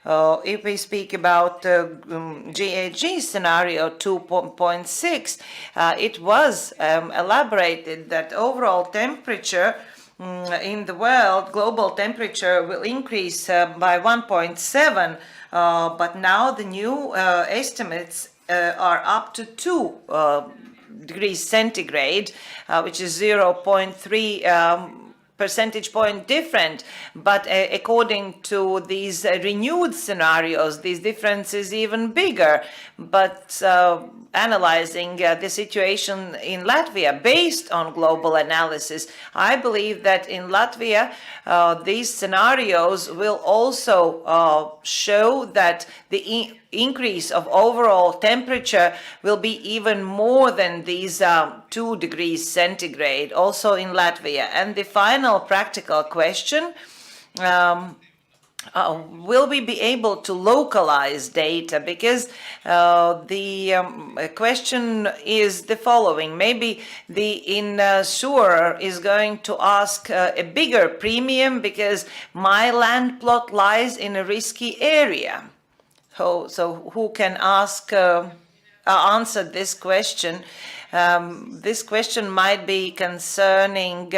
if we speak about GHG scenario 2.6, it was elaborated that overall temperature in the world, global temperature, will increase by 1.7, but now the new estimates are up to 2 degrees centigrade, which is 0.3 percentage point different. But according to these renewed scenarios, this difference is even bigger. But analyzing the situation in Latvia based on global analysis, I believe that in Latvia these scenarios will also show that the increase of overall temperature will be even more than these 2 degrees centigrade also in Latvia. And the final practical question, will we be able to localize data? Because the question is the following: maybe the insurer is going to ask a bigger premium because my land plot lies in a risky area. So who can answer this question? This question might be concerning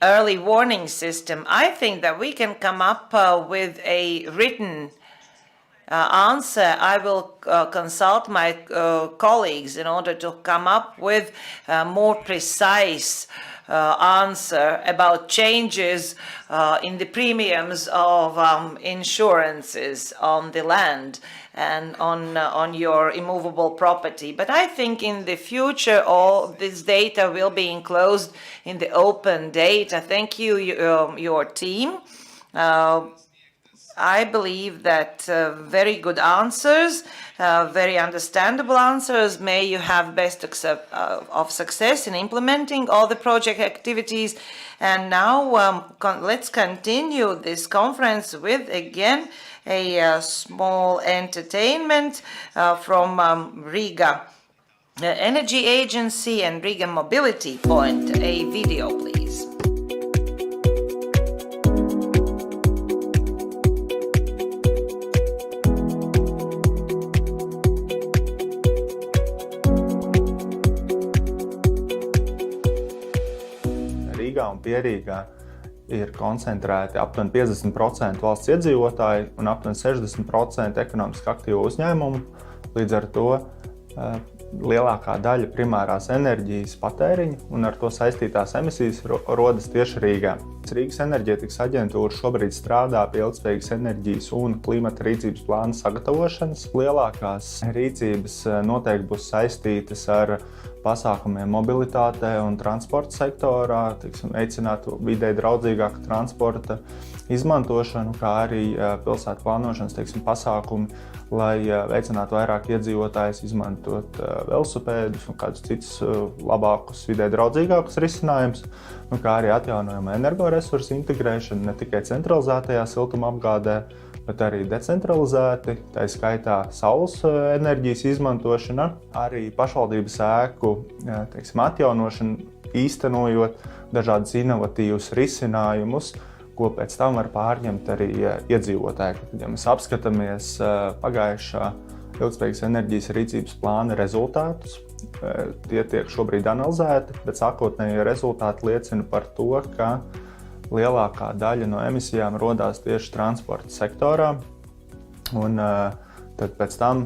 early warning system. I think that we can come up with a written answer, I will consult my colleagues in order to come up with a more precise answer about changes in the premiums of insurances on the land and on your immovable property. But I think in the future all this data will be enclosed in the open data. Thank you, your team. I believe that very good answers, very understandable answers. May you have best of success in implementing all the project activities. And now let's continue this conference with again a small entertainment from Riga Energy Agency and Riga Mobility Point. A video, please. Rīgā un Pierīgā ir koncentrēti aptuveni 50% valsts iedzīvotāji un aptuveni 60% ekonomiski aktīvu uzņēmumu. Līdz ar to lielākā daļa primārās enerģijas patēriņa un ar to saistītās emisijas rodas tieši Rīgā. Rīgas enerģētikas aģentūra šobrīd strādā pie ilgspējīgas enerģijas un klimata rīcības plāna sagatavošanas. Lielākās rīcības noteikti būs saistītas ar pasākumiem mobilitātē un transporta sektorā, veicināt videi draudzīgāku transporta izmantošanu, kā arī pilsētu plānošanas pasākumi, lai veicinātu vairāk iedzīvotājus izmantot velosipēdus un kādus citus labākus, videi draudzīgākus risinājumus, kā arī atjaunojama energoresursu integrēšana ne tikai centralizētajā siltuma apgādē, bet arī decentralizēti, tā skaitā saules enerģijas izmantošana, arī pašvaldības ēku atjaunošana, īstenojot dažādus inovatīvus risinājumus, ko pēc tam var pārņemt arī iedzīvotāji. Ja mēs apskatāmies pagājušā ilgspējīgas enerģijas rīcības plāna rezultātus, tie tiek šobrīd analizēti, bet sākotnējie rezultāti liecina par to, ka lielākā daļa no emisijām rodās tieši transporta sektorā, un tad pēc tam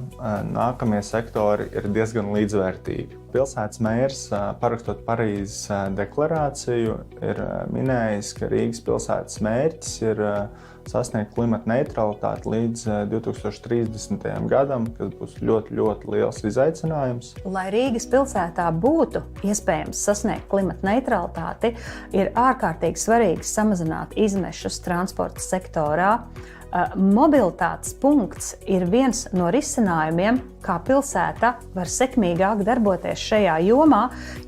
nākamie sektori ir diezgan līdzvērtīgi. Pilsētas mērs, parakstot Parīzes deklarāciju, ir minējis, ka Rīgas pilsētas mērķis ir sasniegt klimata neutralitāti līdz 2030. gadam, kas būs ļoti, ļoti liels izaicinājums. Lai Rīgas pilsētā būtu iespējams sasniegt klimata neutralitāti, ir ārkārtīgi svarīgi samazināt izmešus transporta sektorā. Mobilitātes punkts ir viens no risinājumiem, kā pilsēta var sekmīgāk darboties šajā jomā,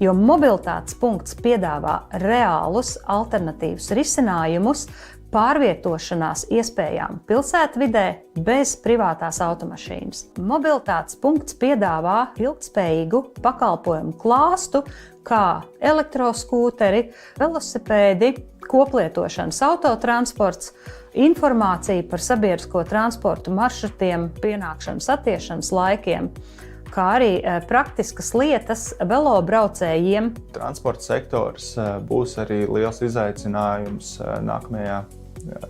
jo mobilitātes punkts piedāvā reālus alternatīvus risinājumus pārvietošanās iespējām pilsētvidē bez privātās automašīnas. Mobilitātes punkts piedāvā ilgtspējīgu pakalpojumu klāstu, kā elektroskūteri, velosipēdi, koplietošanas autotransports, informācija par sabiedrisko transportu maršrutiem, pienākšanas attiešanas laikiem, kā arī praktiskas lietas velobraucējiem. Transporta sektors būs arī liels izaicinājums nākamajā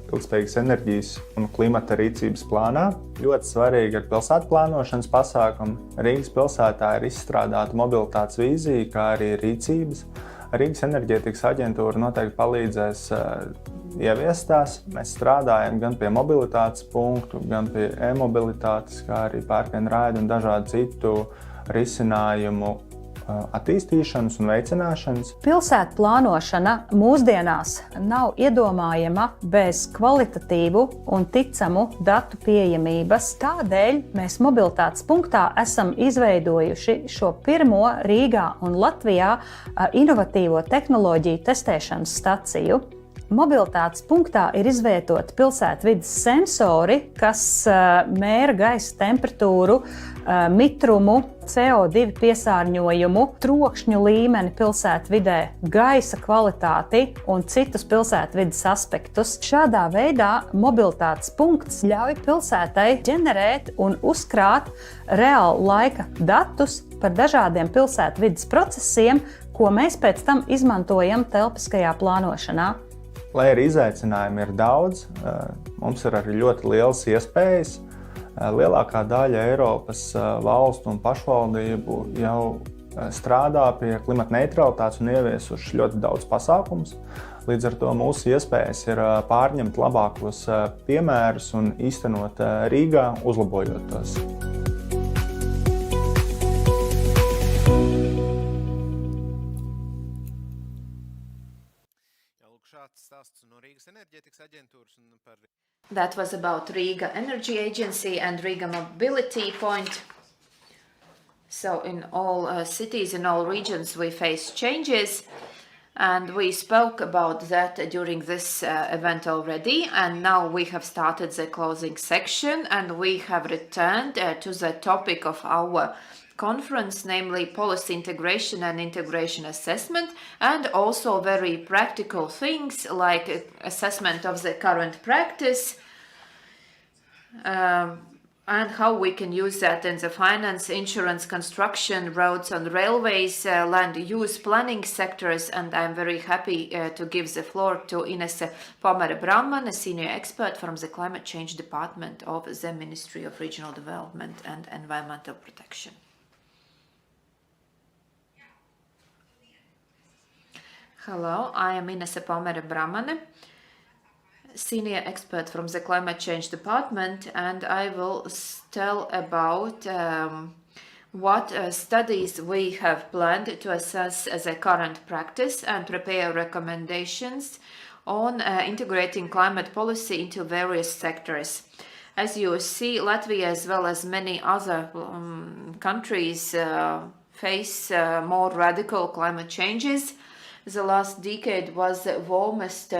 ilgspējīgas enerģijas un klimata rīcības plānā. Ļoti svarīgi ir pilsētu plānošanas pasākumi. Rīgas pilsētā ir izstrādāta mobilitātes vīzija, kā arī rīcības. Rīgas enerģētikas aģentūra noteikti palīdzēs ieviest tās. Mēs strādājam gan pie mobilitātes punktu, gan pie e-mobilitātes, kā arī pārtienu raidi un dažādu citu risinājumu attīstīšanas un veicināšanas. Pilsētu plānošana mūsdienās nav iedomājama bez kvalitatīvu un ticamu datu pieejamības. Tādēļ mēs mobilitātes punktā esam izveidojuši šo pirmo Rīgā un Latvijā inovatīvo tehnoloģiju testēšanas staciju. Mobilitātes punktā ir izvietoti pilsētvides sensori, kas mēra gaisa temperatūru, mitrumu, CO2 piesārņojumu, trokšņu līmeni pilsētvidē, gaisa kvalitāti un citus pilsētvides aspektus. Šādā veidā mobilitātes punkts ļauj pilsētai ģenerēt un uzkrāt reāla laika datus par dažādiem pilsētvides procesiem, ko mēs pēc tam izmantojam telpiskajā plānošanā. Lai arī izaicinājumi ir daudz, mums ir arī ļoti lielas iespējas. Lielākā daļa Eiropas valstu un pašvaldību jau strādā pie klimata neutralitātes un ieviesuši ļoti daudz pasākumus. Līdz ar to mūsu iespējas ir pārņemt labākos piemērus un īstenot Rīgā, uzlabojot tos. That was about Riga Energy Agency and Riga Mobility Point. So in all cities, in all regions, we face changes. And we spoke about that during this event already. And now we have started the closing section and we have returned to the topic of our conference, namely policy integration and integration assessment, and also very practical things like assessment of the current practice and how we can use that in the finance, insurance, construction, roads and railways, land use planning sectors. And I'm very happy to give the floor to Ines Pomere-Brauman, a senior expert from the Climate Change Department of the Ministry of Regional Development and Environmental Protection. Hello, I am Ines Pomere-Brauman, senior expert from the Climate Change Department, and I will tell about what studies we have planned to assess the current practice and prepare recommendations on integrating climate policy into various sectors. As you see, Latvia as well as many other countries face more radical climate changes. The last decade was the warmest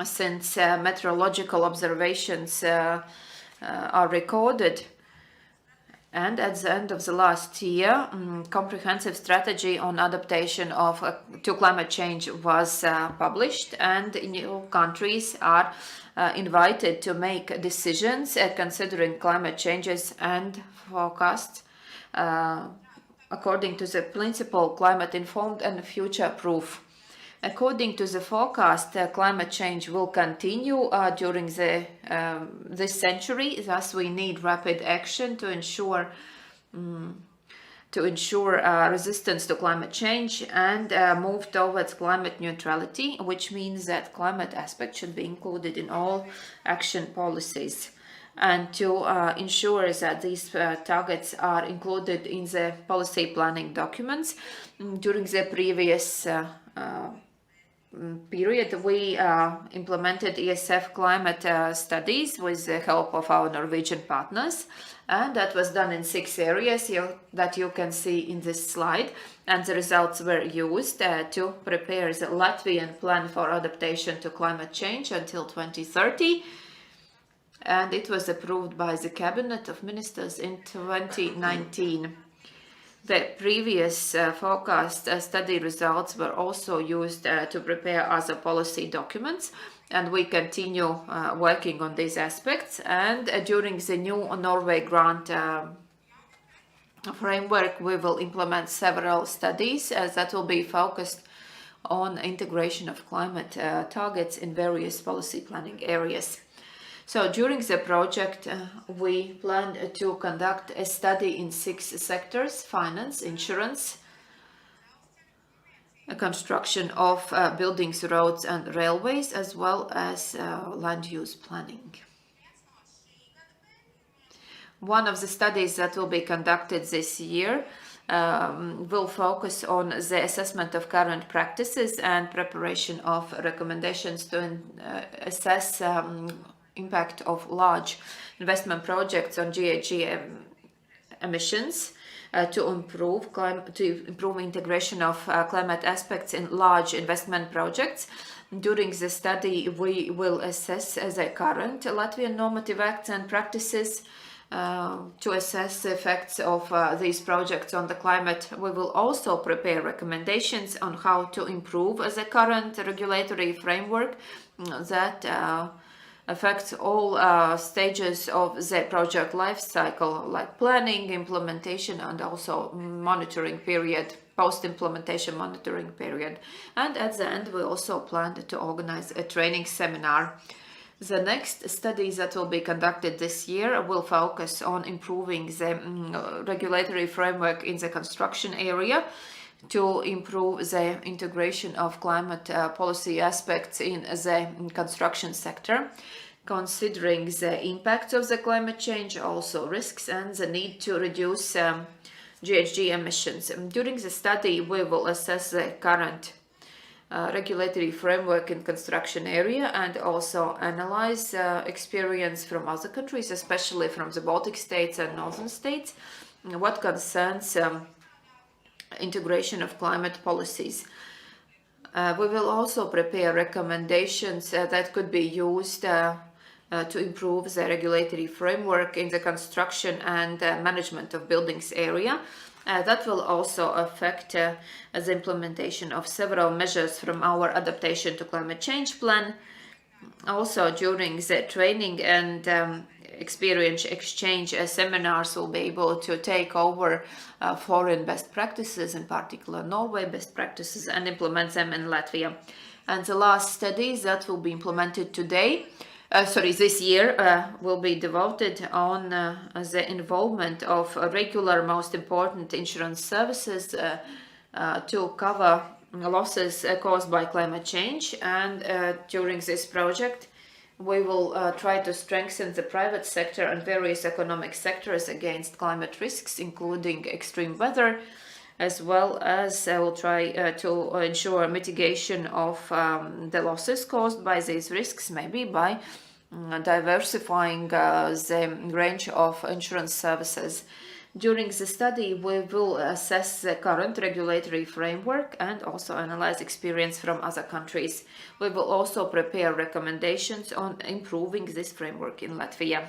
since meteorological observations are recorded. And at the end of the last year, comprehensive strategy on adaptation to climate change was published, and new countries are invited to make decisions considering climate changes and forecasts according to the principle climate informed and future proof. According to the forecast, climate change will continue during this century. Thus, we need rapid action to ensure resistance to climate change and move towards climate neutrality, which means that climate aspect should be included in all action policies. And to ensure that these targets are included in the policy planning documents. During the previous period, we implemented ESF climate studies with the help of our Norwegian partners, and that was done in 6 areas that you can see in this slide, and the results were used to prepare the Latvian plan for adaptation to climate change until 2030. And it was approved by the Cabinet of Ministers in 2019. The previous forecast study results were also used to prepare other policy documents, and we continue working on these aspects. And during the new Norway grant framework, we will implement several studies that will be focused on integration of climate targets in various policy planning areas. So during the project, we plan to conduct a study in 6 sectors: finance, insurance, construction of buildings, roads and railways, as well as land use planning. One of the studies that will be conducted this year will focus on the assessment of current practices and preparation of recommendations to assess impact of large investment projects on GHG emissions to improve integration of climate aspects in large investment projects. During the study, we will assess the current Latvian normative acts and practices to assess the effects of these projects on the climate. We will also prepare recommendations on how to improve the current regulatory framework that affects all stages of the project life cycle, like planning, implementation, and also monitoring period, post-implementation monitoring period. And at the end, we also plan to organize a training seminar The next studies that will be conducted this year will focus on improving the regulatory framework in the construction area to improve the integration of climate policy aspects in the construction sector, considering the impact of the climate change, also risks, and the need to reduce GHG emissions. During the study, we will assess the current regulatory framework in construction area and also analyze experience from other countries, especially from the Baltic states and northern states, what concerns integration of climate policies. We will also prepare recommendations that could be used to improve the regulatory framework in the construction and management of buildings area. That will also affect the implementation of several measures from our Adaptation to Climate Change plan. Also, during the training and experience exchange seminars, we'll be able to take over foreign best practices, in particular Norway best practices, and implement them in Latvia. And the last studies that will be implemented this year will be devoted on the involvement of regular, most important insurance services to cover losses caused by climate change. And during this project, we will try to strengthen the private sector and various economic sectors against climate risks, including extreme weather, as well as we'll try to ensure mitigation of the losses caused by these risks, maybe by diversifying the range of insurance services. During the study, we will assess the current regulatory framework and also analyze experience from other countries. We will also prepare recommendations on improving this framework in Latvia.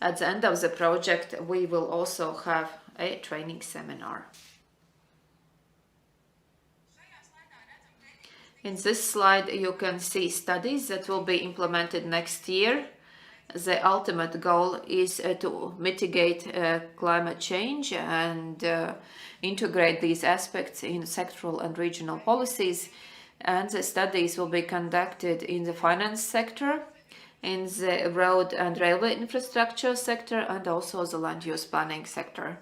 At the end of the project, we will also have a training seminar. In this slide, you can see studies that will be implemented next year. The ultimate goal is to mitigate climate change and integrate these aspects in sectoral and regional policies. And the studies will be conducted in the finance sector, in the road and railway infrastructure sector, and also the land use planning sector.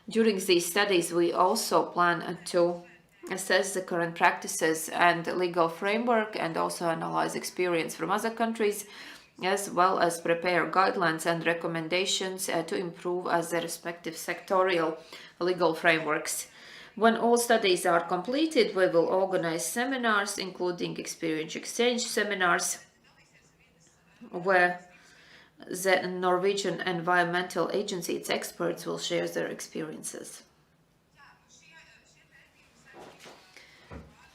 During these studies, we also plan to assess the current practices and legal framework and also analyze experience from other countries, as well as prepare guidelines and recommendations to improve as the respective sectorial legal frameworks. When all studies are completed, we will organize seminars, including experience exchange seminars, where the Norwegian Environmental Agency, its experts, will share their experiences.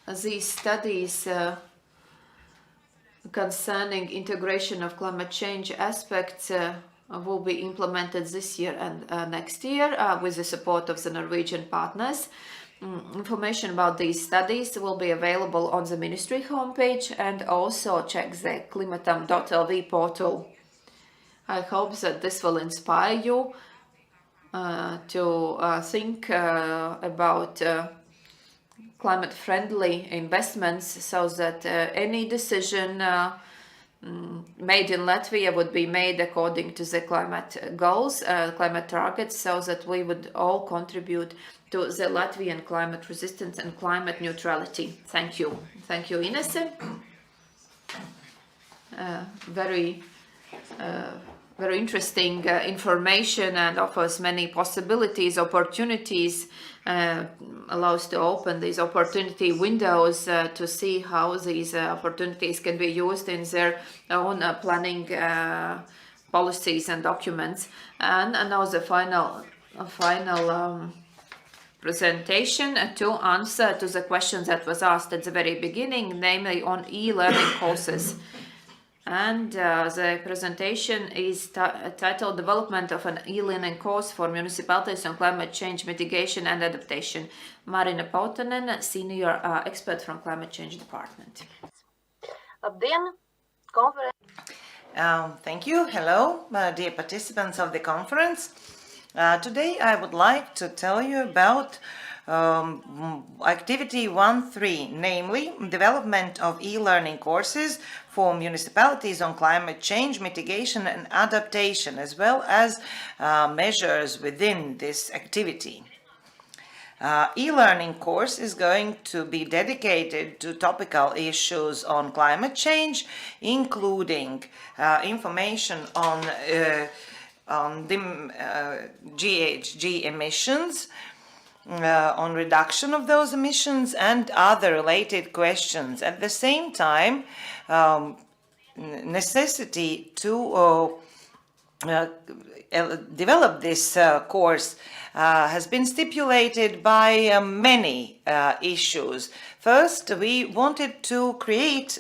These studies concerning integration of climate change aspects will be implemented this year and next year with the support of the Norwegian partners. Information about these studies will be available on the ministry homepage, and also check the klimatam.lv portal. I hope that this will inspire you to think about climate-friendly investments, so that any decision made in Latvia would be made according to the climate goals, climate targets, so that we would all contribute to the Latvian climate resistance and climate neutrality. Thank you. Thank you, Ines. Very interesting information, and offers many possibilities, opportunities, allows to open these opportunity windows to see how these opportunities can be used in their own planning policies and documents. And now the final presentation to answer to the questions that was asked at the very beginning, namely on e-learning courses. And the presentation is titled Development of an e-learning course for Municipalities on Climate Change Mitigation and Adaptation. Marina Pautanen, Senior Expert from Climate Change Department. Thank you. Hello, dear participants of the conference. Today I would like to tell you about activity 1.3, namely development of e-learning courses for municipalities on climate change, mitigation and adaptation, as well as measures within this activity. E-learning course is going to be dedicated to topical issues on climate change, including information on GHG emissions, on reduction of those emissions and other related questions. At the same time, necessity to develop this course has been stipulated by many issues. First, we wanted to create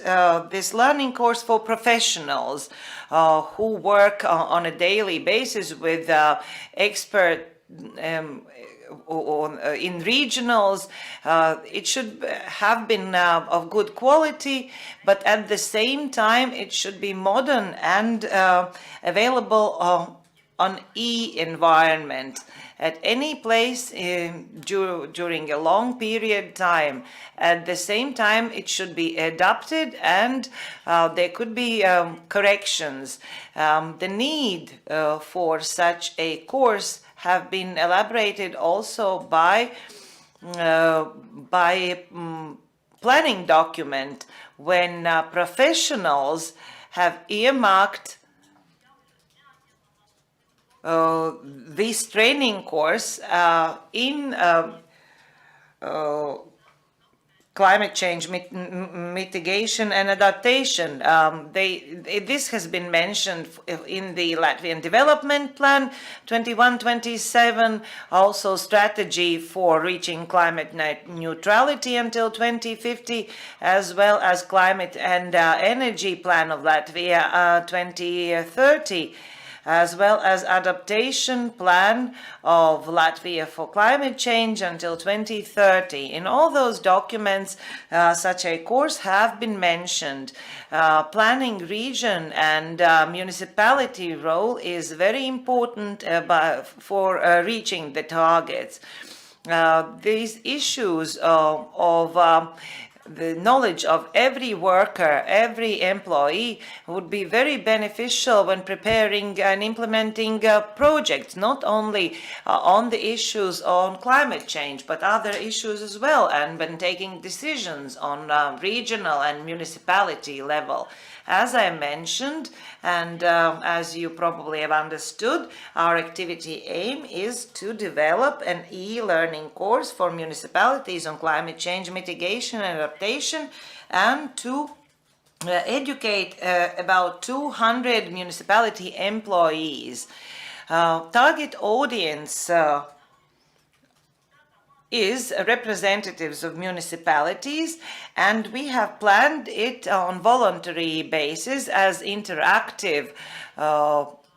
this learning course for professionals who work on a daily basis with expert in regionals. It should have been of good quality, but at the same time it should be modern and available on e-environment at any place during a long period time. At the same time, it should be adapted and there could be corrections. The need for such a course have been elaborated also by planning document when professionals have earmarked this training course in climate change mitigation and adaptation. This has been mentioned in the Latvian Development Plan 21-27, also strategy for reaching climate neutrality until 2050, as well as climate and energy plan of Latvia 2030. As well as adaptation plan of Latvia for climate change until 2030. In all those documents, such a course have been mentioned. Planning region and municipality role is very important for reaching the targets. These issues of the knowledge of every worker, every employee would be very beneficial when preparing and implementing projects, not only on the issues on climate change, but other issues as well, and when taking decisions on regional and municipality level. As I mentioned, and as you probably have understood, our activity aim is to develop an e-learning course for municipalities on climate change mitigation and adaptation, and to educate about 200 municipality employees. Target audience is representatives of municipalities, and we have planned it on voluntary basis as interactive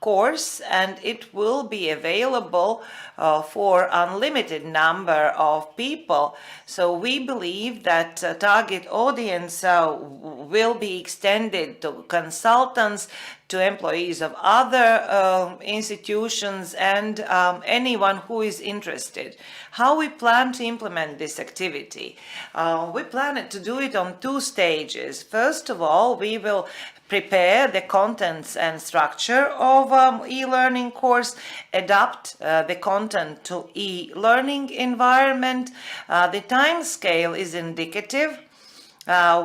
course, and it will be available for unlimited number of people. So we believe that target audience will be extended to consultants, to employees of other institutions, and anyone who is interested. How we plan to implement this activity? We plan to do it on 2 stages. First of all, we will prepare the contents and structure of e-learning course, adapt the content to e-learning environment. The time scale is indicative.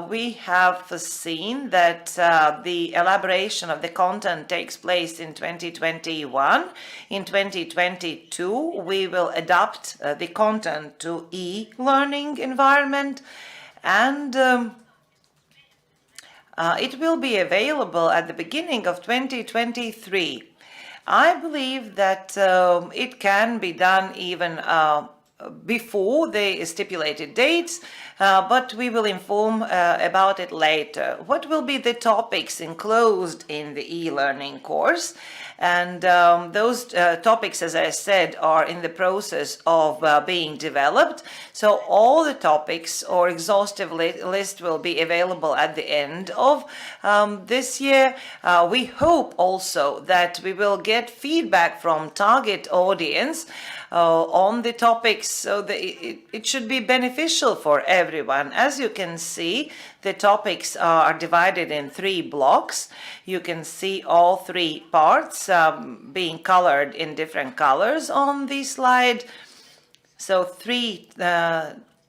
We have seen that the elaboration of the content takes place in 2021. In 2022, we will adapt the content to e-learning environment, and it will be available at the beginning of 2023. I believe that it can be done even before the stipulated dates, but we will inform about it later. What will be the topics enclosed in the e-learning course? And those topics, as I said, are in the process of being developed. So all the topics or exhaustive list will be available at the end of this year. We hope also that we will get feedback from target audience on the topics, so that it should be beneficial for everyone. As you can see, the topics are divided in 3 blocks. You can see all 3 parts being colored in different colors on the slide. So 3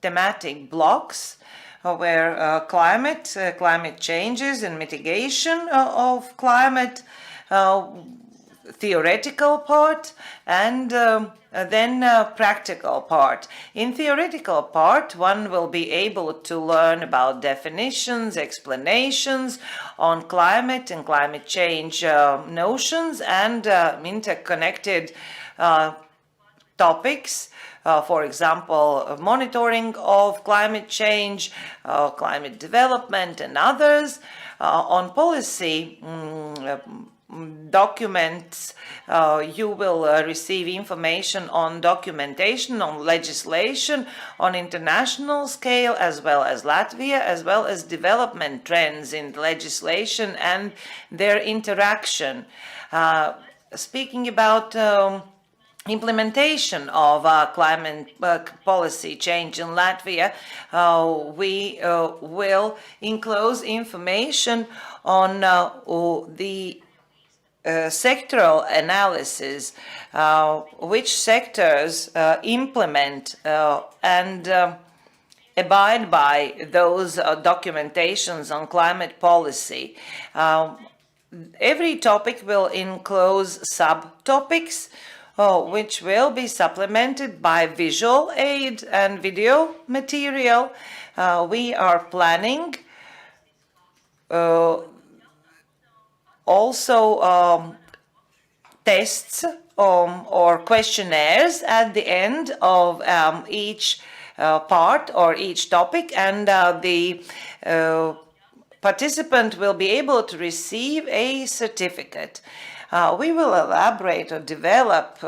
thematic blocks where climate changes and mitigation of climate, theoretical part, and then practical part. In theoretical part, one will be able to learn about definitions, explanations on climate and climate change notions, and interconnected topics. For example, monitoring of climate change, climate development, and others. On policy documents, you will receive information on documentation, on legislation, on international scale, as well as Latvia, as well as development trends in legislation and their interaction. Speaking about implementation of climate policy change in Latvia, we will enclose information on the sectoral analysis, which sectors implement and abide by those documentations on climate policy. Every topic will enclose subtopics, which will be supplemented by visual aid and video material. We are planning also tests or questionnaires at the end of each part or each topic, and the participant will be able to receive a certificate. We will elaborate or develop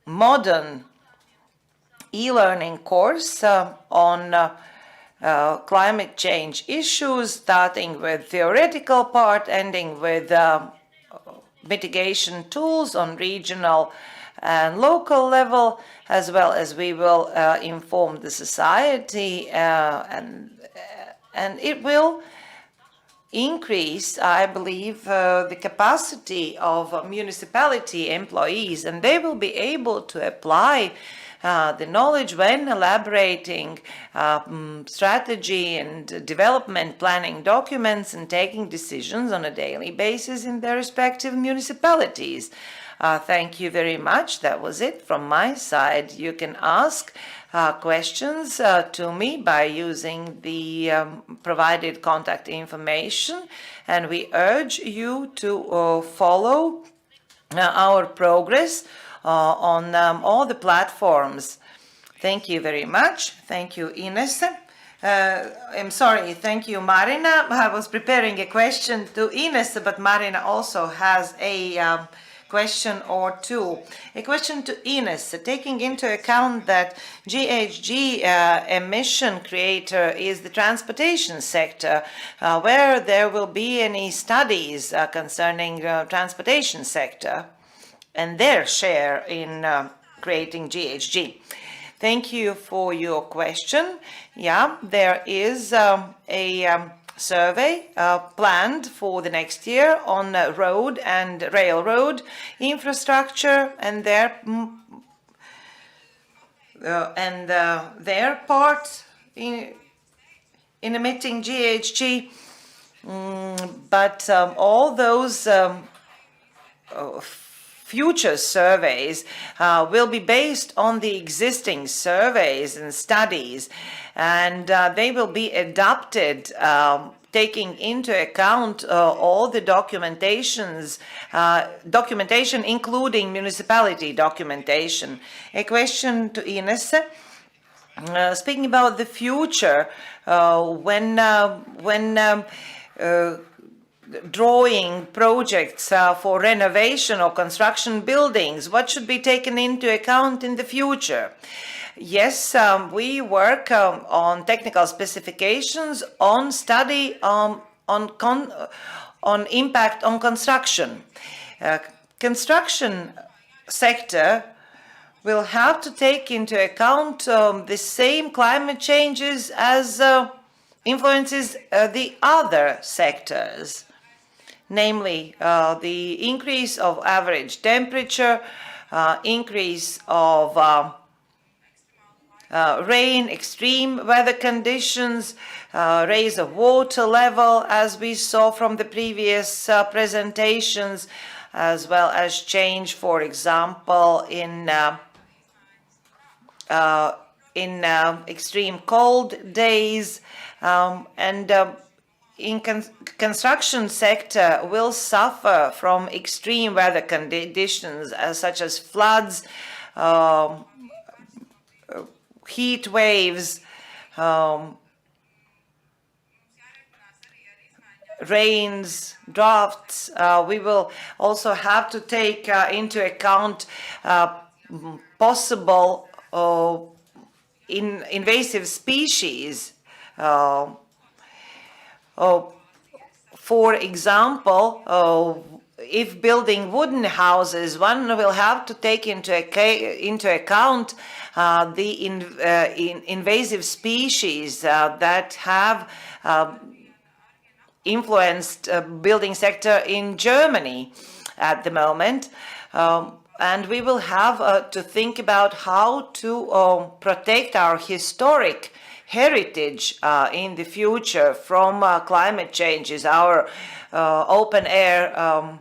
modern e-learning course on climate change issues, starting with theoretical part, ending with mitigation tools on regional and local level, as well as we will inform the society, and it will increase, I believe, the capacity of municipality employees, and they will be able to apply the knowledge when elaborating strategy and development planning documents and taking decisions on a daily basis in their respective municipalities. Thank you very much. That was it from my side. You can ask questions to me by using the provided contact information, and we urge you to follow our progress on all the platforms. Thank you very much. Thank you, Ines. I'm sorry, thank you, Marina. I was preparing a question to Ines, but Marina also has a question or two. A question to Ines, taking into account that GHG emission creator is the transportation sector, where there will be any studies concerning transportation sector and their share in creating GHG. Thank you for your question. Yeah, there is a survey planned for the next year on road and railroad infrastructure and their part in emitting GHG, but all those future surveys will be based on the existing surveys and studies, and they will be adapted taking into account all the documentation, including municipality documentation. A question to Ines. Speaking about the future, when drawing projects for renovation or construction buildings, what should be taken into account in the future? Yes, we work on technical specifications, on study on impact on construction. Construction sector will have to take into account the same climate changes as influences the other sectors, namely the increase of average temperature, increase of rain, extreme weather conditions, rise of water level, as we saw from the previous presentations, as well as change, for example, in extreme cold days, and in construction sector will suffer from extreme weather conditions such as floods, heat waves, rains, droughts. We will also have to take into account possible invasive species. For example, if building wooden houses, one will have to take into account the invasive species that have influenced building sector in Germany at the moment. And we will have to think about how to protect our historic heritage in the future from climate changes, our open air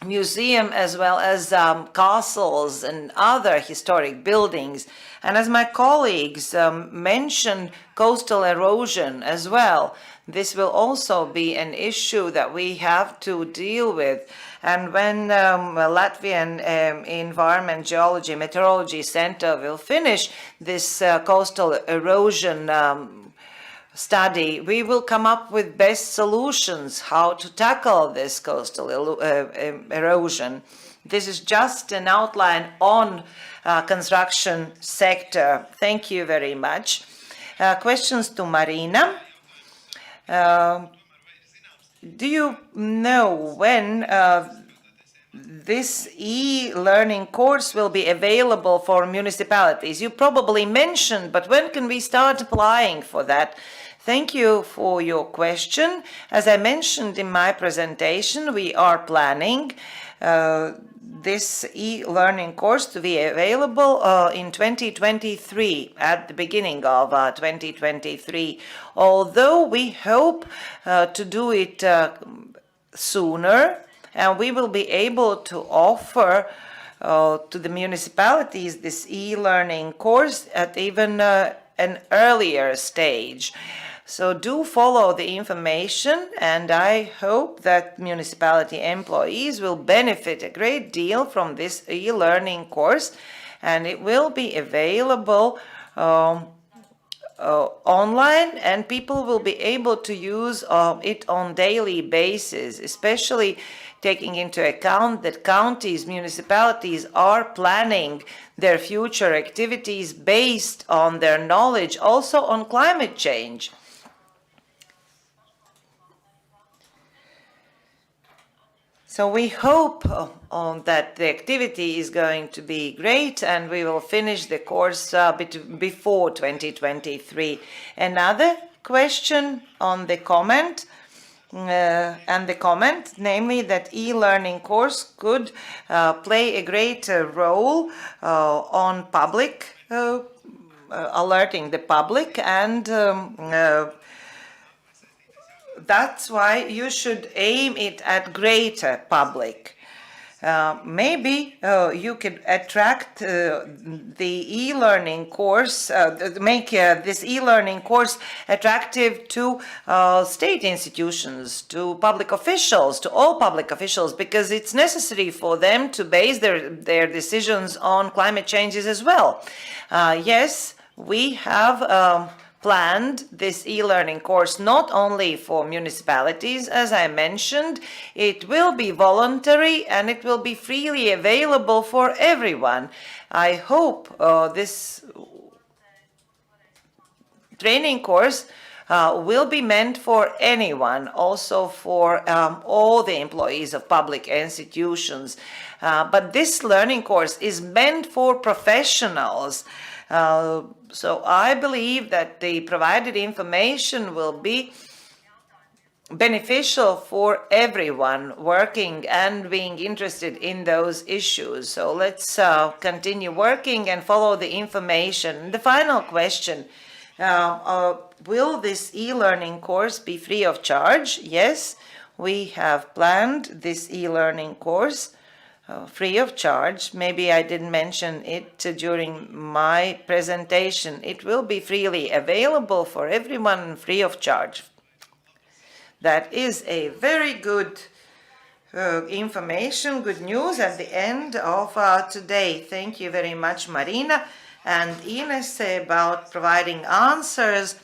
museum, as well as castles and other historic buildings. And as my colleagues mentioned, coastal erosion as well. This will also be an issue that we have to deal with. And when Latvian Environment, Geology, Meteorology Center will finish this coastal erosion study, we will come up with best solutions how to tackle this coastal erosion. This is just an outline on construction sector. Thank you very much. Questions to Marina. Do you know when this e-learning course will be available for municipalities? You probably mentioned, but when can we start applying for that? Thank you for your question. As I mentioned in my presentation, we are planning this e-learning course to be available in 2023, at the beginning of 2023. Although we hope to do it sooner, and we will be able to offer to the municipalities this e-learning course at even an earlier stage. So do follow the information, and I hope that municipality employees will benefit a great deal from this e-learning course, and it will be available online, and people will be able to use it on daily basis, especially taking into account that counties, municipalities are planning their future activities based on their knowledge also on climate change. So we hope that the activity is going to be great, and we will finish the course before 2023. Another question on the comment, namely that e-learning course could play a great role on public, alerting the public, and that's why you should aim it at greater public. Maybe you could attract the e-learning course, make this e-learning course attractive to state institutions, to public officials, to all public officials, because it's necessary for them to base their decisions on climate changes as well. Yes, we have planned this e-learning course not only for municipalities, as I mentioned. It will be voluntary and it will be freely available for everyone. I hope this training course will be meant for anyone, also for all the employees of public institutions. But this learning course is meant for professionals. So I believe that the provided information will be beneficial for everyone working and being interested in those issues. So let's continue working and follow the information. The final question, will this e-learning course be free of charge? Yes, we have planned this e-learning course free of charge. Maybe I didn't mention it during my presentation. It will be freely available for everyone, free of charge. That is a very good information, good news at the end of today. Thank you very much, Marina and Ines, about providing answers.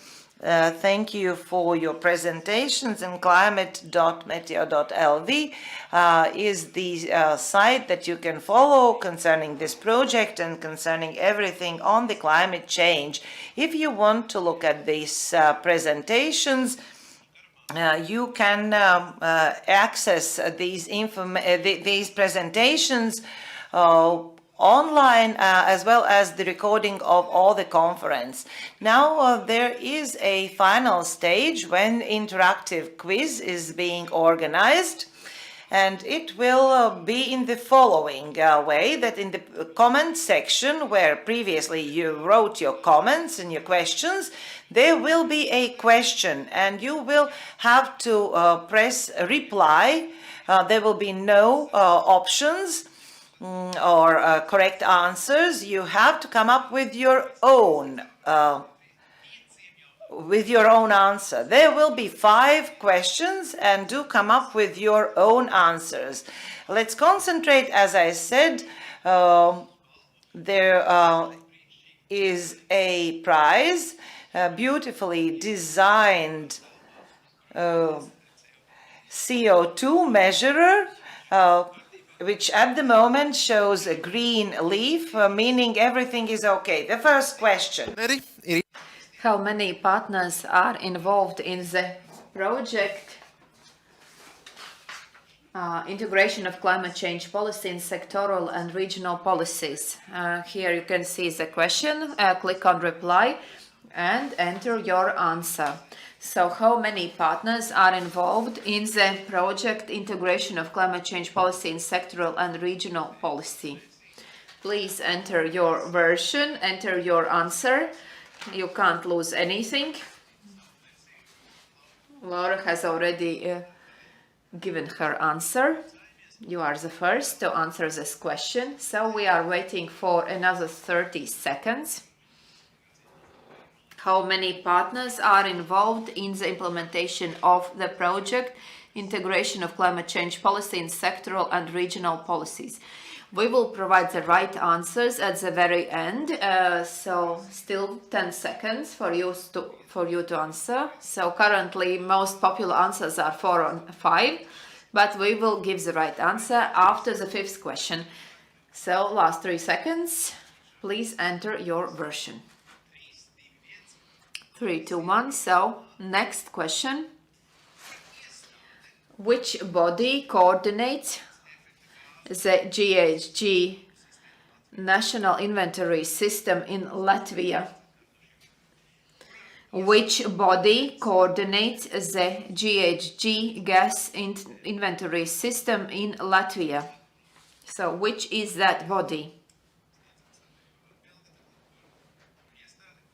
Thank you for your presentations, and climate.meteo.lv is the site that you can follow concerning this project and concerning everything on the climate change. If you want to look at these presentations, you can access these presentations online, as well as the recording of all the conference. Now there is a final stage when interactive quiz is being organized, and it will be in the following way, that in the comment section where previously you wrote your comments and your questions, there will be a question and you will have to press reply. There will be no options or correct answers. You have to come up with your own answer. There will be 5 questions, and do come up with your own answers. Let's concentrate. As I said, there is a prize, a beautifully designed CO2 measurer, which at the moment shows a green leaf, meaning everything is okay. The first question. How many partners are involved in the project integration of climate change policy in sectoral and regional policies? Here you can see the question, click on reply and enter your answer. So how many partners are involved in the project integration of climate change policy in sectoral and regional policy? Please enter your version, enter your answer. You can't lose anything. Laura has already given her answer. You are the first to answer this question. So we are waiting for another 30 seconds. How many partners are involved in the implementation of the project integration of climate change policy in sectoral and regional policies? We will provide the right answers at the very end, so still 10 seconds for you to answer. So currently most popular answers are 4 and 5, but we will give the right answer after the 5th question. So last 3 seconds, please enter your version. 3, 2, 1. So next question. Which body coordinates the GHG National Inventory System in Latvia? Which body coordinates the GHG gas inventory system in Latvia? So which is that body?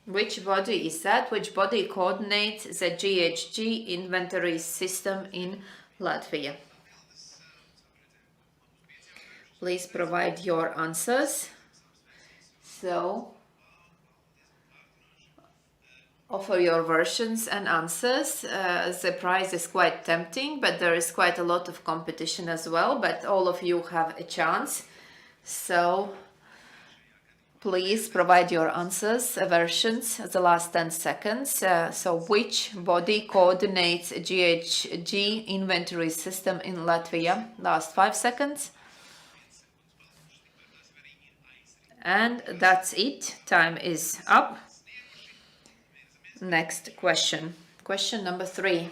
Which body is that? Which body coordinates the GHG inventory system in Latvia? Please provide your answers. So, offer your versions and answers. The prize is quite tempting, but there is quite a lot of competition as well, but all of you have a chance. So, please provide your answers, versions, the last 10 seconds. So, which body coordinates GHG inventory system in Latvia? Last 5 seconds. And that's it. Time is up. Next question. Question number 3.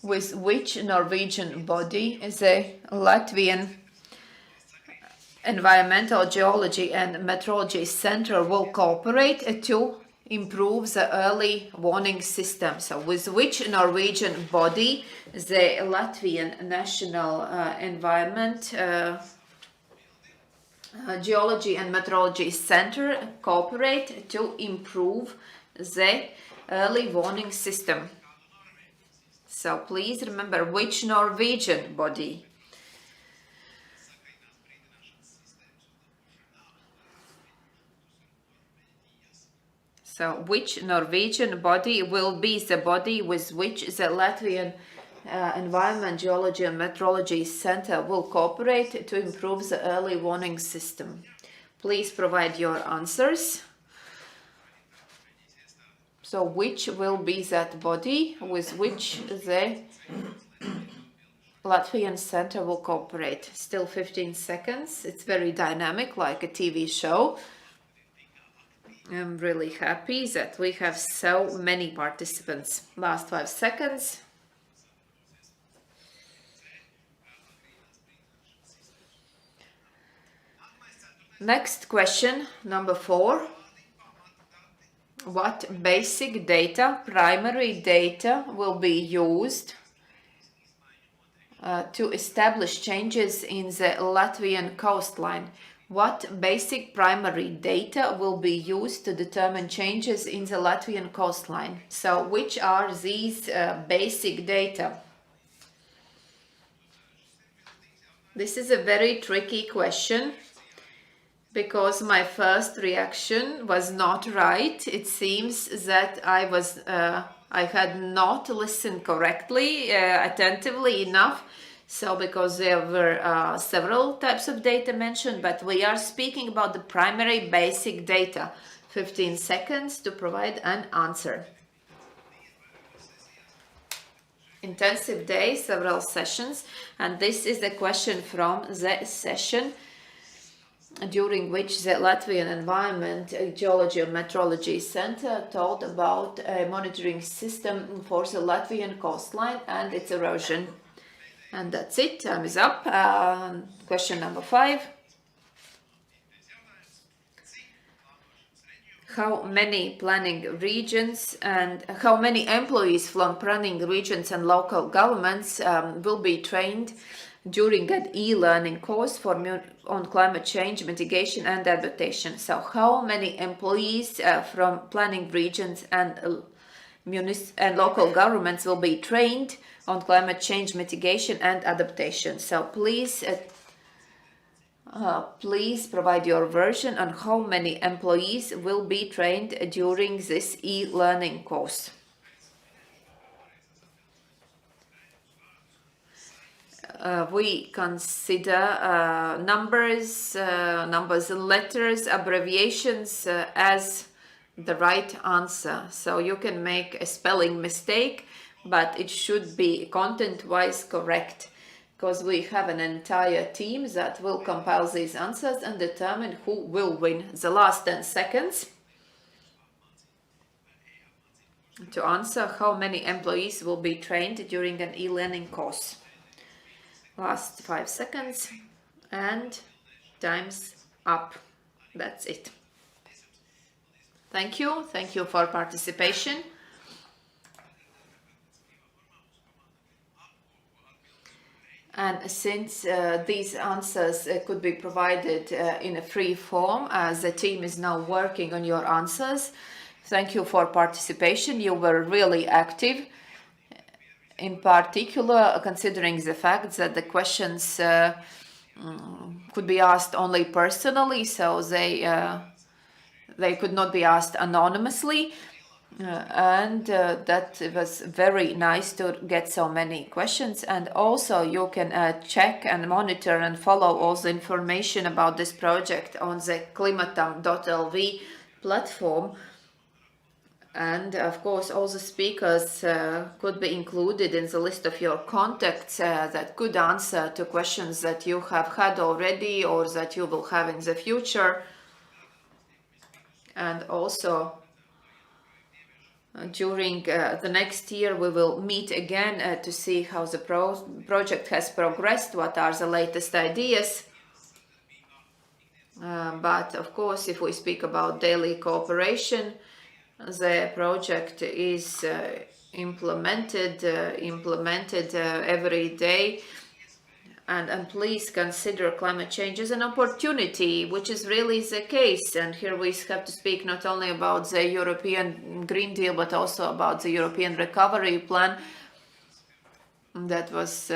With which Norwegian body the Latvian Environmental Geology and Meteorology Center will cooperate to improve the early warning system? So with which Norwegian body the Latvian National Environment Geology and Meteorology Center cooperate to improve the early warning system? So please remember which Norwegian body. So which Norwegian body will be the body with which the Latvian Environment, Geology and Meteorology Center will cooperate to improve the early warning system? Please provide your answers. So which will be that body with which the Latvian Center will cooperate? Still 15 seconds. It's very dynamic, like a TV show. I'm really happy that we have so many participants. Last 5 seconds. Next question, number 4. What basic data, primary data, will be used to establish changes in the Latvian coastline? What basic primary data will be used to determine changes in the Latvian coastline? So, which are these basic data? This is a very tricky question, because my first reaction was not right. It seems that I had not listened correctly, attentively enough. So because there were several types of data mentioned, but we are speaking about the primary basic data. 15 seconds to provide an answer. Intensive day, several sessions, and this is the question from the session during which the Latvian Environment, Geology and Meteorology Center told about a monitoring system for the Latvian coastline and its erosion. And that's it, time is up. Question number 5. How many planning regions and how many employees from planning regions and local governments will be trained during an e-learning course on climate change, mitigation and adaptation? So how many employees from planning regions and local governments will be trained on climate change, mitigation and adaptation? So please provide your version on how many employees will be trained during this e-learning course. We consider numbers, letters, abbreviations as the right answer. So you can make a spelling mistake, but it should be content-wise correct, because we have an entire team that will compile these answers and determine who will win. The last 10 seconds to answer how many employees will be trained during an e-learning course. Last 5 seconds and time's up. That's it. Thank you for participation. And since these answers could be provided in a free form, the team is now working on your answers. Thank you for participation. You were really active. In particular, considering the fact that the questions could be asked only personally, so they could not be asked anonymously. And that was very nice to get so many questions. And also you can check and monitor and follow all the information about this project on the klimatam.lv platform. And of course all the speakers could be included in the list of your contacts that could answer to questions that you have had already or that you will have in the future. And also During the next year, we will meet again to see how the project has progressed, what are the latest ideas. But of course, if we speak about daily cooperation, the project is implemented every day. And please consider climate change as an opportunity, which is really the case. And here we have to speak not only about the European Green Deal, but also about the European Recovery Plan that was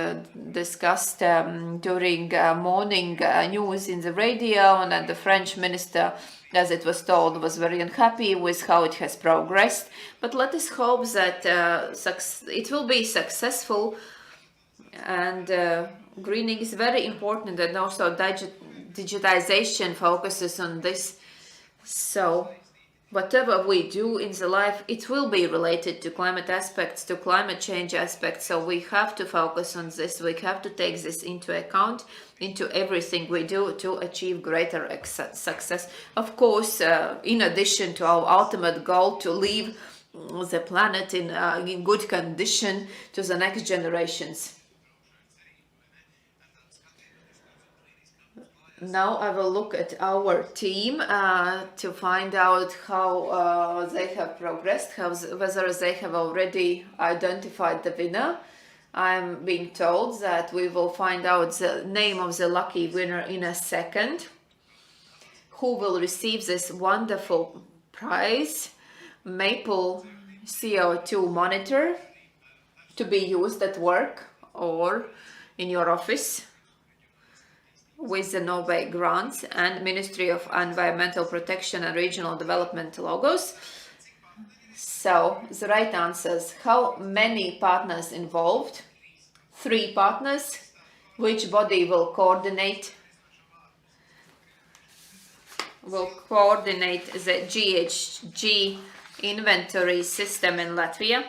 discussed during morning news in the radio. And the French minister, as it was told, was very unhappy with how it has progressed. But let us hope that it will be successful. And greening is very important, and also digitization focuses on this. So whatever we do in the life, it will be related to climate aspects, to climate change aspects. So we have to focus on this. We have to take this into account into everything we do to achieve greater success. Of course, in addition to our ultimate goal to leave the planet in good condition to the next generations. Now I will look at our team to find out how they have progressed, whether they have already identified the winner. I'm being told that we will find out the name of the lucky winner in a second, who will receive this wonderful prize, Maple CO2 monitor, to be used at work or in your office, with the Norway grants and Ministry of Environmental Protection and Regional Development logos. So the right answers: how many partners involved? 3 partners. Which body will coordinate the GHG inventory system in Latvia?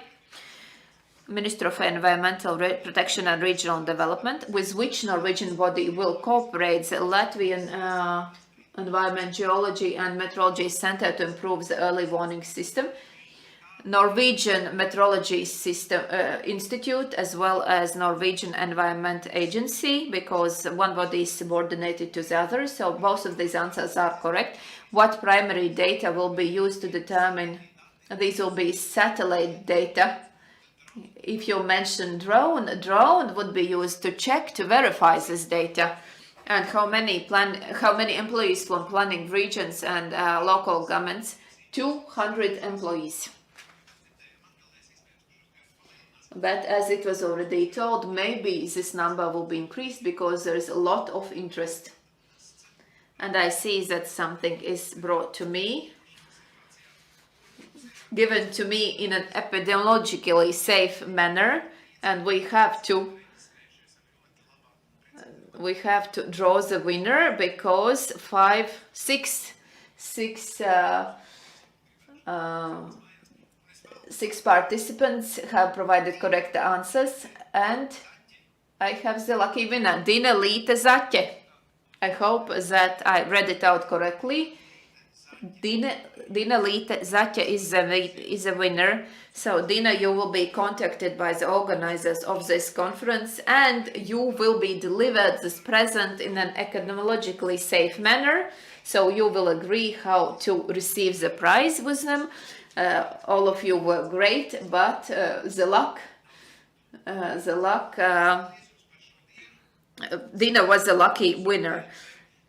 Minister of Environmental Protection and Regional Development. With which Norwegian body will cooperate the Latvian Environment, Geology and Meteorology Center to improve the early warning system? Norwegian Meteorology System Institute, as well as Norwegian Environment Agency, because one body is subordinated to the other. So both of these answers are correct. What primary data will be used to determine? These will be satellite data. If you mention drone would be used to check, to verify this data. And how many employees from planning regions and local governments? 200 employees. But as it was already told, maybe this number will be increased because there is a lot of interest. And I see that something is brought to me, given to me in an epidemiologically safe manner, and we have to draw the winner, because 6 participants have provided correct answers, and I have the lucky winner, Dina Līte Zaķe. I hope that I read it out correctly. Dina Līte Zaķe is a winner. So Dina, you will be contacted by the organizers of this conference, and you will be delivered this present in an epidemiologically safe manner. So you will agree how to receive the prize with them. All of you were great, but the luck, Dina was the lucky winner.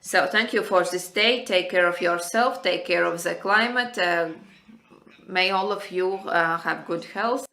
So thank you for this day. Take care of yourself, take care of the climate. May all of you have good health.